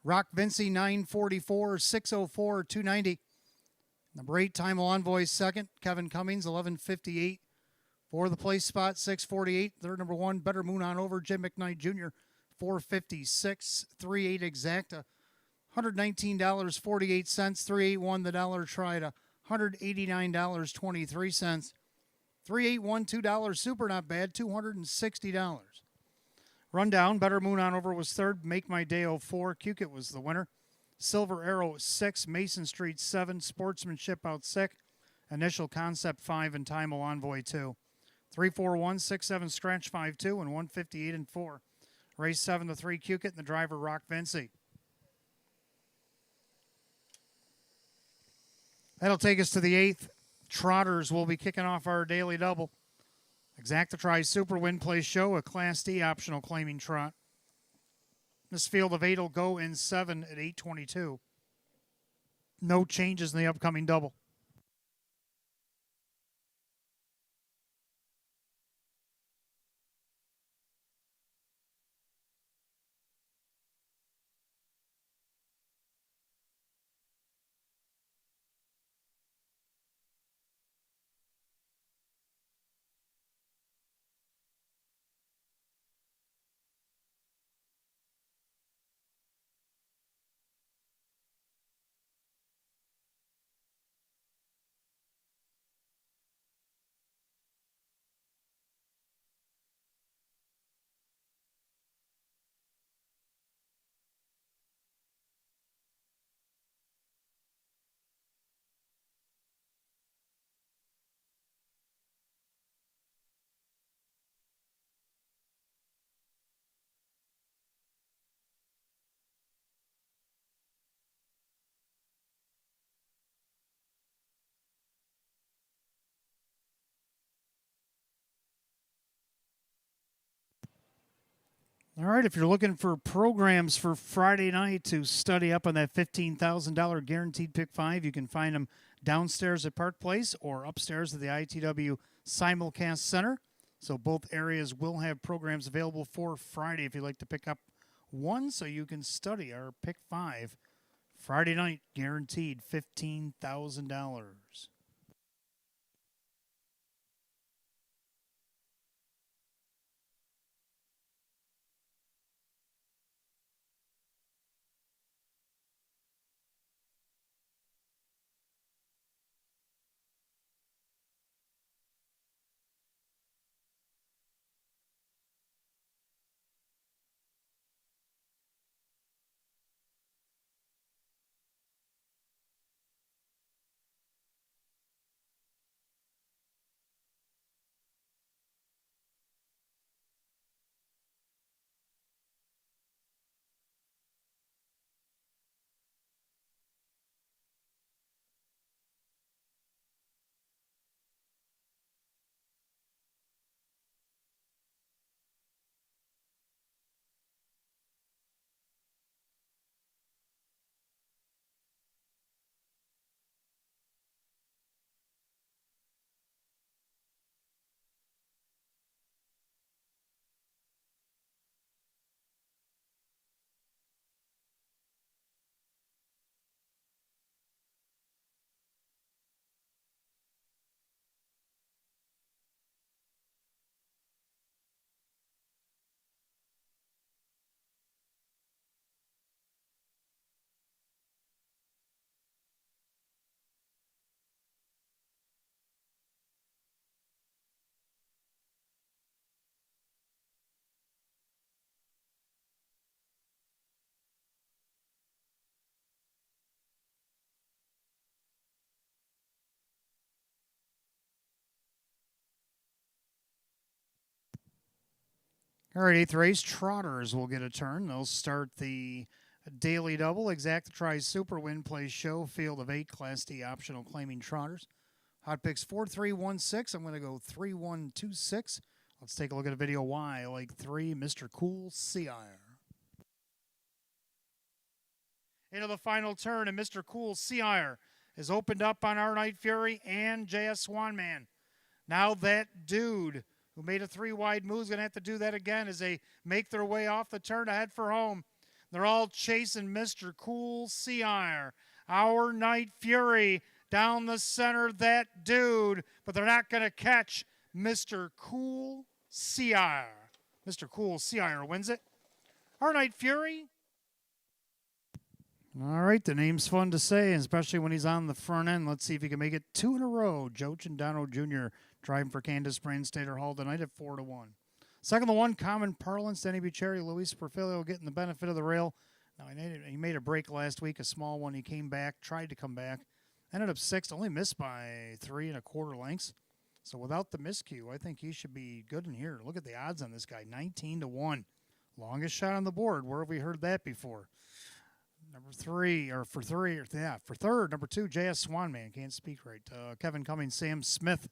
Rock Vinci 944, 604, 290. Number 8, Time Envoy second. Kevin Cummings 1158. For the place spot 648. Third number 1, Better Moon on Over. Jim McKnight Jr. 456. 38 exacta. $119.48. 381 the dollar try to $189.23. 381 $2 super not bad. $260. Rundown, Better Moon on Over was third. Make My Day 04. Cukit was the winner. Silver Arrow 6. Mason Street 7. Sportsmanship out 6. Initial Concept 5 and Time Envoy 2. 341, 67 Scratch 5-2 and 158 and 4. Race 7 to 3 Cukit and the driver Rock Vinci. That'll take us to the 8th. Trotters will be kicking off our daily double. Exacta Tri Super Win Place Show, a Class D optional claiming trot. This field of 8 will go in 7 at 8:22. No changes in the upcoming double. All right, if you're looking for programs for Friday night to study up on that $15,000 guaranteed pick 5, you can find them downstairs at Park Place or upstairs at the ITW Simulcast Center. So both areas will have programs available for Friday if you'd like to pick up one so you can study our pick 5. Friday night, guaranteed $15,000. All right, 8th race, Trotters will get a turn. They'll start the daily double. Exacta Tri Super Win Place Show, field of 8, Class D optional claiming Trotters. Hot picks 4-3-1-6. I'm going to go 3-1-2-6. Let's take a look at a video why I like 3, Mr. Cool Sea-Ire. Into the final turn, and Mr. Cool Sea-Ire is opened up on Our Night Fury and JS Swanman. Now that dude who made a 3-wide move, is going to have to do that again as they make their way off the turn to head for home. They're all chasing Mr. Cool Sear, Our Night Fury, down the center, that dude, but they're not going to catch Mr. Cool Sear. Mr. Cool Sear wins it. Our Night Fury. All right, the name's fun to say, especially when he's on the front end. Let's see if he can make it 2 in a row. Joe Chandano Jr. driving for Candace Brainstater Hall tonight at 4-1. Second to 1, Common Parlance, Denny Bucherri, Luis Perfilio getting the benefit of the rail. Now, he made a break last week, a small one. He came back, tried to come back, ended up 6th, only missed by 3 1/4 lengths. So without the miscue, I think he should be good in here. Look at the odds on this guy, 19-1. Longest shot on the board. Where have we heard that before? For third, number 2, J.S. Swanman. Can't speak right. Kevin Cummings, Sam Smith.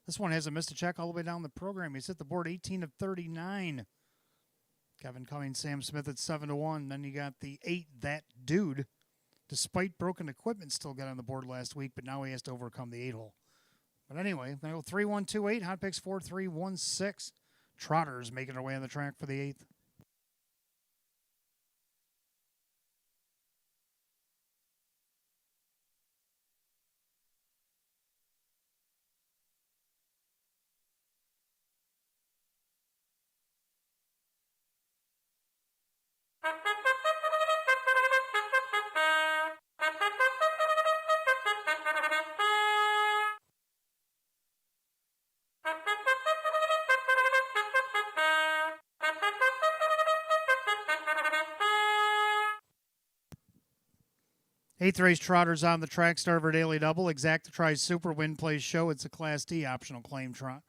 This one hasn't missed a check all the way down the program. He's hit the board 18 of 39. Kevin Cummings, Sam Smith at 7-1. Then you got the 8, That Dude. Despite broken equipment, still got on the board last week, but now he has to overcome the 8-hole. But anyway, I'm going to go 3-1-2-8. Hot picks 4-3-1-6. Trotters making their way on the track for the 8th. Eighth race Trotters on the track. Starver Daily Double. Exacta tries Super Win Plays Show. It's a Class D optional claim trot.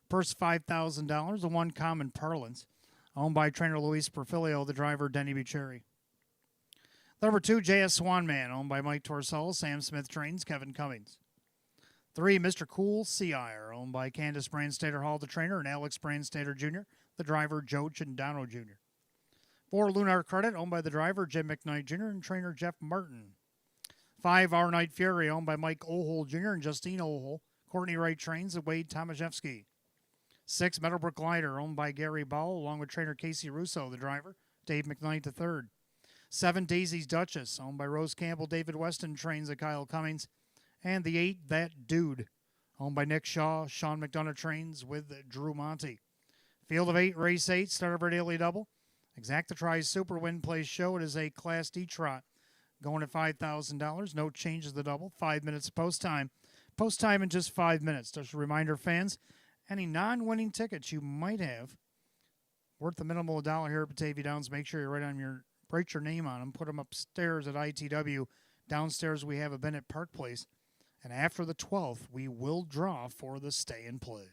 Purse $5,000. The 1, Common Parlance. Owned by trainer Luis Perfilio. The driver Denny Bucherri. Number 2, J.S. Swanman. Owned by Mike Torsell. Sam Smith trains. Kevin Cummings. 3, Mr. Cool Sear. Owned by Candace Brainstater Hall, the trainer, and Alex Brainstater Jr., the driver Joe Chandano Jr. 4, Lunar Credit. Owned by the driver Jim McKnight Jr. and trainer Jeff Martin. 5, Our Night Fury, owned by Mike Ohol Jr. and Justine Ohol. Courtney Wright trains and Wade Tomaszewski. 6, Meadowbrook Glider, owned by Gary Bowell, along with trainer Casey Russo, the driver, Dave McKnight the third. 7, Daisy's Duchess, owned by Rose Campbell, David Weston trains at Kyle Cummings. And the 8, That Dude, owned by Nick Shaw, Sean McDonough trains with Drew Monty. Field of 8, race 8, start of our daily double. Exacta tries Super Win Plays Show. It is a Class D trot. Going at $5,000. No changes the double. 5 minutes post time. Post time in just 5 minutes. Just a reminder, fans, any non-winning tickets you might have worth the minimal $1 here at Batavia Downs, make sure you write your name on them. Put them upstairs at ITW. Downstairs we have a Bennett Park Place. And after the 12th, we will draw for the stay and play.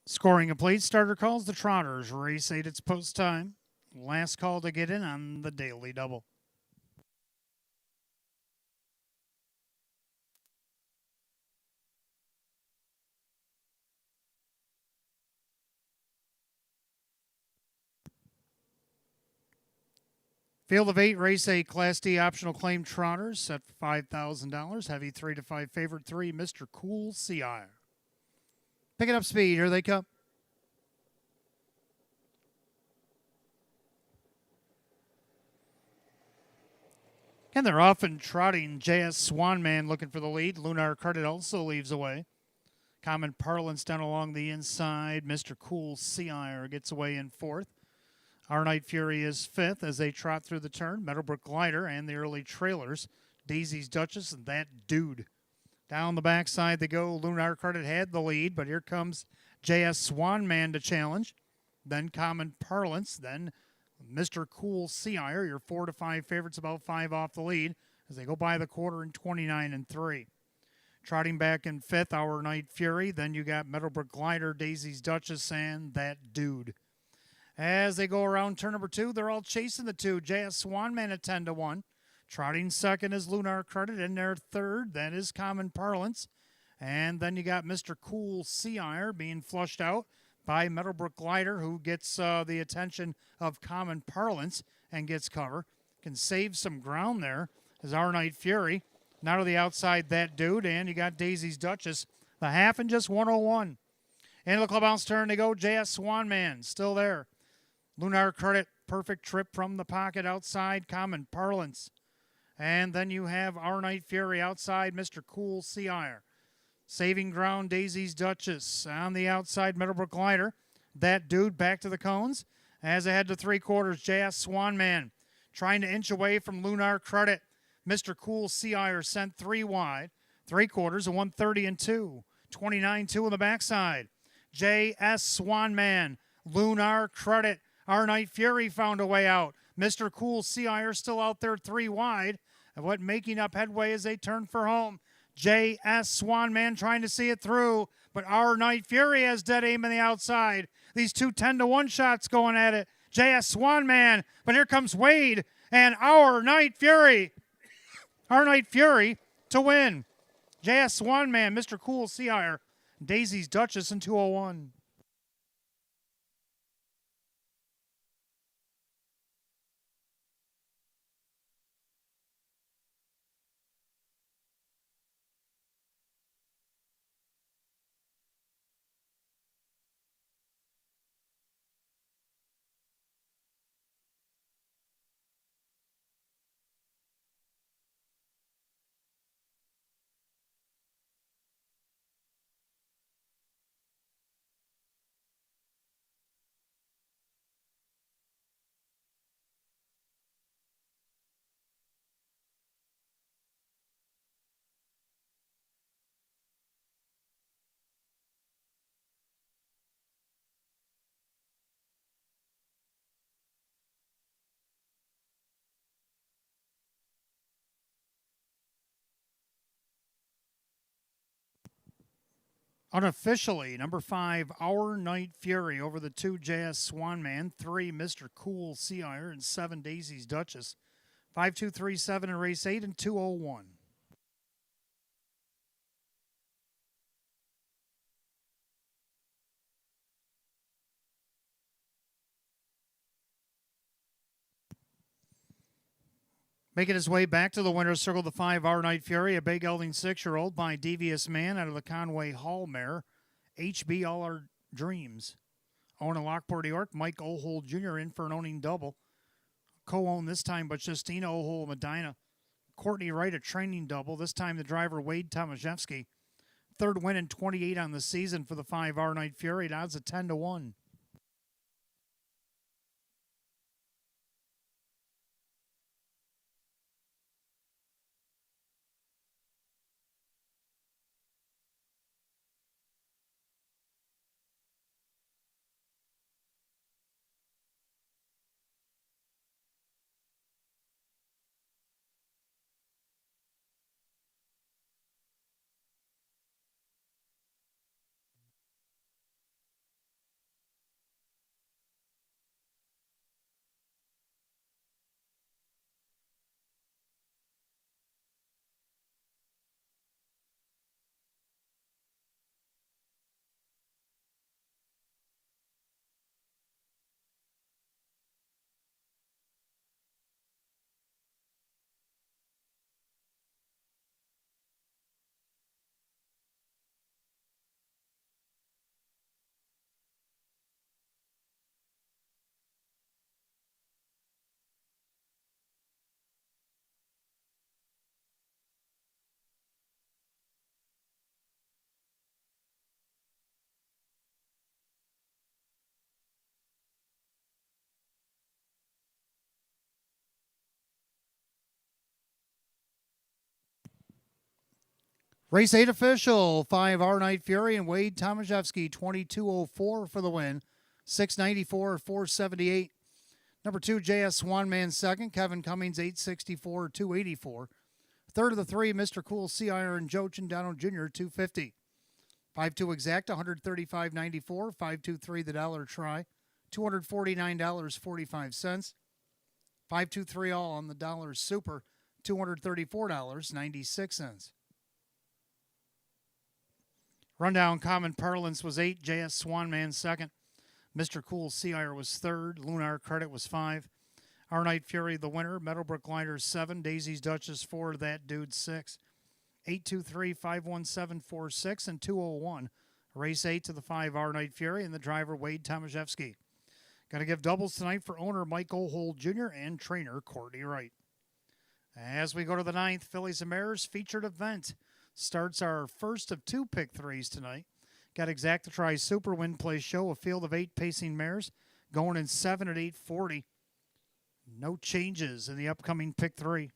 Scoring complete. Starter calls the Trotters. Race 8, it's post time. Last call to get in on the daily double. Field of 8, race 8, Class D optional claim Trotters set for $5,000. Heavy 3 to 5 favorite 3, Mr. Cool CI. Picking up speed. Here they come. And they're off and trotting. JS Swanman looking for the lead. Lunar Credit also leaves away. Common Parlance down along the inside. Mr. Cool CI gets away in fourth. Our Night Fury is fifth as they trot through the turn. Meadowbrook Glider and the early trailers. Daisy's Duchess and that dude. Down the backside they go. Lunar Credit had the lead, but here comes JS Swanman to challenge. Then Common Parlance. Then Mr. Cool CI, your 4 to 5 favorites, about 5 off the lead as they go by the quarter in 29 and 3. Trotting back in fifth, Our Night Fury. Then you got Meadowbrook Glider, Daisy's Duchess, and that dude. As they go around turn number 2, they're all chasing the 2. JS Swanman at 10 to 1. Trotting second is Lunar Credit. In there third, that is Common Parlance. And then you got Mr. Cool CI being flushed out by Meadowbrook Glider, who gets the attention of Common Parlance and gets cover. Can save some ground there as Our Night Fury. Now to the outside, that dude. And you got Daisy's Duchess. The half and just 101. Into the clubhouse turn they go. JS Swanman still there. Lunar Credit, perfect trip from the pocket outside, Common Parlance. And then you have Our Night Fury outside, Mr. Cool CI. Saving ground, Daisy's Duchess. On the outside, Meadowbrook Glider. That dude back to the cones. As they head to three quarters, JS Swanman trying to inch away from Lunar Credit. Mr. Cool CI sent 3 wide. Three quarters, a 130 and 2. 29-2 on the backside. JS Swanman, Lunar Credit. Our Night Fury found a way out. Mr. Cool CI still out there 3 wide. And what making up headway as they turn for home. JS Swanman trying to see it through. But Our Night Fury has dead aim on the outside. These two 10 to 1 shots going at it. JS Swanman. But here comes Wade and Our Night Fury. Our Night Fury to win. JS Swanman, Mr. Cool CI, Daisy's Duchess in 201. Unofficially, number 5, Our Night Fury over the 2, JS Swanman, 3, Mr. Cool CI, and 7, Daisy's Duchess. 5237 in race 8 and 201. Making his way back to the winner's circle, the 5, Our Night Fury, a big gelding 6-year-old by Devious Man out of the Conway Hall mare. HB All Our Dreams. Owned in Lockport, New York, Mike O'Hole Jr. in for an owning double. Co-owned this time, but Justina O'Hole Medina. Courtney Wright, a training double. This time the driver, Wade Tomaszewski. Third win in 28 on the season for the 5, Our Night Fury. It odds of 10 to 1. Race 8 official, 5 R Night Fury and Wade Tomaszewski, 22:04 for the win, 6:94, 478. Number 2, JS Swanman second, Kevin Cummings, 8:64, 284. Third of the three, Mr. Cool Sea Iron, Joe Chandano Jr., 250. 5-2 exact, 135.94. 5-2-3 the dollar try, $249.45. 5-2-3 all on the dollar super, $234.96. Rundown common parlance was 8, JS Swanman second. Mr. Cool Sea Iron was third. Lunar Credit was 5. Our Night Fury the winner. Meadowbrook Gliders 7. Daisy's Duchess 4. That Dude 6. 823, 517, 46 and 201. Race 8 to the 5 Our Night Fury and the driver Wade Tomaszewski. Got to give doubles tonight for owner Mike Ohold Jr. and trainer Courtney Wright. As we go to the 9th Fillies and Mares featured event, starts our first of 2 pick 3s tonight. Got Exacta Try Super Win Play Show, a field of 8 pacing mares, going in 7 at 840. No changes in the upcoming pick 3.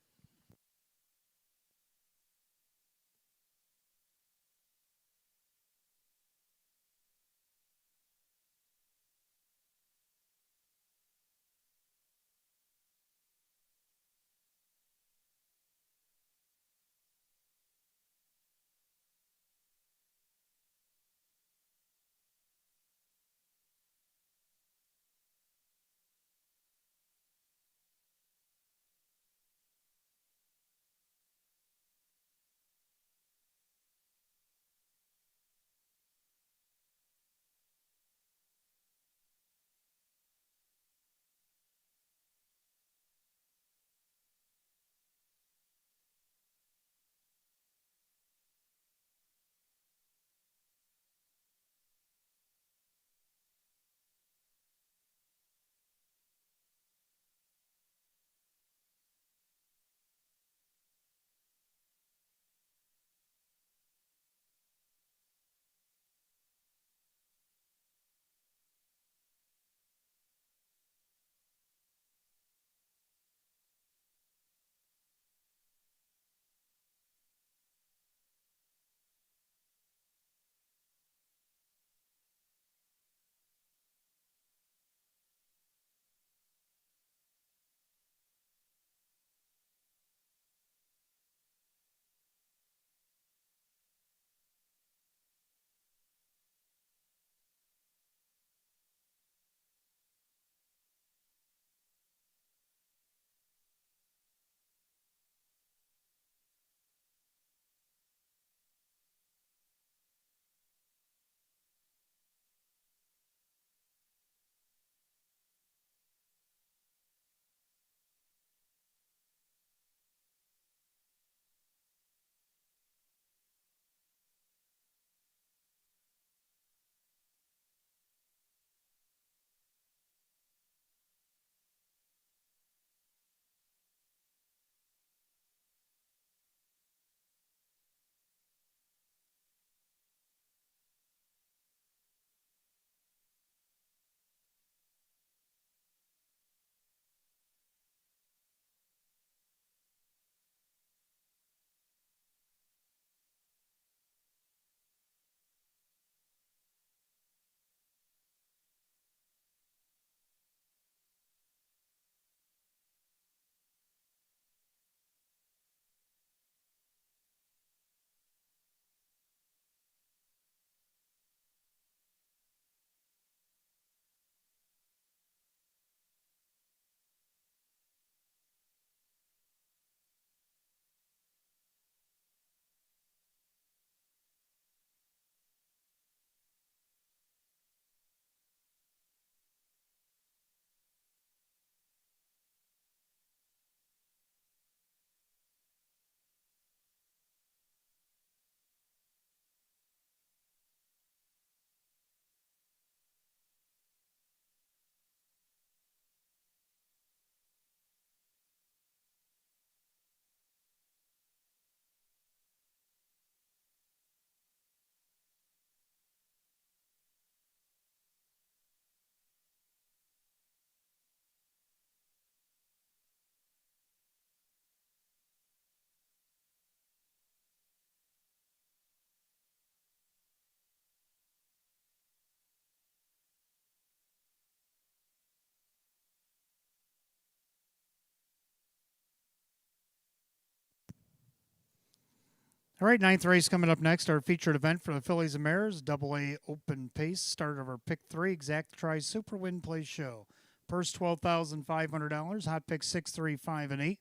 All right, ninth race coming up next. Our featured event for the Fillies and Mares, Double A Open Pace. Start of our pick 3, Exact Tries Super Win Play Show. Purse $12,500. Hot pick 6, 3, 5, and 8.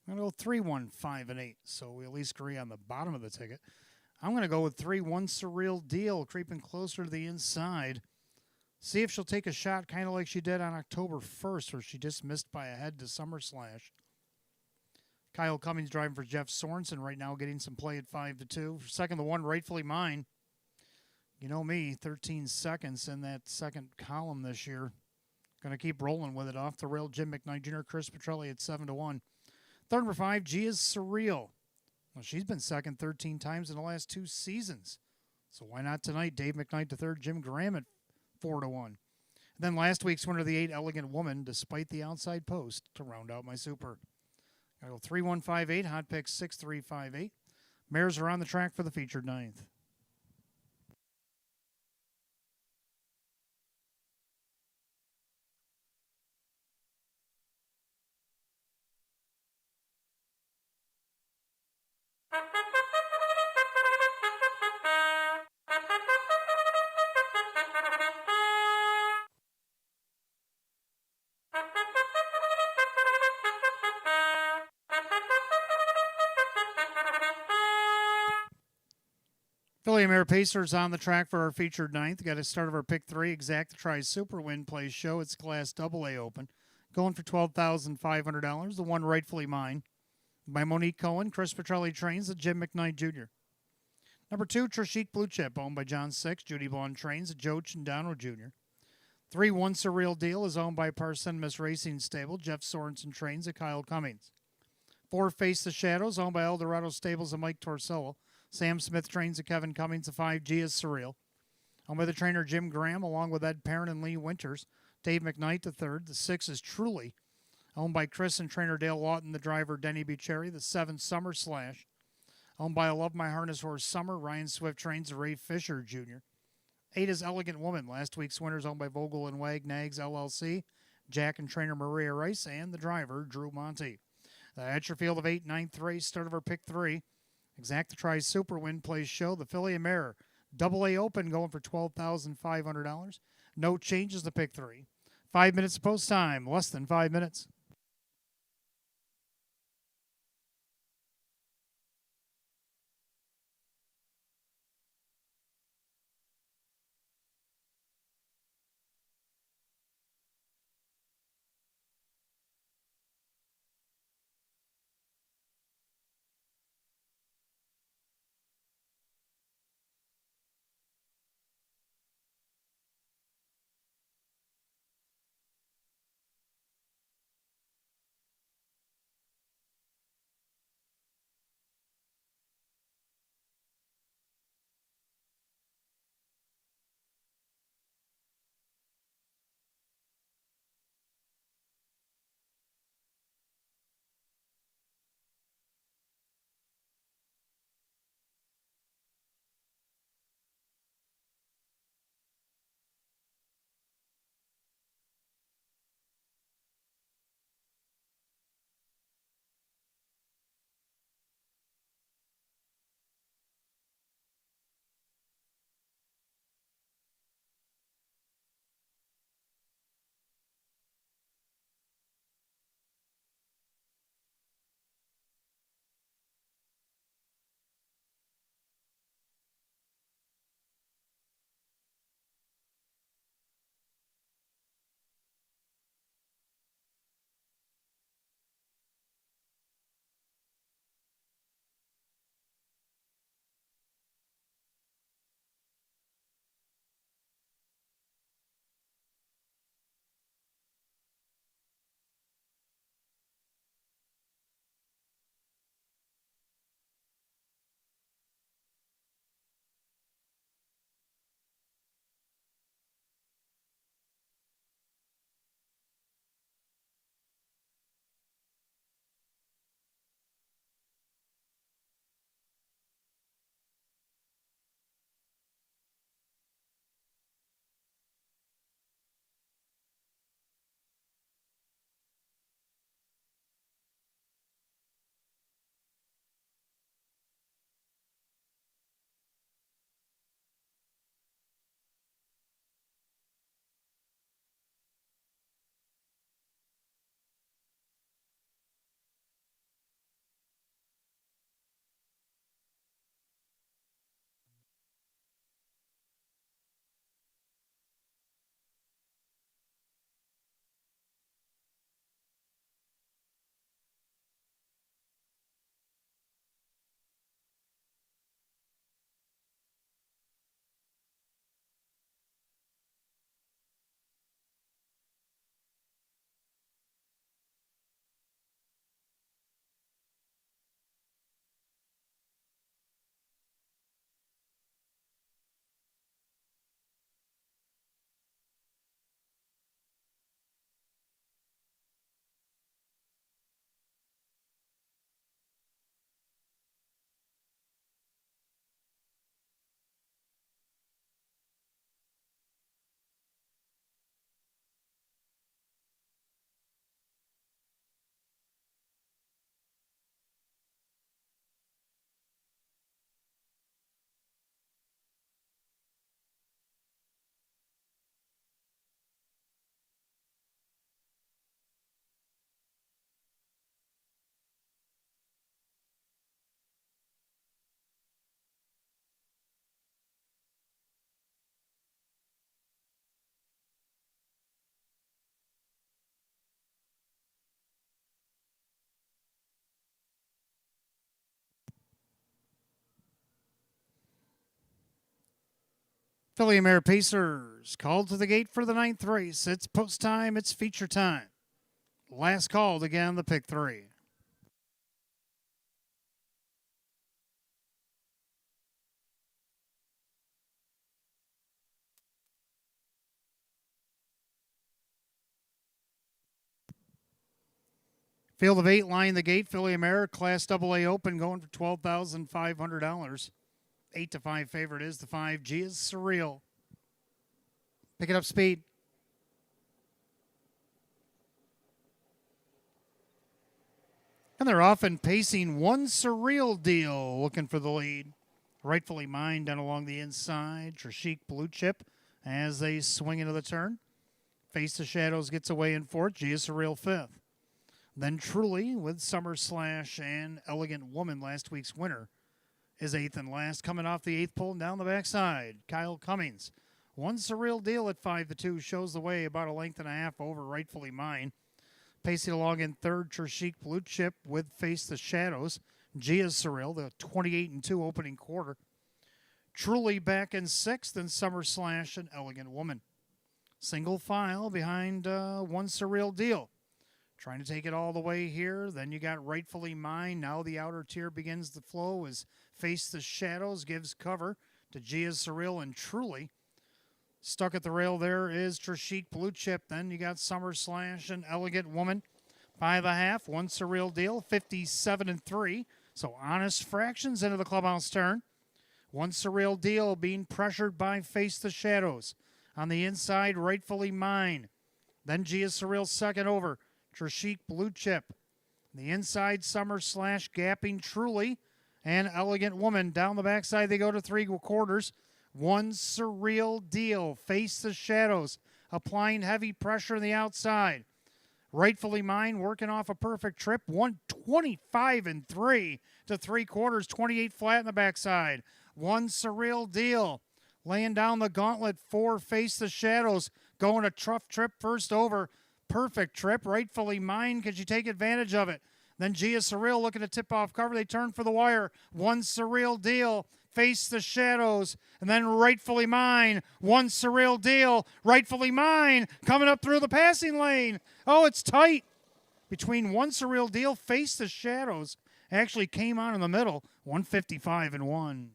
I'm going to go 3, 1, 5, and 8. So we at least agree on the bottom of the ticket. I'm going to go with 3, 1 Surreal Deal, creeping closer to the inside. See if she'll take a shot kind of like she did on October 1st, where she just missed by a head to Summer Slash. Kyle Cummings driving for Jeff Sorensen right now, getting some play at 5-2. For second, the one rightfully mine. You know me, 13 seconds in that second column this year. Going to keep rolling with it. Off the rail, Jim McKnight Jr., Chris Petrelli at 7-1. Third, number 5, G is Surreal. Well, she's been second 13 times in the last 2 seasons. So why not tonight? Dave McKnight to third, Jim Graham at 4-1. And then last week's winner, the 8, Elegant Woman, despite the outside post, to round out my super. I go 3, 1, 5, 8. Hot pick 6, 3, 5, 8. Mares are on the track for the featured ninth. Filly and Mare Pacers on the track for our featured ninth. Got a start of our pick 3, Exact Tries Super Win Play Show. It's Class AA Open. Going for $12,500. The one rightfully mine. By Monique Cohen, Chris Petrelli trains at Jim McKnight Jr. Number 2, Trishik Blue Chip, owned by John Six. Judy Bond trains at Joe Chindano Jr. 3, 1 Surreal Deal is owned by Parsenmus Racing Stable. Jeff Sorensen trains at Kyle Cummings. 4, Face the Shadows, owned by Eldorado Stables and Mike Torsello. Sam Smith trains at Kevin Cummings. The 5G is Surreal. Owned by the trainer Jim Graham, along with Ed Perrin and Lee Winters. Dave McKnight the third. The 6 is Truly, owned by Chris and trainer Dale Lawton, the driver Denny Bucherri. The 7, Summer Slash, owned by I Love My Harness Horse Summer. Ryan Swift trains Ray Fisher Jr. 8 is Elegant Woman. Last week's winners owned by Vogel and Wag Nags LLC. Jack and trainer Maria Rice and the driver Drew Monty. At your field of 8, ninth race, start of our pick 3. Exact Tries Super Win Plays Show. The Filly and Mare Double A Open going for $12,500. No changes to pick 3. 5 minutes of post time, less than 5 minutes. Philly Mare Pacers called to the gate for the ninth race. It's post time. It's feature time. Last called again, the pick three. Field of eight line the gate. Philly Mare Class AA Open going for $12,500. 8-5 favorite is the 5G is Surreal. Pick it up speed. And they're often pacing one Surreal Deal looking for the lead. Rightfully Mine down along the inside. Trishik Blue Chip as they swing into the turn. Face the Shadows gets away in fourth. G is Surreal fifth. Then Truly with Summer Slash and Elegant Woman, last week's winner, is eighth and last. Coming off the eighth pole and down the backside, Kyle Cummings. One Surreal Deal at 5-2 shows the way about a length and a half over Rightfully Mine. Pacing along in third, Trishik Blue Chip with Face the Shadows. G is Surreal, the 28-2 opening quarter. Truly back in sixth, and Summer Slash and Elegant Woman. Single file behind One Surreal Deal. Trying to take it all the way here. Then you got Rightfully Mine. Now the outer tier begins to flow as Face the Shadows gives cover to G is Surreal and Truly. Stuck at the rail there is Trishik Blue Chip. Then you got Summer Slash and Elegant Woman. 5.5, One Surreal Deal, 57-3. So honest fractions into the clubhouse turn. One Surreal Deal being pressured by Face the Shadows. On the inside, Rightfully Mine. Then G is Surreal second over. Trishik Blue Chip. The inside, Summer Slash gapping Truly and Elegant Woman. Down the backside, they go to three quarters. One Surreal Deal. Face the Shadows. Applying heavy pressure on the outside. Rightfully Mine working off a perfect trip. 125-3 to three quarters. 28 flat in the backside. One Surreal Deal. Laying down the gauntlet for Face the Shadows. Going a tough trip first over. Perfect trip. Rightfully Mine. Could you take advantage of it? Then G is Surreal looking to tip off cover. They turn for the wire. One Surreal Deal. Face the Shadows. And then Rightfully Mine. One Surreal Deal. Rightfully Mine. Coming up through the passing lane. Oh, it's tight. Between One Surreal Deal, Face the Shadows. Actually came on in the middle. 155-1.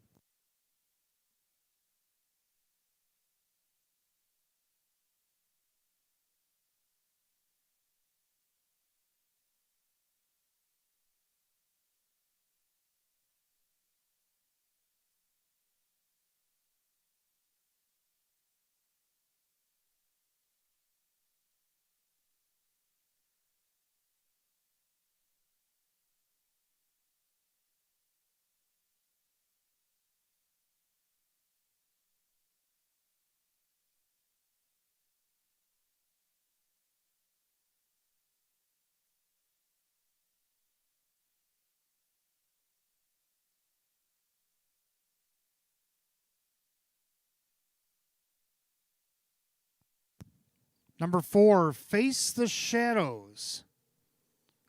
Number 4, Face the Shadows.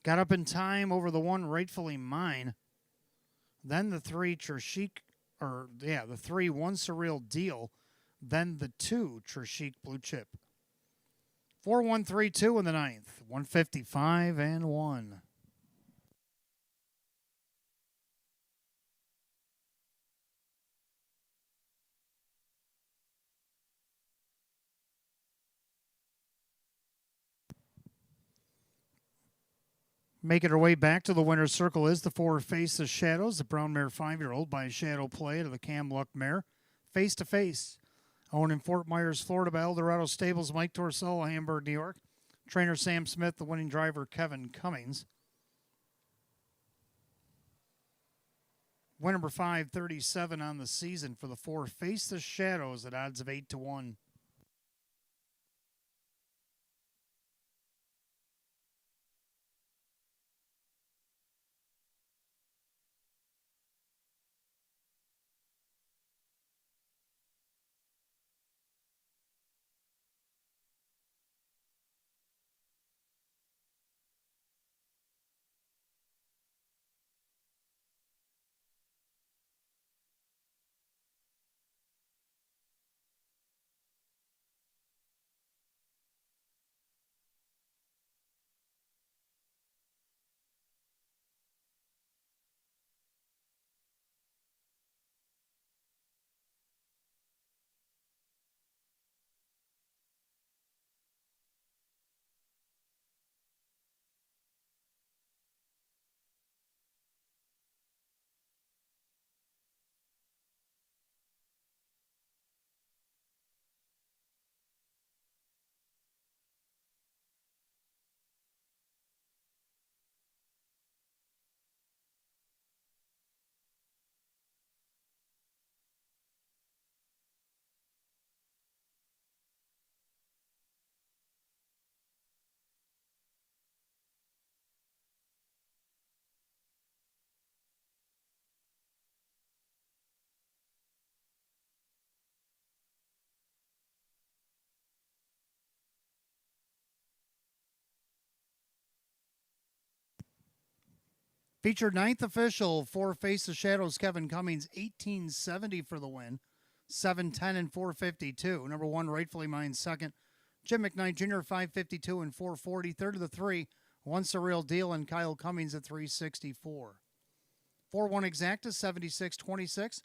Got up in time over the one Rightfully Mine. Then the 3 the 3 One Surreal Deal. Then the 2 Trishik Blue Chip. 4-1-3-2 in the ninth. 155-1. Making her way back to the winner's circle is the 4 Face the Shadows, the brown mare 5-year-old by Shadow Play to the Cam Luck mare. Face to Face. Owned in Fort Myers, Florida by Eldorado Stables, Mike Torcella, Hamburg, New York. Trainer Sam Smith, the winning driver Kevin Cummings. Win number 537 on the season for the 4 Face the Shadows at odds of 8-1. Featured ninth official for Face the Shadows, Kevin Cummings, 1870 for the win. 710 and 452. Number one, Rightfully Mine, second. Jim McKnight Jr., 552 and 440. Third of the three, Once a Real Deal, and Kyle Cummings at 364. 4-1 Exacta, 76.26.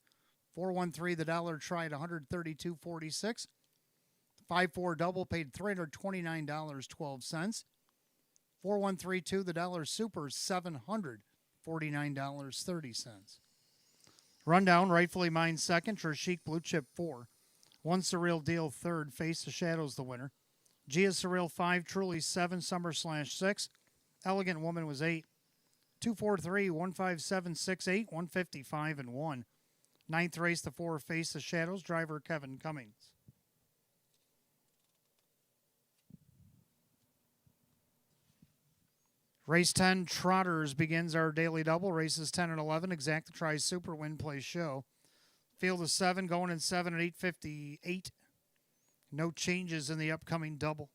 4-1-3 The Dollar Try at 132.46. 5-4 Double paid $329.12. 4-1-3-2 The Dollar Super, $749.30. Rundown, Rightfully Mine second, Trishik Blue Chip 4. Once the Real Deal third, Face the Shadows the winner. Gia Surreal 5, Truly 7, Summer/6. Elegant Woman was 8. 243, 15768, 155 and 1. Ninth race, the 4, Face the Shadows, driver Kevin Cummings. Race 10, Trotters, begins our daily double. Races 10 and 11, Exacta Tri Super Win Play Show. Field of 7, going in 7 at 858. No changes in the upcoming double.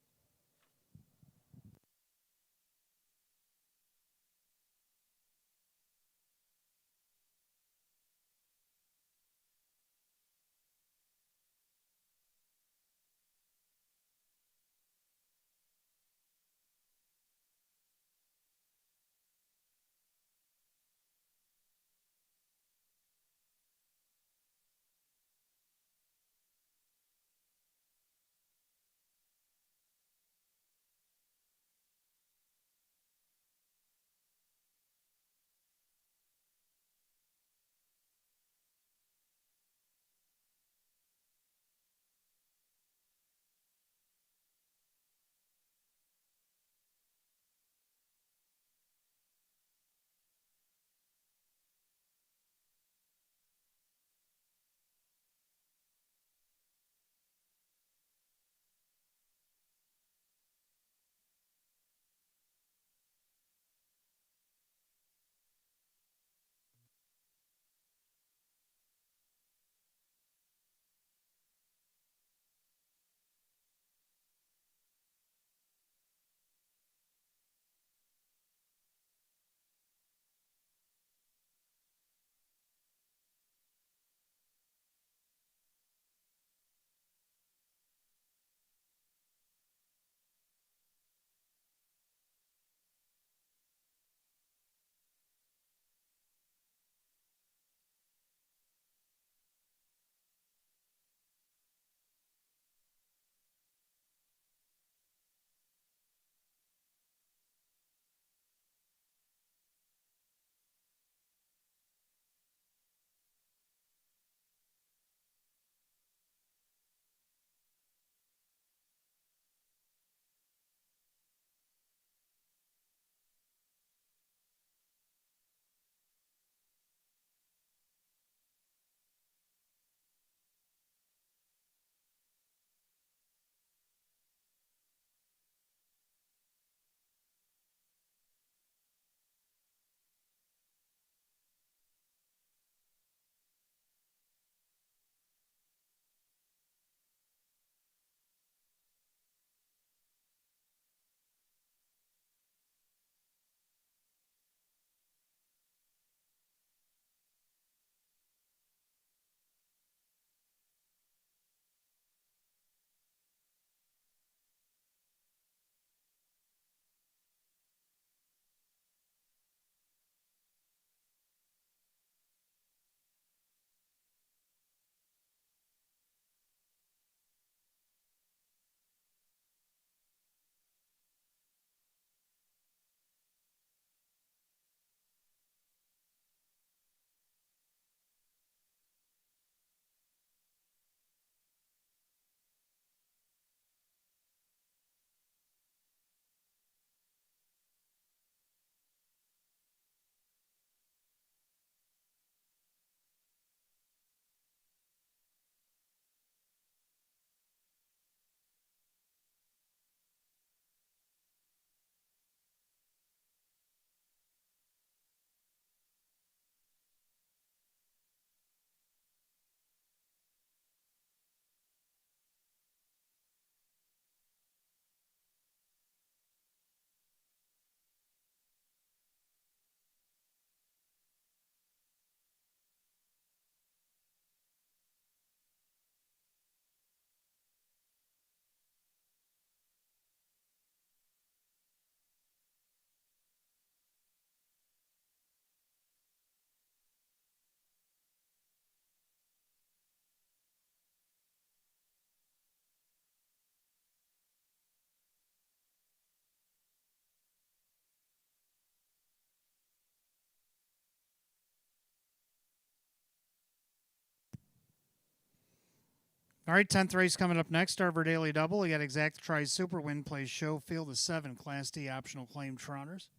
All right, 10th race coming up next. Starboard Daily Double. You got Exact Tries Super Win Plays Show Field of 7 Class D optional claim trotters.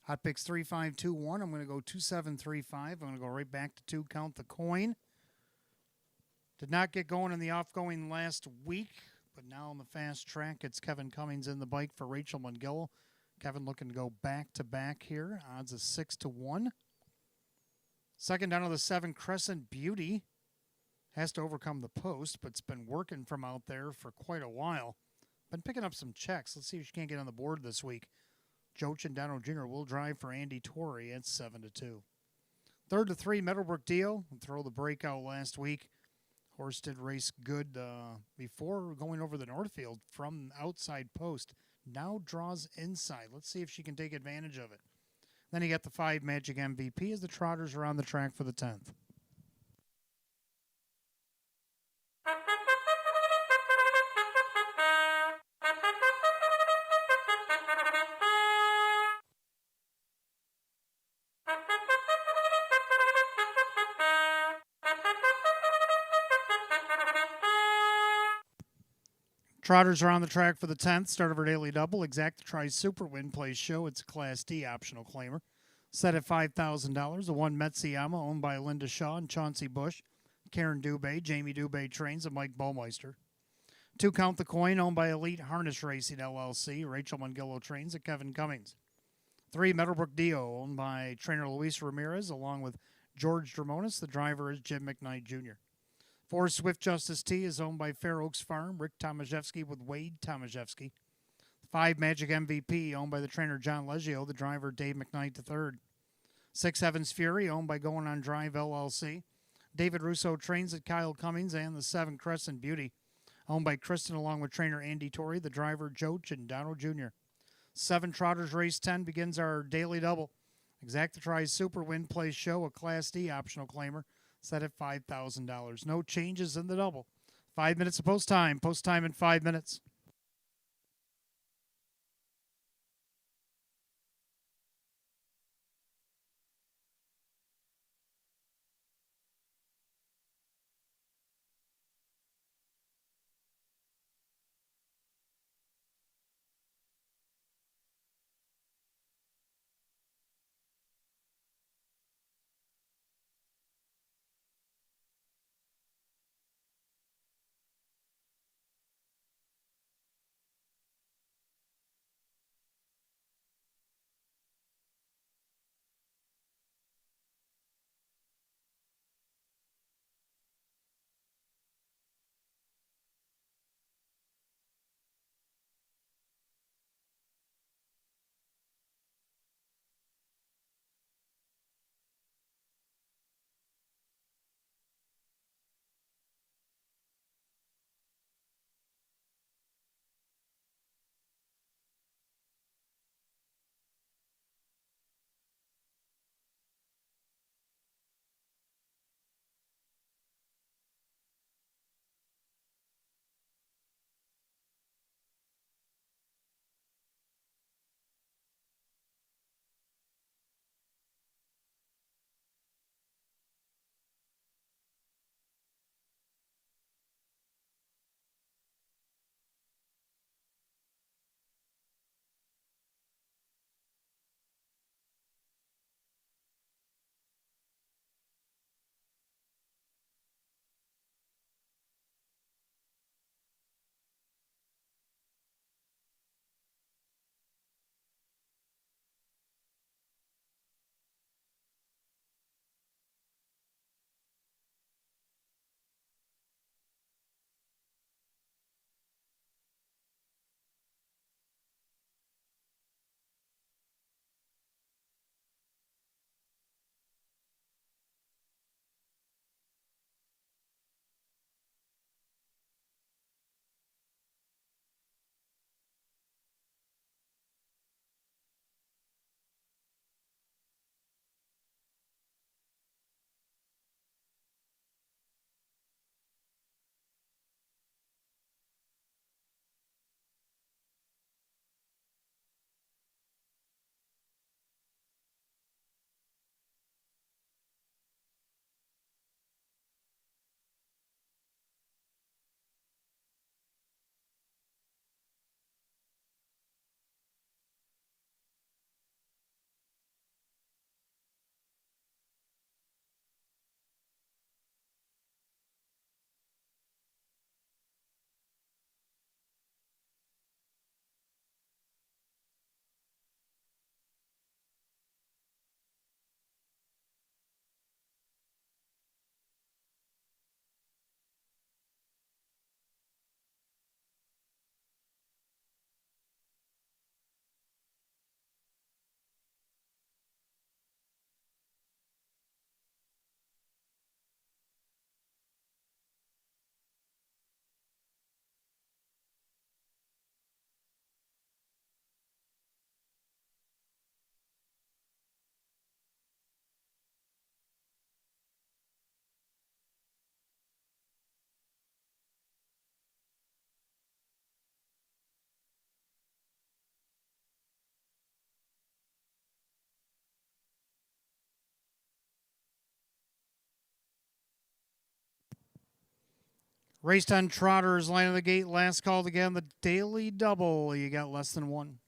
Hot picks 3521. I'm going to go 2735. I'm going to go right back to 2 Count the Coin. Did not get going in the off-going last week, but now on the fast track, it's Kevin Cummings in the bike for Rachel Mungillo. Kevin looking to go back-to-back here. Odds of 6-1. Second down to the 7, Crescent Beauty. Has to overcome the post, but it's been working from out there for quite a while. Been picking up some checks. Let's see if she can't get on the board this week. Joe Chandano Jr. will drive for Andy Torrey at 7-2. Third to 3, Meadowbrook Dio. Throw the breakout last week. Horse did race good before going over the Northfield from outside post. Now draws inside. Let's see if she can take advantage of it. Then you got the 5 Magic MVP as the trotters are on the track for the 10th. Trotters are on the track for the 10th. Start of our daily double. Exact Tries Super Win Plays Show. It's a Class D optional claimer. Set at $5,000. The 1 Metsuyama, owned by Linda Shaw and Chauncey Bush. Karen Dubé, Jamie Dubé trains, and Mike Baumeister. 2 Count the Coin, owned by Elite Harness Racing LLC. Rachel Mungillo trains, and Kevin Cummings. 3 Meadowbrook Dio, owned by trainer Luis Ramirez, along with George Dramonis. The driver is Jim McKnight Jr. 4 Swift Justice T is owned by Fair Oaks Farm, Rick Tomaszewski with Wade Tomaszewski. 5 Magic MVP, owned by the trainer John Leggio, the driver Dave McKnight III. 6 Evans Fury, owned by Going On Drive LLC. David Russo trains at Kyle Cummings, and the 7 Crescent Beauty, owned by Kristen along with trainer Andy Torrey, the driver Joe Chandano Jr. 7 Trotters Race 10 begins our daily double. Exacta Tries Super Win Plays Show, a Class D optional claimer, set at $5,000. No changes in the double. 5 minutes of post time. Post time in 5 minutes. Race 10 Trotters, line of the gate, last called again, the daily double. You got less than one.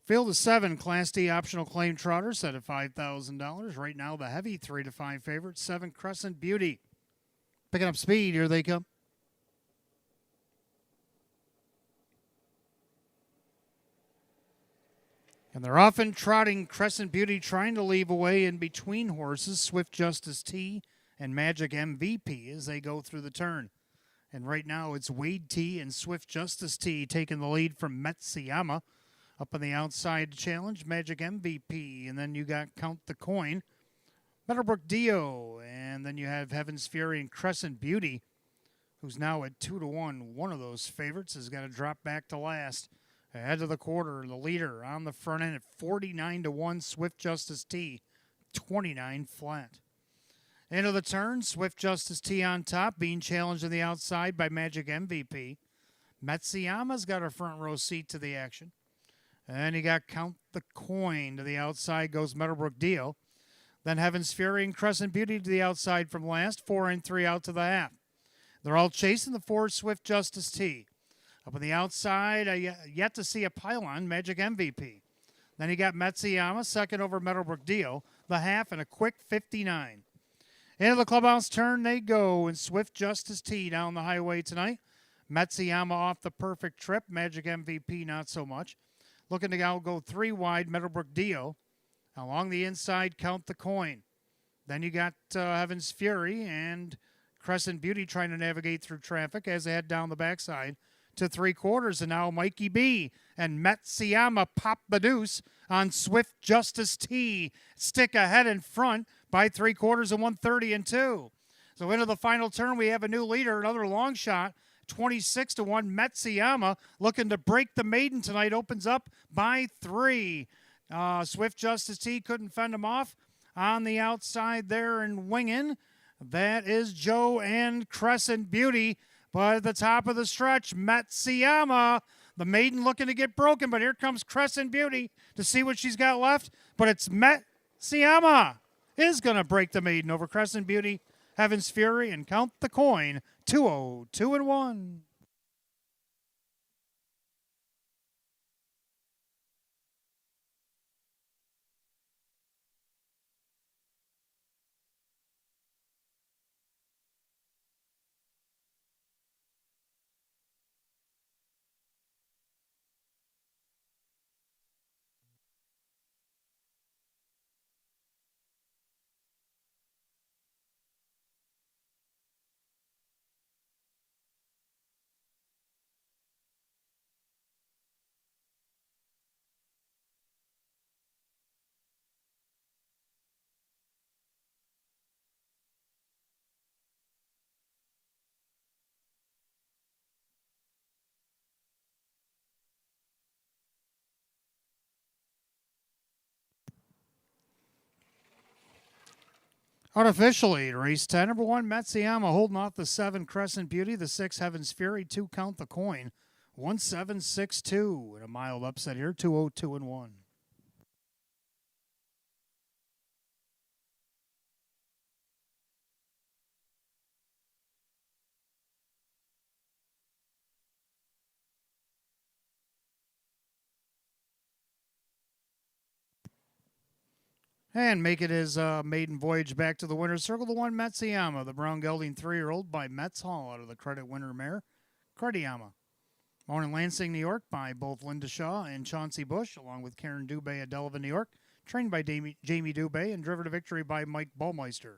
Field of 7 Class D optional claim trotters set at $5,000. Right now, the heavy 3 to 5 favorite, 7 Crescent Beauty. Picking up speed, here they come. And they're often trotting Crescent Beauty, trying to leave away in between horses, Swift Justice T and Magic MVP as they go through the turn. And right now it's Wade T and Swift Justice T taking the lead from Metsuyama. Up on the outside challenge, Magic MVP. And then you got Count the Coin, Meadowbrook Dio. And then you have Heaven's Fury and Crescent Beauty, who's now at 2 to 1. One of those favorites has got to drop back to last. Ahead of the quarter, the leader on the front end at 49 to 1, Swift Justice T, 29 flat. Into the turn, Swift Justice T on top, being challenged on the outside by Magic MVP. Metsuyama's got a front row seat to the action. And you got Count the Coin. To the outside goes Meadowbrook Dio. Then Heaven's Fury and Crescent Beauty to the outside from last, 4 and 3 out to the half. They're all chasing the 4 Swift Justice T. Up on the outside, yet to see a pylon, Magic MVP. Then you got Metsuyama, second over Meadowbrook Dio, the half, and a quick 59. Into the clubhouse turn they go, and Swift Justice T down the highway tonight. Metsuyama off the perfect trip, Magic MVP not so much. Looking to go 3 wide, Meadowbrook Dio. Along the inside, Count the Coin. Then you got Heaven's Fury and Crescent Beauty trying to navigate through traffic as they head down the backside to 3/4, and now Mikey B and Metsuyama pop the deuce on Swift Justice T. Stick ahead in front by 3/4 and 130 and 2. So into the final turn, we have a new leader, another long shot, 26 to 1. Metsuyama looking to break the maiden tonight, opens up by 3. Swift Justice T couldn't fend him off on the outside there and winging. That is Joe and Crescent Beauty. But at the top of the stretch, Metsuyama, the maiden looking to get broken, but here comes Crescent Beauty to see what she's got left. But it's Metsuyama is going to break the maiden over Crescent Beauty, Heaven's Fury, and Count the Coin, 2-0, 2 and 1. Unofficially, race 10, number 1, Metsuyama holding off the 7, Crescent Beauty, the 6, Heaven's Fury, 2, Count the Coin, 1-7-6-2. And a mild upset here, 2-0, 2 and 1. And make it his maiden voyage back to the winner's circle, the 1, Metsuyama, the brown gelding 3-year-old by Metz Hall out of the credit winner mare, Crediyama. Born in Lansing, New York by both Linda Shaw and Chauncey Bush, along with Karen Dubé at Delavan, New York, trained by Jamie Dubé and driven to victory by Mike Baumeister.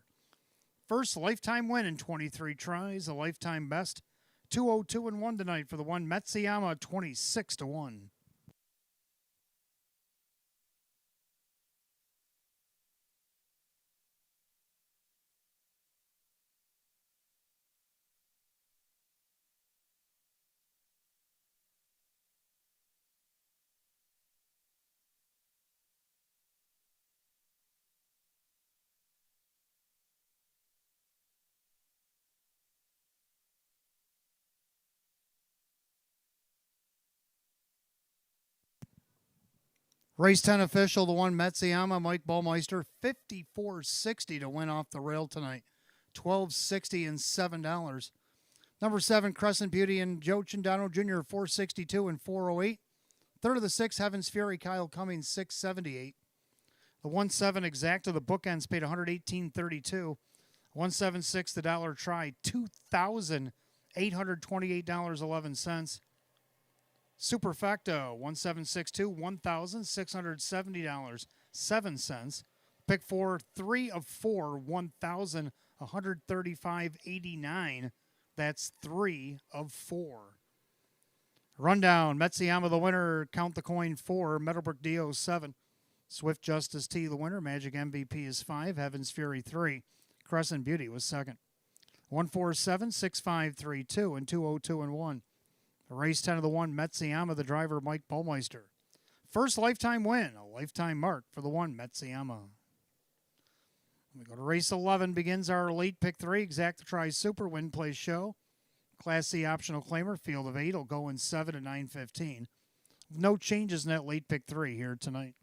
First lifetime win in 23 tries, a lifetime best, 2-0, 2 and 1 tonight for the 1, Metsuyama, 26 to 1. Race 10 official, the one Metsuyama, Mike Ballmeister, 54.60 to win off the rail tonight. 12.60 and $7. Number 7, Crescent Beauty and Joe Chindano Jr., 462 and 408. Third of the 6, Heaven's Fury, Kyle Cummings, 678. The 1-7 Exacta, the bookends paid $118.32. 176, the dollar try, $2,828.11. Superfecta, 1762, $1,670.07. Pick 4, 3 of 4, $1,135.89. That's 3 of 4. Rundown, Metsuyama the winner, Count the Coin 4, Meadowbrook Dio 7. Swift Justice T the winner, Magic MVP is 5, Heaven's Fury 3. Crescent Beauty was second. 147, 6532 and 202 and 1. Race 10 of the 1, Metsuyama, the driver, Mike Ballmeister. First lifetime win, a lifetime mark for the 1, Metsuyama. We go to race 11, begins our late pick 3, Exacta Tries Super Win Play Show. Class C optional claimer, field of 8 will go in 7 at 9:15. No changes in that late pick 3 here tonight.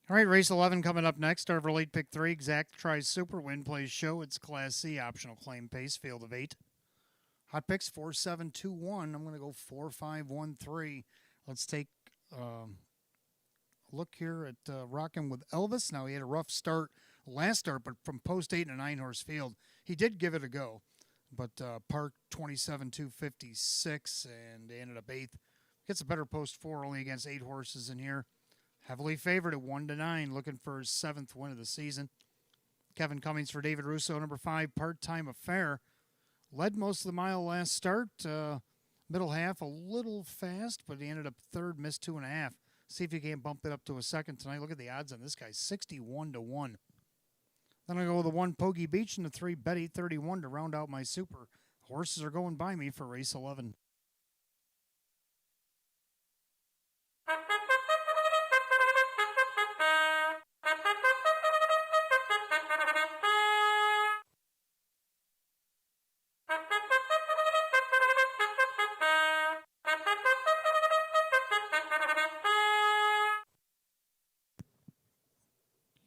All right, race 11 coming up next. Our late pick 3, Exact Tries Super Win Plays Show. It's Class C, optional claim pace, field of 8. Hot picks 4, 7, 2, 1. I'm going to go 4, 5, 1, 3. Let's take a look here at Rockin' with Elvis. Now, he had a rough start last start, but from post 8 in a 9-horse field, he did give it a go. But parked 27, 256, and they ended up 8th. Gets a better post 4, only against 8 horses in here. Heavily favored at 1-9, looking for his 7th win of the season. Kevin Cummings for David Russo, number 5, Part-Time Affair. Led most of the mile last start. Middle half a little fast, but he ended up 3rd, missed 2.5. See if he can't bump it up to a 2nd tonight. Look at the odds on this guy, 61-1. Then I go with the 1, Poggy Beach, and the 3, Betty 31 to round out my super. Horses are going by me for race 11.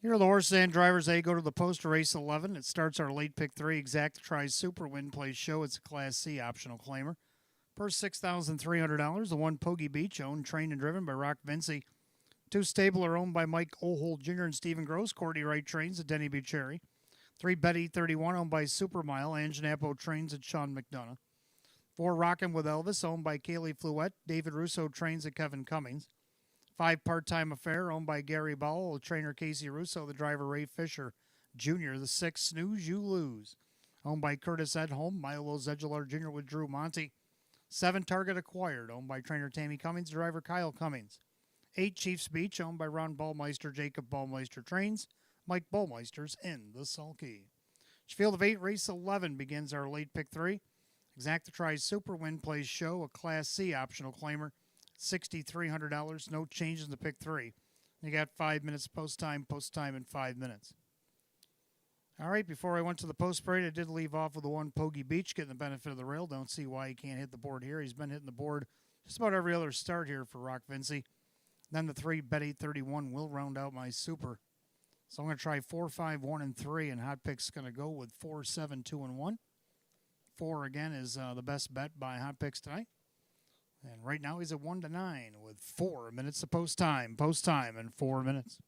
Here are the horses and drivers. They go to the post race 11. It starts our late pick 3, Exact Tries Super Win Plays Show. It's a Class C optional claimer. Purse $6,300. The 1, Poggy Beach, owned, trained, and driven by Rock Vinci. 2, Stable are owned by Mike Ohold Jr. and Stephen Gross. Courtney Wright trains at Denny Bucherry. 3, Betty 31, owned by Supermile. Anganapo trains at Sean McDonough. 4, Rockin' with Elvis, owned by Kaylee Fluette. David Russo trains at Kevin Cummings. 5, Part-Time Affair, owned by Gary Bowell, the trainer Casey Russo, the driver Ray Fisher Jr. The 6, Snooze You Lose, owned by Curtis Edholm, Milo Zedular Jr. with Drew Monty. 7, Target Acquired, owned by trainer Tammy Cummings, driver Kyle Cummings. 8, Chiefs Beach, owned by Ron Ballmeister, Jacob Ballmeister trains, Mike Ballmeister's in the sulky. Field of 8, race 11 begins our late pick 3. Exacta Tries Super Win Plays Show, a Class C optional claimer. $6,300. No changes in the pick 3. You got 5 minutes post time, in 5 minutes. All right, before I went to the post parade, I did leave off with the 1, Poggy Beach, getting the benefit of the rail. Don't see why he can't hit the board here. He's been hitting the board just about every other start here for Rock Vinci. Then the 3, Betty 31 will round out my super. So I'm going to try 4, 5, 1, and 3, and Hot Pick's going to go with 4, 7, 2, and 1. 4, again, is the best bet by Hot Picks tonight. And right now he's at 1-9 with 4 minutes of post time, and 4 minutes.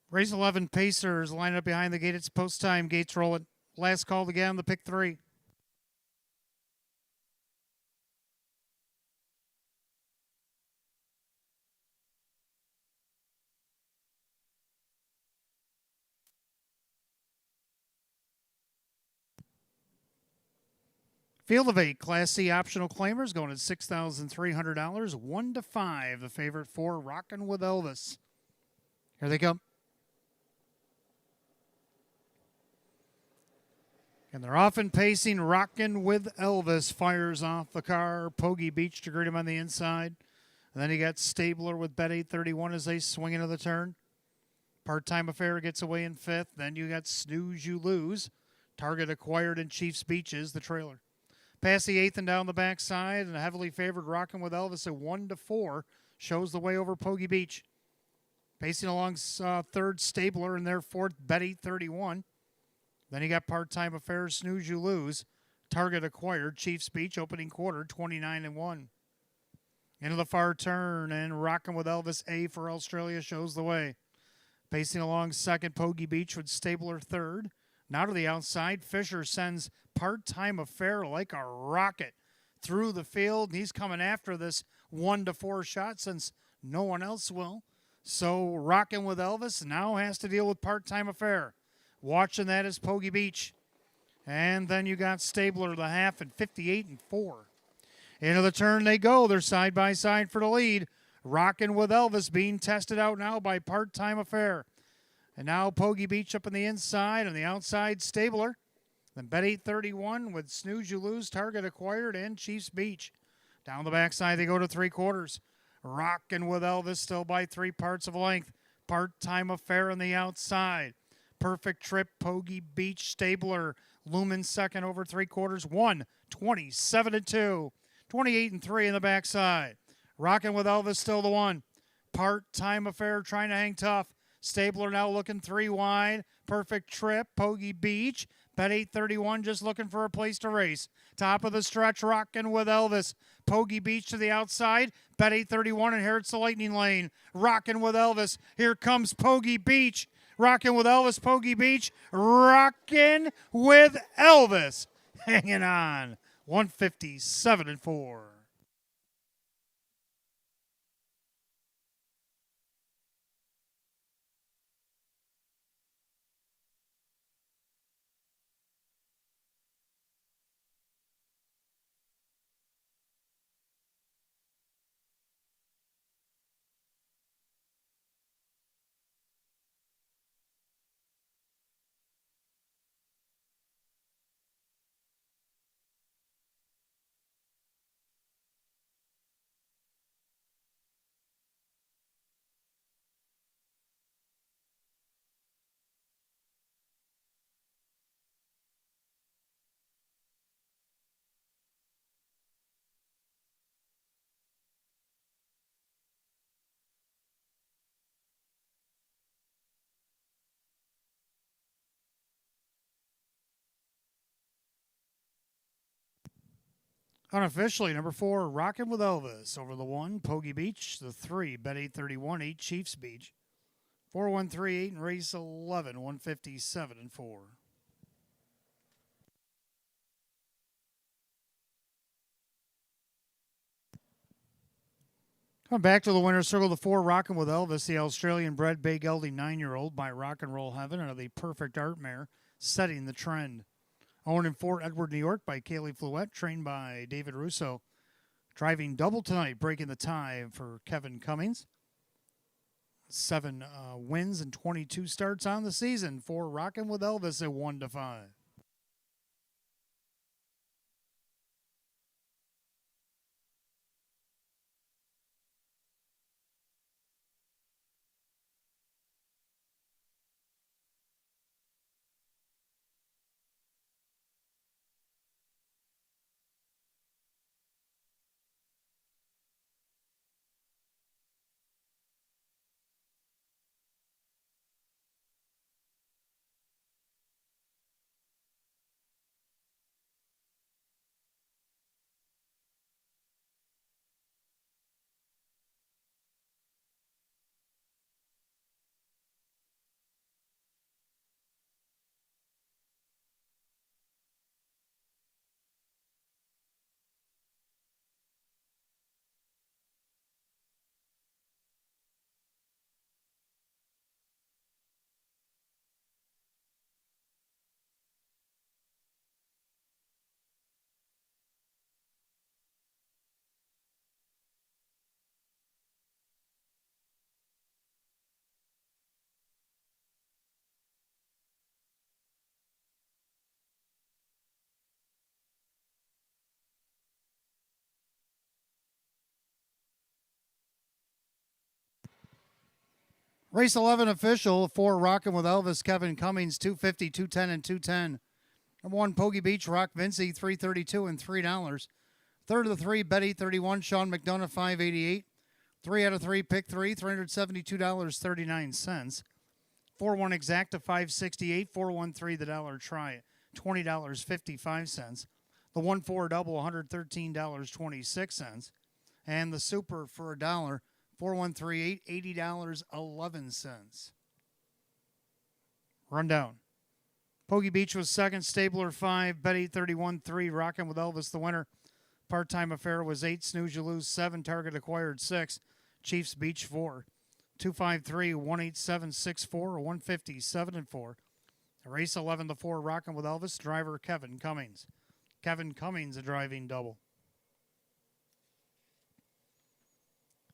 Race 11 Pacers line up behind the gate. It's post time. Gates rolling. Last call to get on the pick 3. Field of 8 Class C optional claimers going at $6,300. 1 to 5. The favorite 4 Rockin' with Elvis. Here they come. And they're often pacing. Rockin' with Elvis fires off the car. Pogie Beach to greet him on the inside. And then you got Stabler with Bet 831 as they swing into the turn. Part-Time Affair gets away in 5th. Then you got Snooze You Lose. Target acquired in Chiefs Beaches, the trailer. Past the 8th and down the backside, and a heavily favored Rockin' with Elvis at 1 to 4 shows the way over Pogie Beach. Pacing along 3rd, Stabler, in their 4th, Bet 831. Then you got Part-Time Affair, Snooze You Lose. Target acquired, Chiefs Beach, opening quarter, 29-1. Into the far turn, and Rockin' with Elvis A for Australia shows the way. Pacing along 2nd, Pogie Beach with Stabler 3rd. Now to the outside, Fisher sends Part-Time Affair like a rocket through the field. He's coming after this 1 to 4 shot since no one else will. So Rockin' with Elvis now has to deal with Part-Time Affair. Watching that is Pogie Beach. And then you got Stabler the half at 58-4. Into the turn they go. They're side by side for the lead. Rockin' with Elvis being tested out now by Part-Time Affair. And now Pogie Beach up on the inside. On the outside, Stabler. Then Bet 831 with Snooze You Lose, Target acquired, and Chiefs Beach. Down the backside, they go to 3/4. Rockin' with Elvis still by 3 parts of length. Part-Time Affair on the outside. Perfect Trip, Pogie Beach, Stabler. Lumen second over 3/4. 1:27-2. 28-3 in the backside. Rockin' with Elvis still the 1. Part-Time Affair trying to hang tough. Stabler now looking 3 wide. Perfect Trip, Pogie Beach. Bet 831 just looking for a place to race. Top of the stretch, Rockin' with Elvis. Pogie Beach to the outside. Bet 831 inherits the lightning lane. Rockin' with Elvis. Here comes Pogie Beach. Rockin' with Elvis, Pogie Beach. Rockin' with Elvis. Hanging on. 157-4. Unofficially, number 4, Rockin' with Elvis over the 1, Pogie Beach. The 3, Bet 831, 8, Chiefs Beach. 4138 in race 11, 157-4. Come back to the winner's circle, the 4, Rockin' with Elvis, the Australian-bred Bay Gelding 9-year-old by Rock and Roll Heaven, and the Perfect Art Mare, setting the trend. Owned in Fort Edward, New York by Kaylee Flouette, trained by David Russo. Driving double tonight, breaking the tie for Kevin Cummings. 7 wins and 22 starts on the season for Rockin' with Elvis at 1 to 5. Race 11 official, 4 Rockin' with Elvis, Kevin Cummings, 250, 210, and 210. Number 1, Pogie Beach, Rock Vinci, 332 and $3. Third of the 3, Bet 831, Sean McDonough, 588. 3 out of 3, pick 3, $372.39. 4-1 exacta, 568. 413 the dollar try, $20.55. The 1-4 double, $113.26. And the super for $1, 4138, $80.11. Rundown. Pogie Beach was second, Stabler 5, Bet 831 3, Rockin' with Elvis the winner. Part-time affair was 8, Snooze You Lose 7, Target Acquired 6, Chiefs Beach 4, 253, 18764, 157 and 4. Race 11 to 4, Rockin' with Elvis, driver Kevin Cummings. Kevin Cummings a driving double.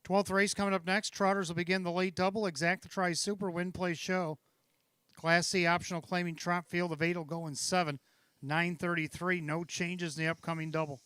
12th race coming up next. Trotters will begin the late double. Exacta Tri Super Win Play Show. Class C optional claiming trot field of 8 will go in 7. 9:33. No changes in the upcoming double.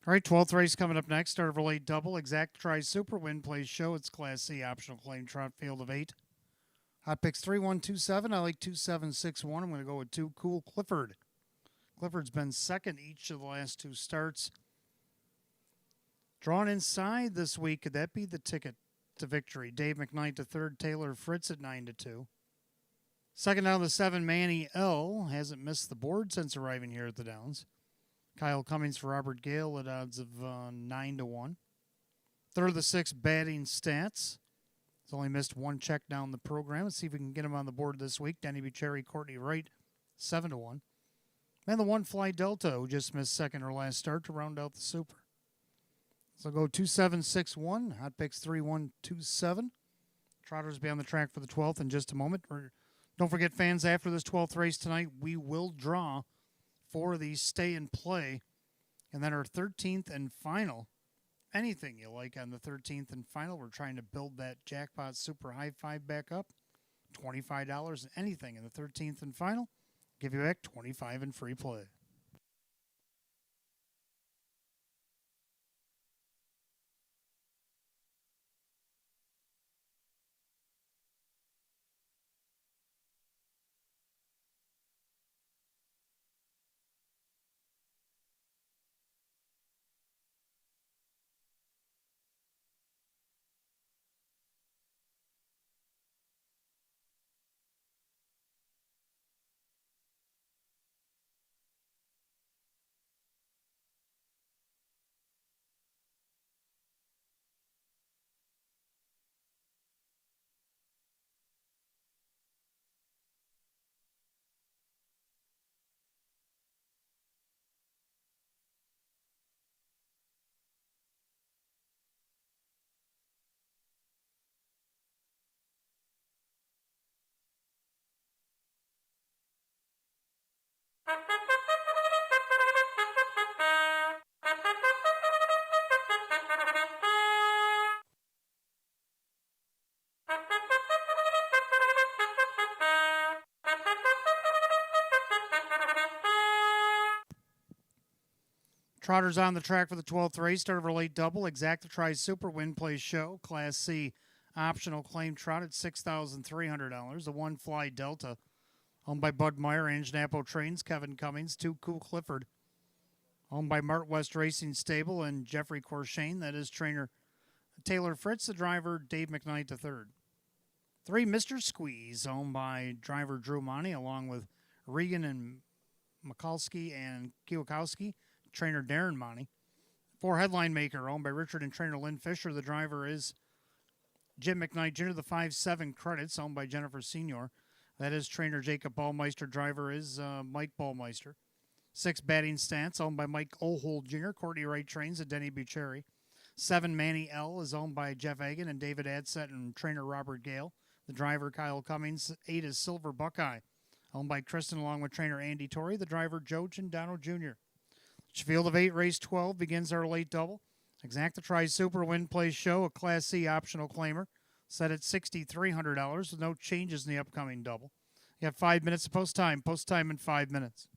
All right, 12th race coming up next. Start of a late double. Exacta Tri Super Win Play Show. It's Class C optional claim trot field of 8. Hot picks 3127. I like 2761. I'm going to go with 2 Cool Clifford. Clifford's been second each of the last 2 starts. Drawn inside this week. Could that be the ticket to victory? Dave McKnight to third. Taylor Fritz at 9-2. Second down the 7, Manny L. Hasn't missed the board since arriving here at the Downs. Kyle Cummings for Robert Gale at odds of 9-1. Third of the 6, Batting Stats. He's only missed one check down the program. Let's see if we can get him on the board this week. Denny Bucherri, Courtney Wright, 7-1. And the one fly Delta, who just missed second or last start to round out the Super. So go 2-7-6-1. Hot picks 3-1-2-7. Trotters be on the track for the 12th in just a moment. Don't forget, fans, after this 12th race tonight, we will draw for the stay and play. And then our 13th and final. Anything you like on the 13th and final. We're trying to build that jackpot super high five back up. $25 anything in the 13th and final. Give you back $25 in free play. Trotters on the track for the 12th race. Start of a late double. Exacta Tries Super Win Plays Show. Class C optional claim trot at $6,300. The one fly Delta. Owned by Bud Meyer, Ange Napo Trains, Kevin Cummings, 2 Cool Clifford. Owned by Mart West Racing Stable and Jeffrey Corshane. That is trainer Taylor Fritz, the driver Dave McKnight III. 3 Mr. Squeeze, owned by driver Drew Monty, along with Regan and Mikulski and Kiwakowski, trainer Darren Monty. 4 Headline Maker, owned by Richard and trainer Lynn Fisher. The driver is Jim McKnight Jr. The 5-7 Credits, owned by Jennifer Senior. That is trainer Jacob Ballmeister. Driver is Mike Ballmeister. 6 Batting Stance, owned by Mike Ohold Jr. Courtney Wright trains at Denny Bucherri. 7 Manny L is owned by Jeff Hagan and David Adset and trainer Robert Gale. The driver Kyle Cummings. 8 is Silver Buckeye, owned by Kristen along with trainer Andy Torrey. The driver Joe Gindano Jr. Field of 8, race 12 begins our late double. Exacta Tries Super Win Plays Show, a Class C optional claimer, set at $6,300 with no changes in the upcoming double. You have 5 minutes of post time. Post time in 5 minutes.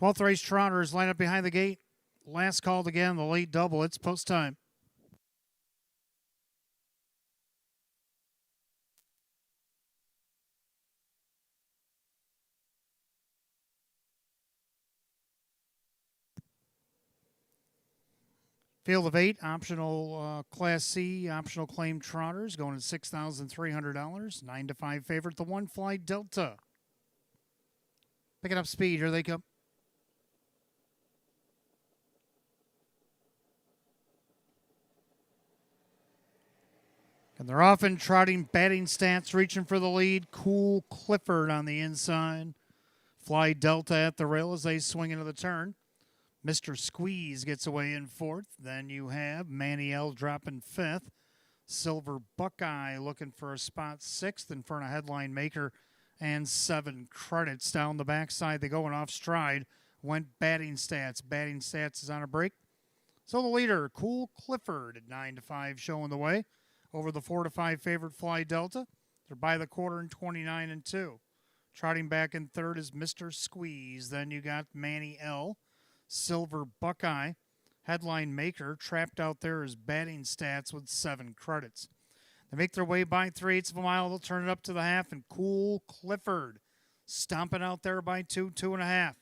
12th race Trotters line up behind the gate. Last called again, the late double. It's post time. Field of 8, optional Class C, optional claim Trotters going at $6,300. 9 to 5 favorite, the one Fly Delta. Picking up speed, here they come. And they're often trotting batting stats, reaching for the lead. Cool Clifford on the inside. Fly Delta at the rail as they swing into the turn. Mr. Squeeze gets away in fourth. Then you have Manny L dropping fifth. Silver Buckeye looking for a spot sixth in front of Headline Maker and 7 credits down the backside. They going off stride. Went batting stats. Batting stats is on a break. So the leader, Cool Clifford at 9 to 5 showing the way over the 4 to 5 favorite Fly Delta. They're by the quarter in 29 and 2. Trotting back in third is Mr. Squeeze. Then you got Manny L. Silver Buckeye. Headline Maker trapped out there is batting stats with 7 credits. They make their way by 3/8 of a mile. They'll turn it up to the half, and Cool Clifford stomping out there by 2.5.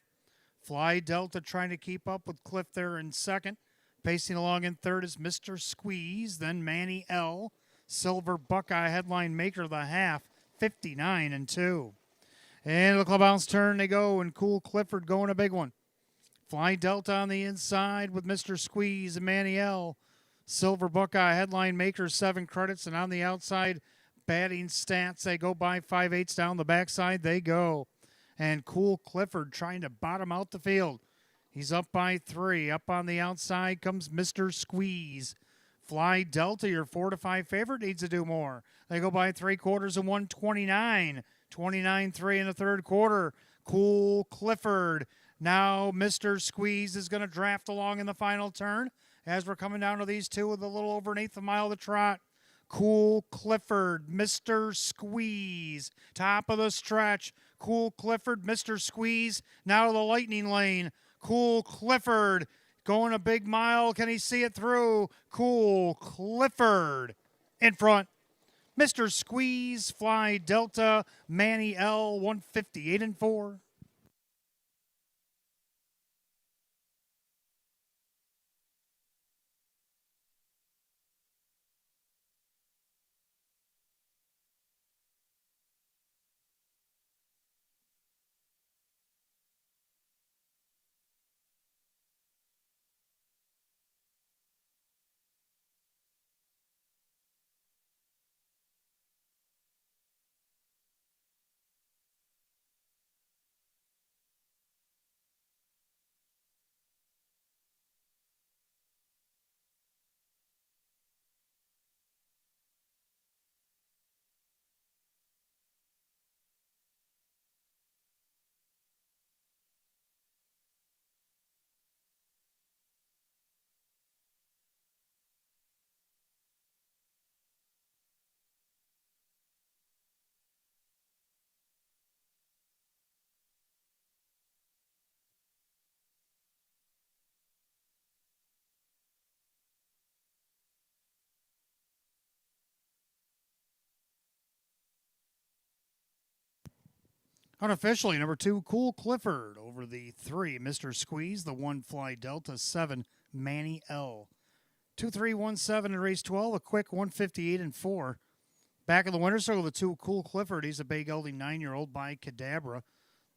Fly Delta trying to keep up with Cliff there in second. Pacing along in third is Mr. Squeeze, then Manny L. Silver Buckeye, Headline Maker the half, 59 and 2. And the clubhouse turn they go, and Cool Clifford going a big one. Fly Delta on the inside with Mr. Squeeze and Manny L. Silver Buckeye, Headline Maker, 7 credits, and on the outside, batting stats, they go by 5/8 down the backside, they go. And Cool Clifford trying to bottom out the field. He's up by 3. Up on the outside comes Mr. Squeeze. Fly Delta, your 4 to 5 favorite, needs to do more. They go by 3/4 and 129. 29-3 in the third quarter. Cool Clifford. Now Mr. Squeeze is going to draft along in the final turn as we're coming down to these two with a little over an eighth of a mile to trot. Cool Clifford, Mr. Squeeze, top of the stretch. Cool Clifford, Mr. Squeeze, now to the lightning lane. Cool Clifford going a big mile. Can he see it through? Cool Clifford in front. Mr. Squeeze, Fly Delta, Manny L, 158 and 4. Unofficially, number 2, Cool Clifford over the 3, Mr. Squeeze, the 1, Fly Delta, 7, Manny L. 2-3-1-7 in race 12, a quick 158 and 4. Back in the winner's circle, the 2, Cool Clifford. He's a big gelding 9-year-old by Cadabra.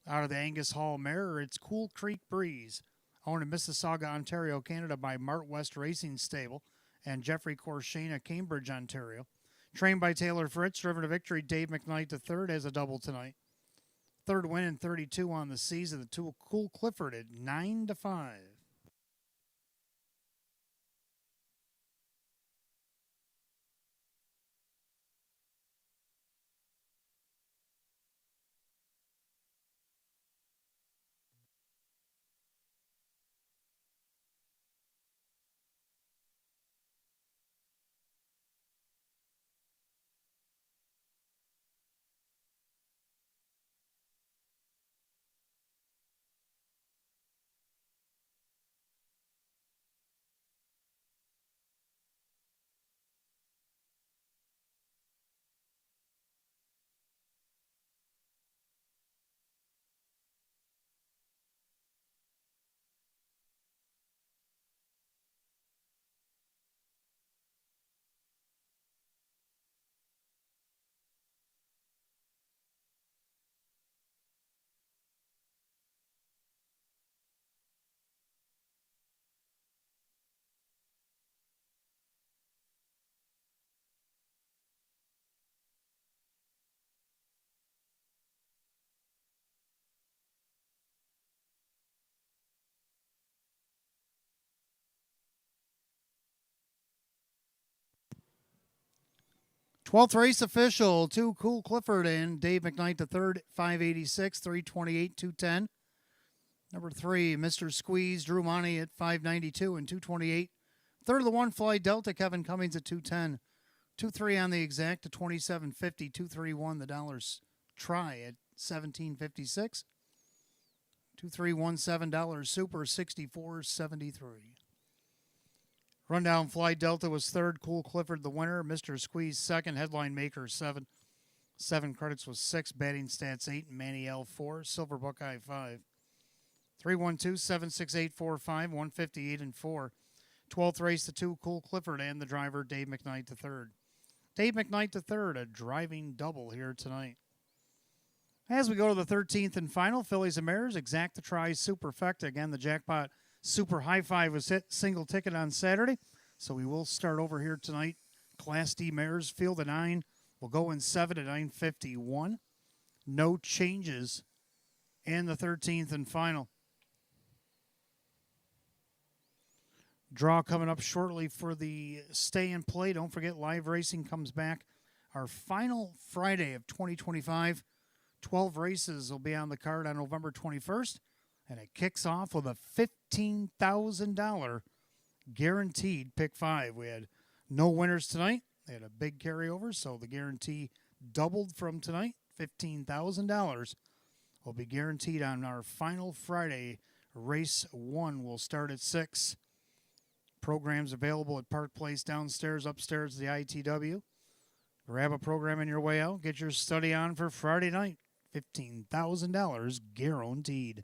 Out of the Angus Hall mare, it's Cool Creek Breeze. Owned in Mississauga, Ontario, Canada by Mart West Racing Stable and Jeffrey Corshana, Cambridge, Ontario. Trained by Taylor Fritz, driven to victory, Dave McKnight III has a double tonight. Third win in 32 on the season. The 2, Cool Clifford at 9 to 5. 12th race official, 2 Cool Clifford and Dave McKnight the third, 586, 328, 210. Number 3, Mr. Squeeze, Drew Monty at 592 and 228. Third of the 1 Fly Delta, Kevin Cummings at 210. 2-3 on the exact to 27.50. 2-3-1 the dollars try at 17.56. 2-3-1 $7 super 64.73. Rundown Fly Delta was third. Cool Clifford the winner. Mr. Squeeze second. Headline Maker 7. 7 credits was 6. Batting stats 8. Manny L 4. Silver Buckeye 5. 312-76845. 158 and 4. 12th race the 2 Cool Clifford and the driver Dave McKnight the third. Dave McKnight the third, a driving double here tonight. As we go to the 13th and final, Fillies and Mares, exact the try superfecta. Again, the jackpot super high five was hit single ticket on Saturday. So we will start over here tonight. Class D Mares, field of 9. We'll go in 7 at 9:51. No changes in the 13th and final. Draw coming up shortly for the stay and play. Don't forget, live racing comes back our final Friday of 2025. 12 races will be on the card on November 21st, and it kicks off with a $15,000 guaranteed pick 5. We had no winners tonight. They had a big carryover, so the guarantee doubled from tonight. $15,000 will be guaranteed on our final Friday. Race 1 will start at 6. Programs available at Park Place downstairs, upstairs, the ITW. Grab a program on your way out. Get your study on for Friday night. $15,000 guaranteed.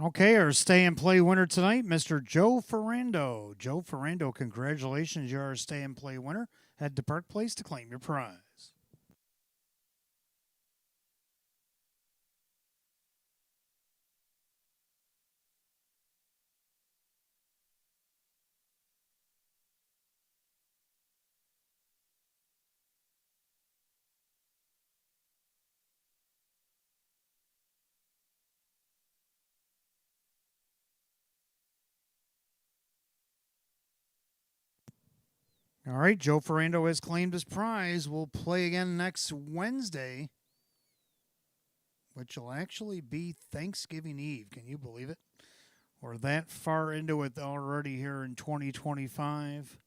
Okay, our stay and play winner tonight, Mr. Joe Ferrando. Joe Ferrando, congratulations. You're our stay and play winner. Head to Park Place to claim your prize. All right, Joe Ferrando has claimed his prize. We'll play again next Wednesday, which will actually be Thanksgiving Eve. Can you believe it? We're that far into it already here in 2025.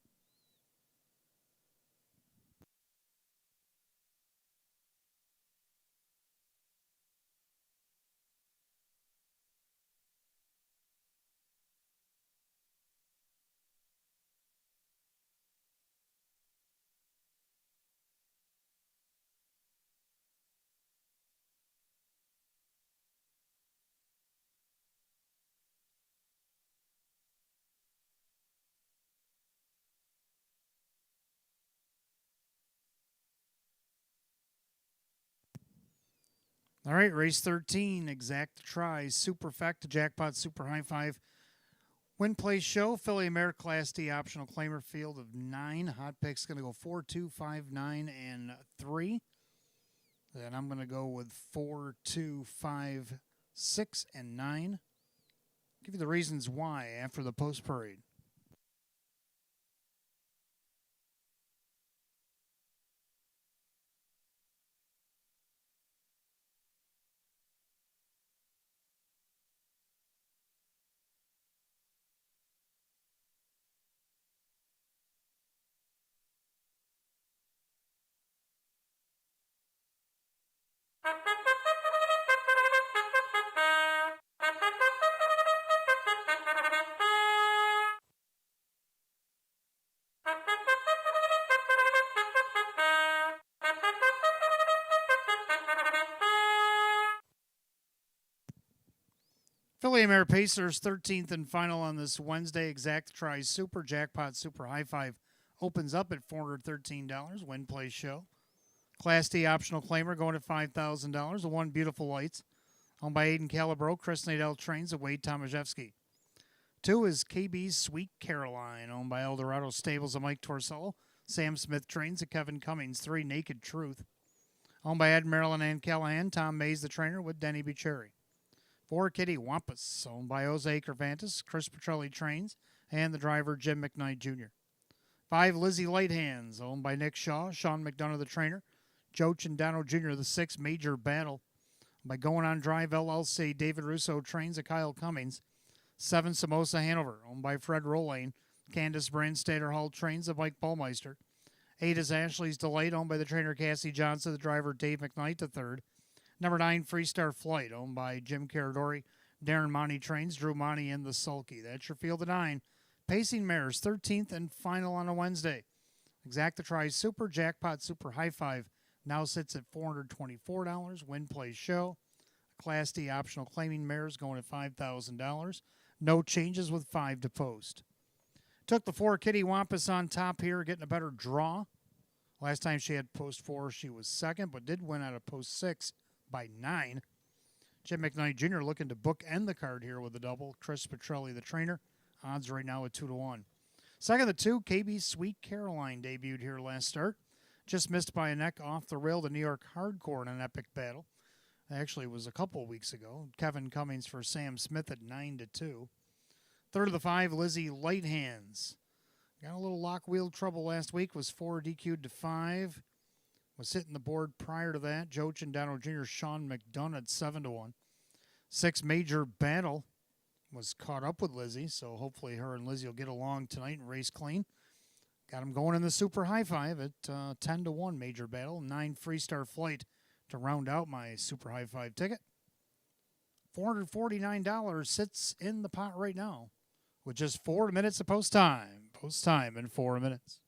All right, race 13, exact tries, superfecta, jackpot, super high five. Win place show, Philly Mare Class D optional claimer field of 9. Hot pick's going to go 4, 2, 5, 9, and 3. Then I'm going to go with 4, 2, 5, 6, and 9. Give you the reasons why after the post parade. Philly Mare Pacers 13th and final on this Wednesday. Exact tries super jackpot super high five opens up at $413. Win play show. Class D optional claimer going at $5,000. The one Beautiful Lights, owned by Aiden Calabro, Chris Nadell Trains, and Wade Tomaszewski. 2 is KB's Sweet Caroline, owned by Eldorado Stables of Mike Torsello, Sam Smith Trains, and Kevin Cummings. 3 Naked Truth, owned by Ed Marilyn and Callahan, Tom Mays the trainer, with Denny Bucherri. 4 Kitty Wampus, owned by Jose Cervantes, Chris Petrelli Trains, and the driver Jim McKnight Jr. 5 Lizzie Lighthands, owned by Nick Shaw, Sean McDonough the trainer, Joe Chindano Jr. The 6 Major Battle, by Going on Drive LLC, David Russo Trains, and Kyle Cummings. 7 Samosa Hanover, owned by Fred Rolane, Candace Brandstater Hall Trains, and Mike Ballmeister. 8 is Ashley's Delight, owned by the trainer Cassie Johnson, the driver Dave McKnight III. Number 9, Freestar Flight, owned by Jim Caradori, Darren Monty Trains, Drew Monty, and the Sulky. That's your field of 9. Pacing Mares, 13th and final on a Wednesday. Exacta Tries Super Jackpot Super High Five now sits at $424. Win Play Show. Class D optional claiming mares going at $5,000. No changes with 5 to post. Took the 4 Kitty Wampus on top here, getting a better draw. Last time she had post 4, she was second, but did win out of post 6 by 9. Jim McKnight Jr. looking to bookend the card here with a double. Chris Petrelli, the trainer. Odds right now at 2-1. Second, the 2, KB Sweet Caroline debuted here last start. Just missed by a neck off the rail to New York Hardcore in an epic battle. Actually, it was a couple of weeks ago. Kevin Cummings for Sam Smith at 9-2. Third of the 5, Lizzie Lighthands. Got a little lock wheel trouble last week. Was 4 DQ'd to 5. Was hitting the board prior to that. Joe Chindano Jr., Sean McDonough at 7-1. 6 Major Battle was caught up with Lizzie, so hopefully her and Lizzie will get along tonight and race clean. Got him going in the Super High Five at 10-1 Major Battle. 9 Freestar Flight to round out my Super High Five ticket. $449 sits in the pot right now with just 4 minutes of post time. Post time in 4 minutes.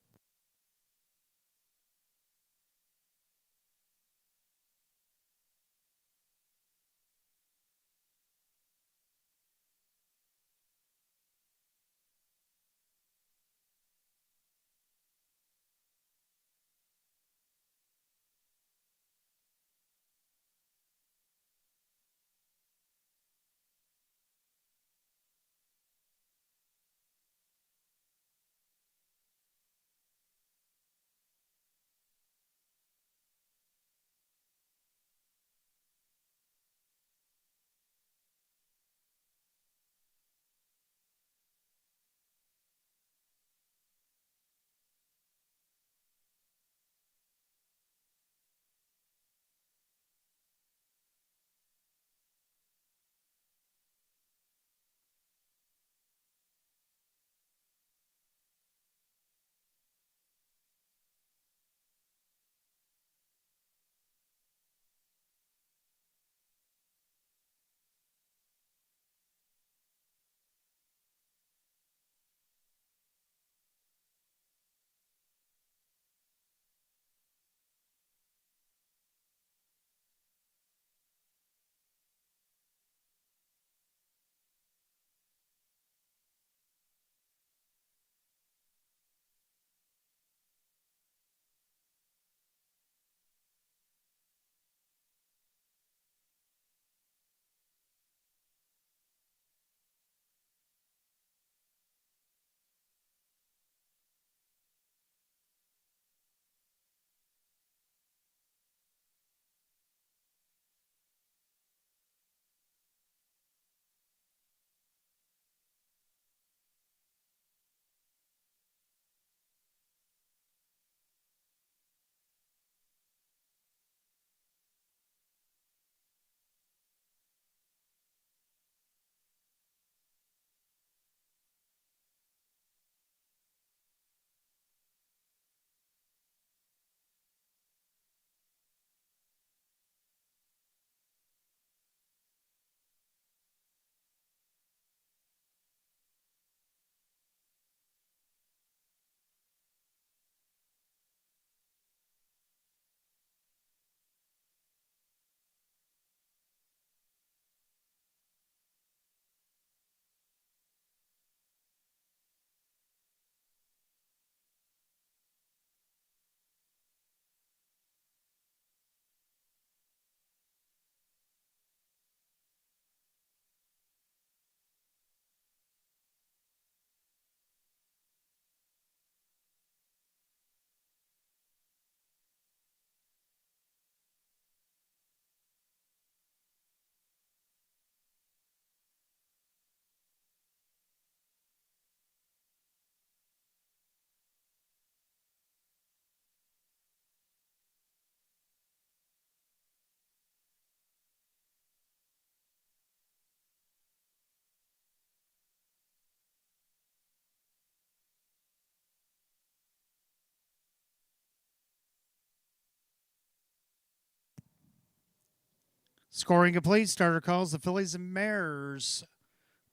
Scoring complete. Starter calls the Phillies and Mares.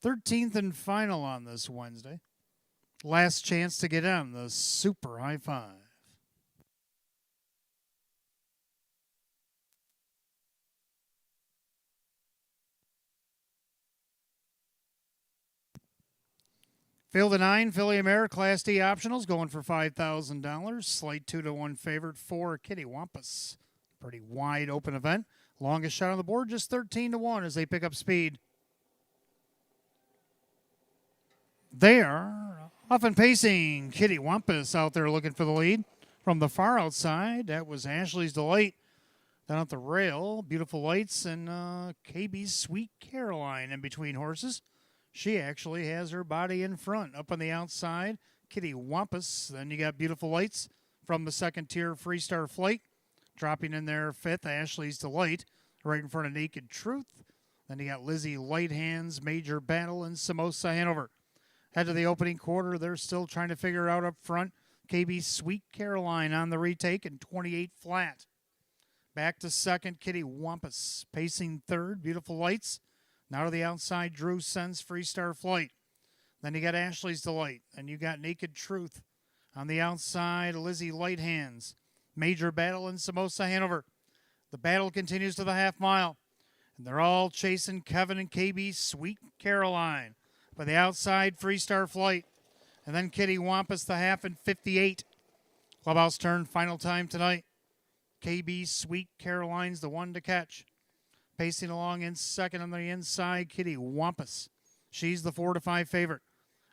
13th and final on this Wednesday. Last chance to get on the Super High Five. Field of 9, Philly Mare, Class D optionals going for $5,000. Slight 2-1 favorite for Kitty Wampus. Pretty wide open event. Longest shot on the board, just 13-1 as they pick up speed. They are off and pacing. Kitty Wampus out there looking for the lead. From the far outside, that was Ashley's Delight. Down at the rail, Beautiful Lights and KB's Sweet Caroline in between horses. She actually has her body in front. Up on the outside, Kitty Wampus. Then you got Beautiful Lights from the second tier Freestar Flight. Dropping in there fifth, Ashley's Delight. Right in front of Naked Truth. Then you got Lizzie Light Hands, Major Battle, and Samosa Hanover. Head to the opening quarter. They're still trying to figure out up front. KB's Sweet Caroline on the retake and 28 flat. Back to second, Kitty Wampus. Pacing third, Beautiful Lights. Now to the outside, Drew Sense, Freestar Flight. Then you got Ashley's Delight. Then you got Naked Truth. On the outside, Lizzie Light Hands. Major Battle and Samosa Hanover. The battle continues to the half mile. And they're all chasing Kevin and KB Sweet Caroline. By the outside, Freestar Flight. And then Kitty Wampus, the half in 58. Clubhouse turn, final time tonight. KB Sweet Caroline's the one to catch. Pacing along in second on the inside, Kitty Wampus. She's the 4-5 favorite.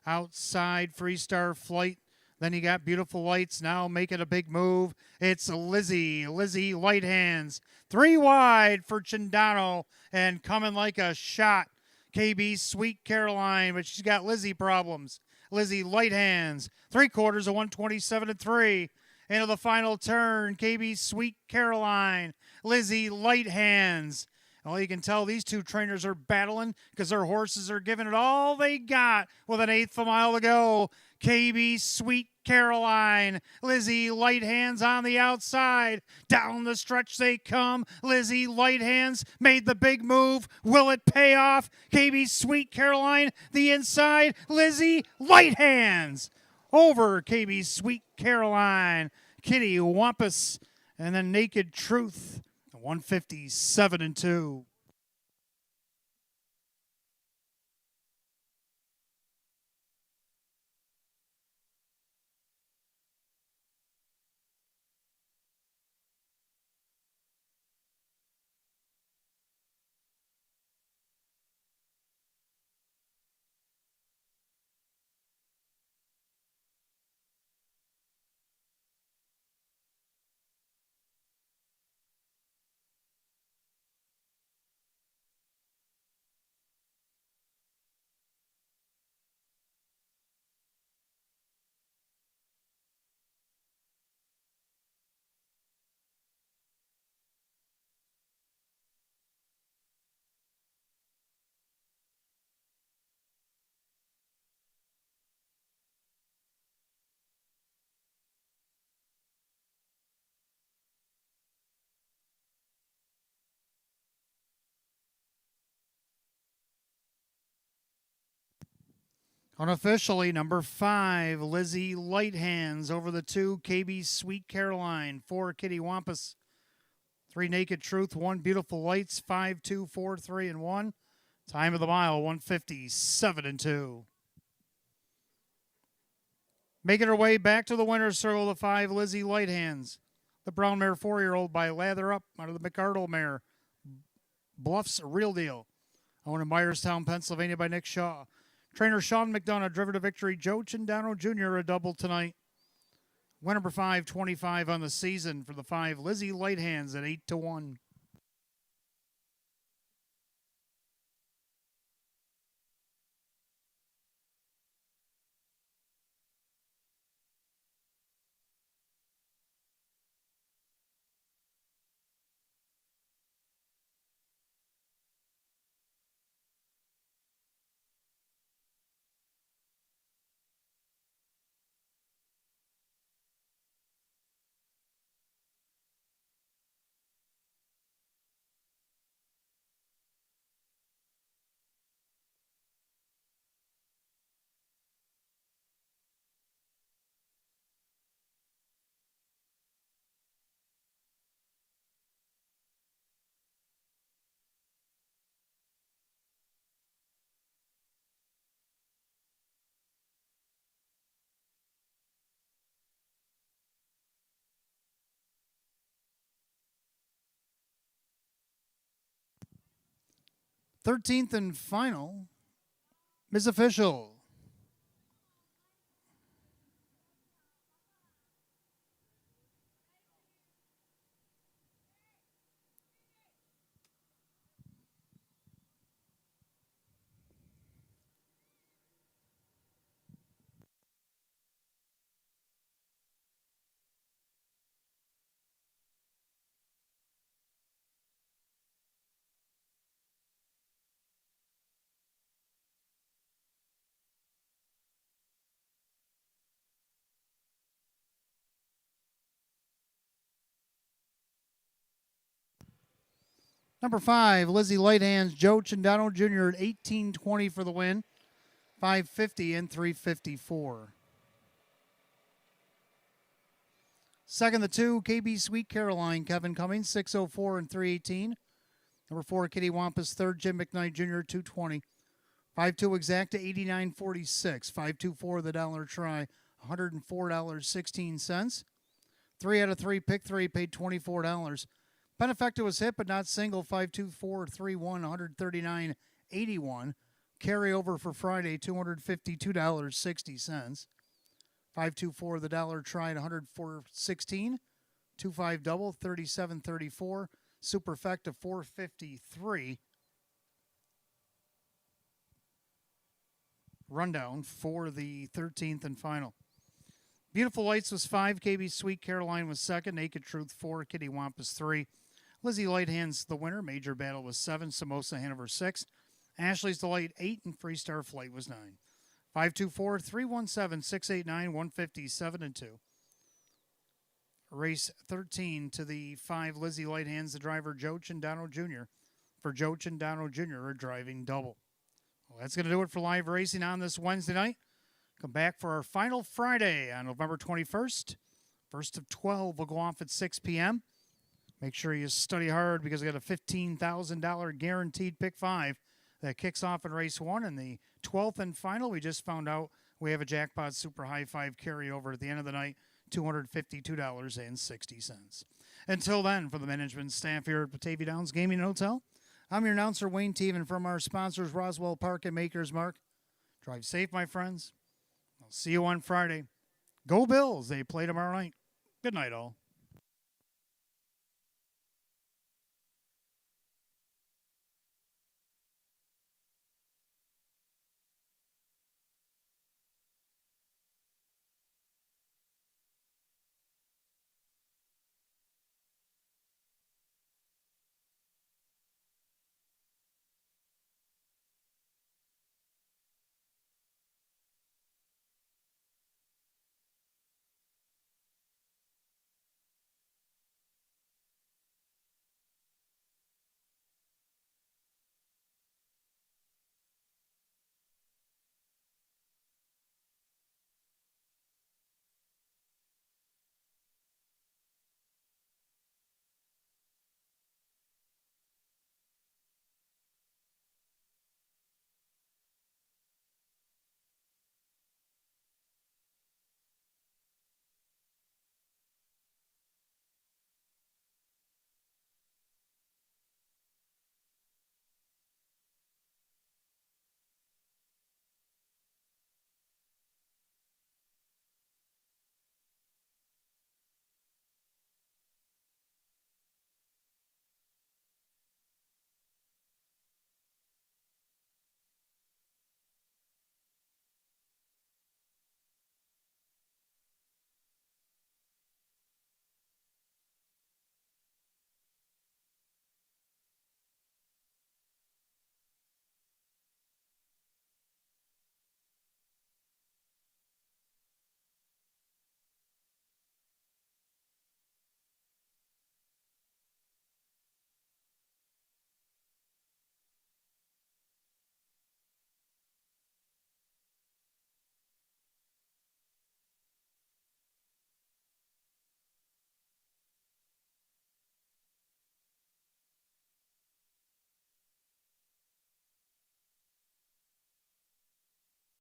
Outside, Freestar Flight. Then you got Beautiful Lights now making a big move. It's Lizzie Light Hands. 3 wide for Chindano and coming like a shot. KB Sweet Caroline, but she's got Lizzie problems. Lizzie Light Hands. 3/4 of 127-3. Into the final turn, KB Sweet Caroline. Lizzie Light Hands. Well, you can tell these two trainers are battling because their horses are giving it all they got with an eighth of a mile to go. KB Sweet Caroline. Lizzie Light Hands on the outside. Down the stretch they come. Lizzie Light Hands made the big move. Will it pay off? KB Sweet Caroline, the inside. Lizzie Light Hands. Over KB Sweet Caroline. Kitty Wampus. And then Naked Truth. 157-2. Unofficially, number 5, Lizzie Light Hands over the 2, KB Sweet Caroline, 4, Kitty Wampus, 3, Naked Truth, 1, Beautiful Lights, 5, 2, 4, 3, and 1. Time of the mile, 157-2. Making her way back to the winner's circle, the 5, Lizzie Light Hands. The brown mare 4-year-old by Lather Up out of the McArdle mare. Bluffs Real Deal. Owned in Myerstown, Pennsylvania by Nick Shaw. Trainer Sean McDonough, driver to victory. Joe Chindano Jr., a double tonight. Win number 525 on the season for the 5, Lizzie Light Hands at 8-1. 13th and final is official. Number 5, Lizzie Lighthands, Joe Chindano Jr. at 18.20 for the win, 5.50 and 3.54. Second, the 2, KB Sweet Caroline, Kevin Cummings, 6.04 and 3.18. Number 4, Kitty Wampus, third, Jim McKnight Jr., 2.20. 5.2 exacta, 89.46. 5.24 the dollar try, $104.16. 3 out of 3, pick 3, paid $24. Benefecta was hit, but not single. 52431, 139.81. Carryover for Friday, $252.60. 524 the dollar tried, 104.16. 25 double, 37.34. Superfecta 453. Rundown for the 13th and final. Beautiful Lights was 5. KB Sweet Caroline was second. Naked Truth 4. Kitty Wampus 3. Lizzie Lighthands the winner. Major Battle was 7. Samosa Hanover 6. Ashley's Delight 8. And Freestar Flight was 9. 524 317 689 157 and 2. Race 13 to the 5. Lizzie Lighthands, the driver Joe Chindano Jr. For Joe Chindano Jr. a driving double. Well, that's going to do it for live racing on this Wednesday night. Come back for our final Friday on November 21st. First of 12 will go off at 6 p.m. Make sure you study hard because we got a $15,000 guaranteed pick 5 that kicks off in race 1. And the 12th and final, we just found out we have a jackpot super high 5 carryover at the end of the night, $252.60. Until then, for the management staff here at Batavia Downs Gaming and Hotel, I'm your announcer, Wayne Teven, from our sponsors, Roswell Park and Maker's Mark. Drive safe, my friends. I'll see you on Friday. Go Bills. They play tomorrow night. Good night, all.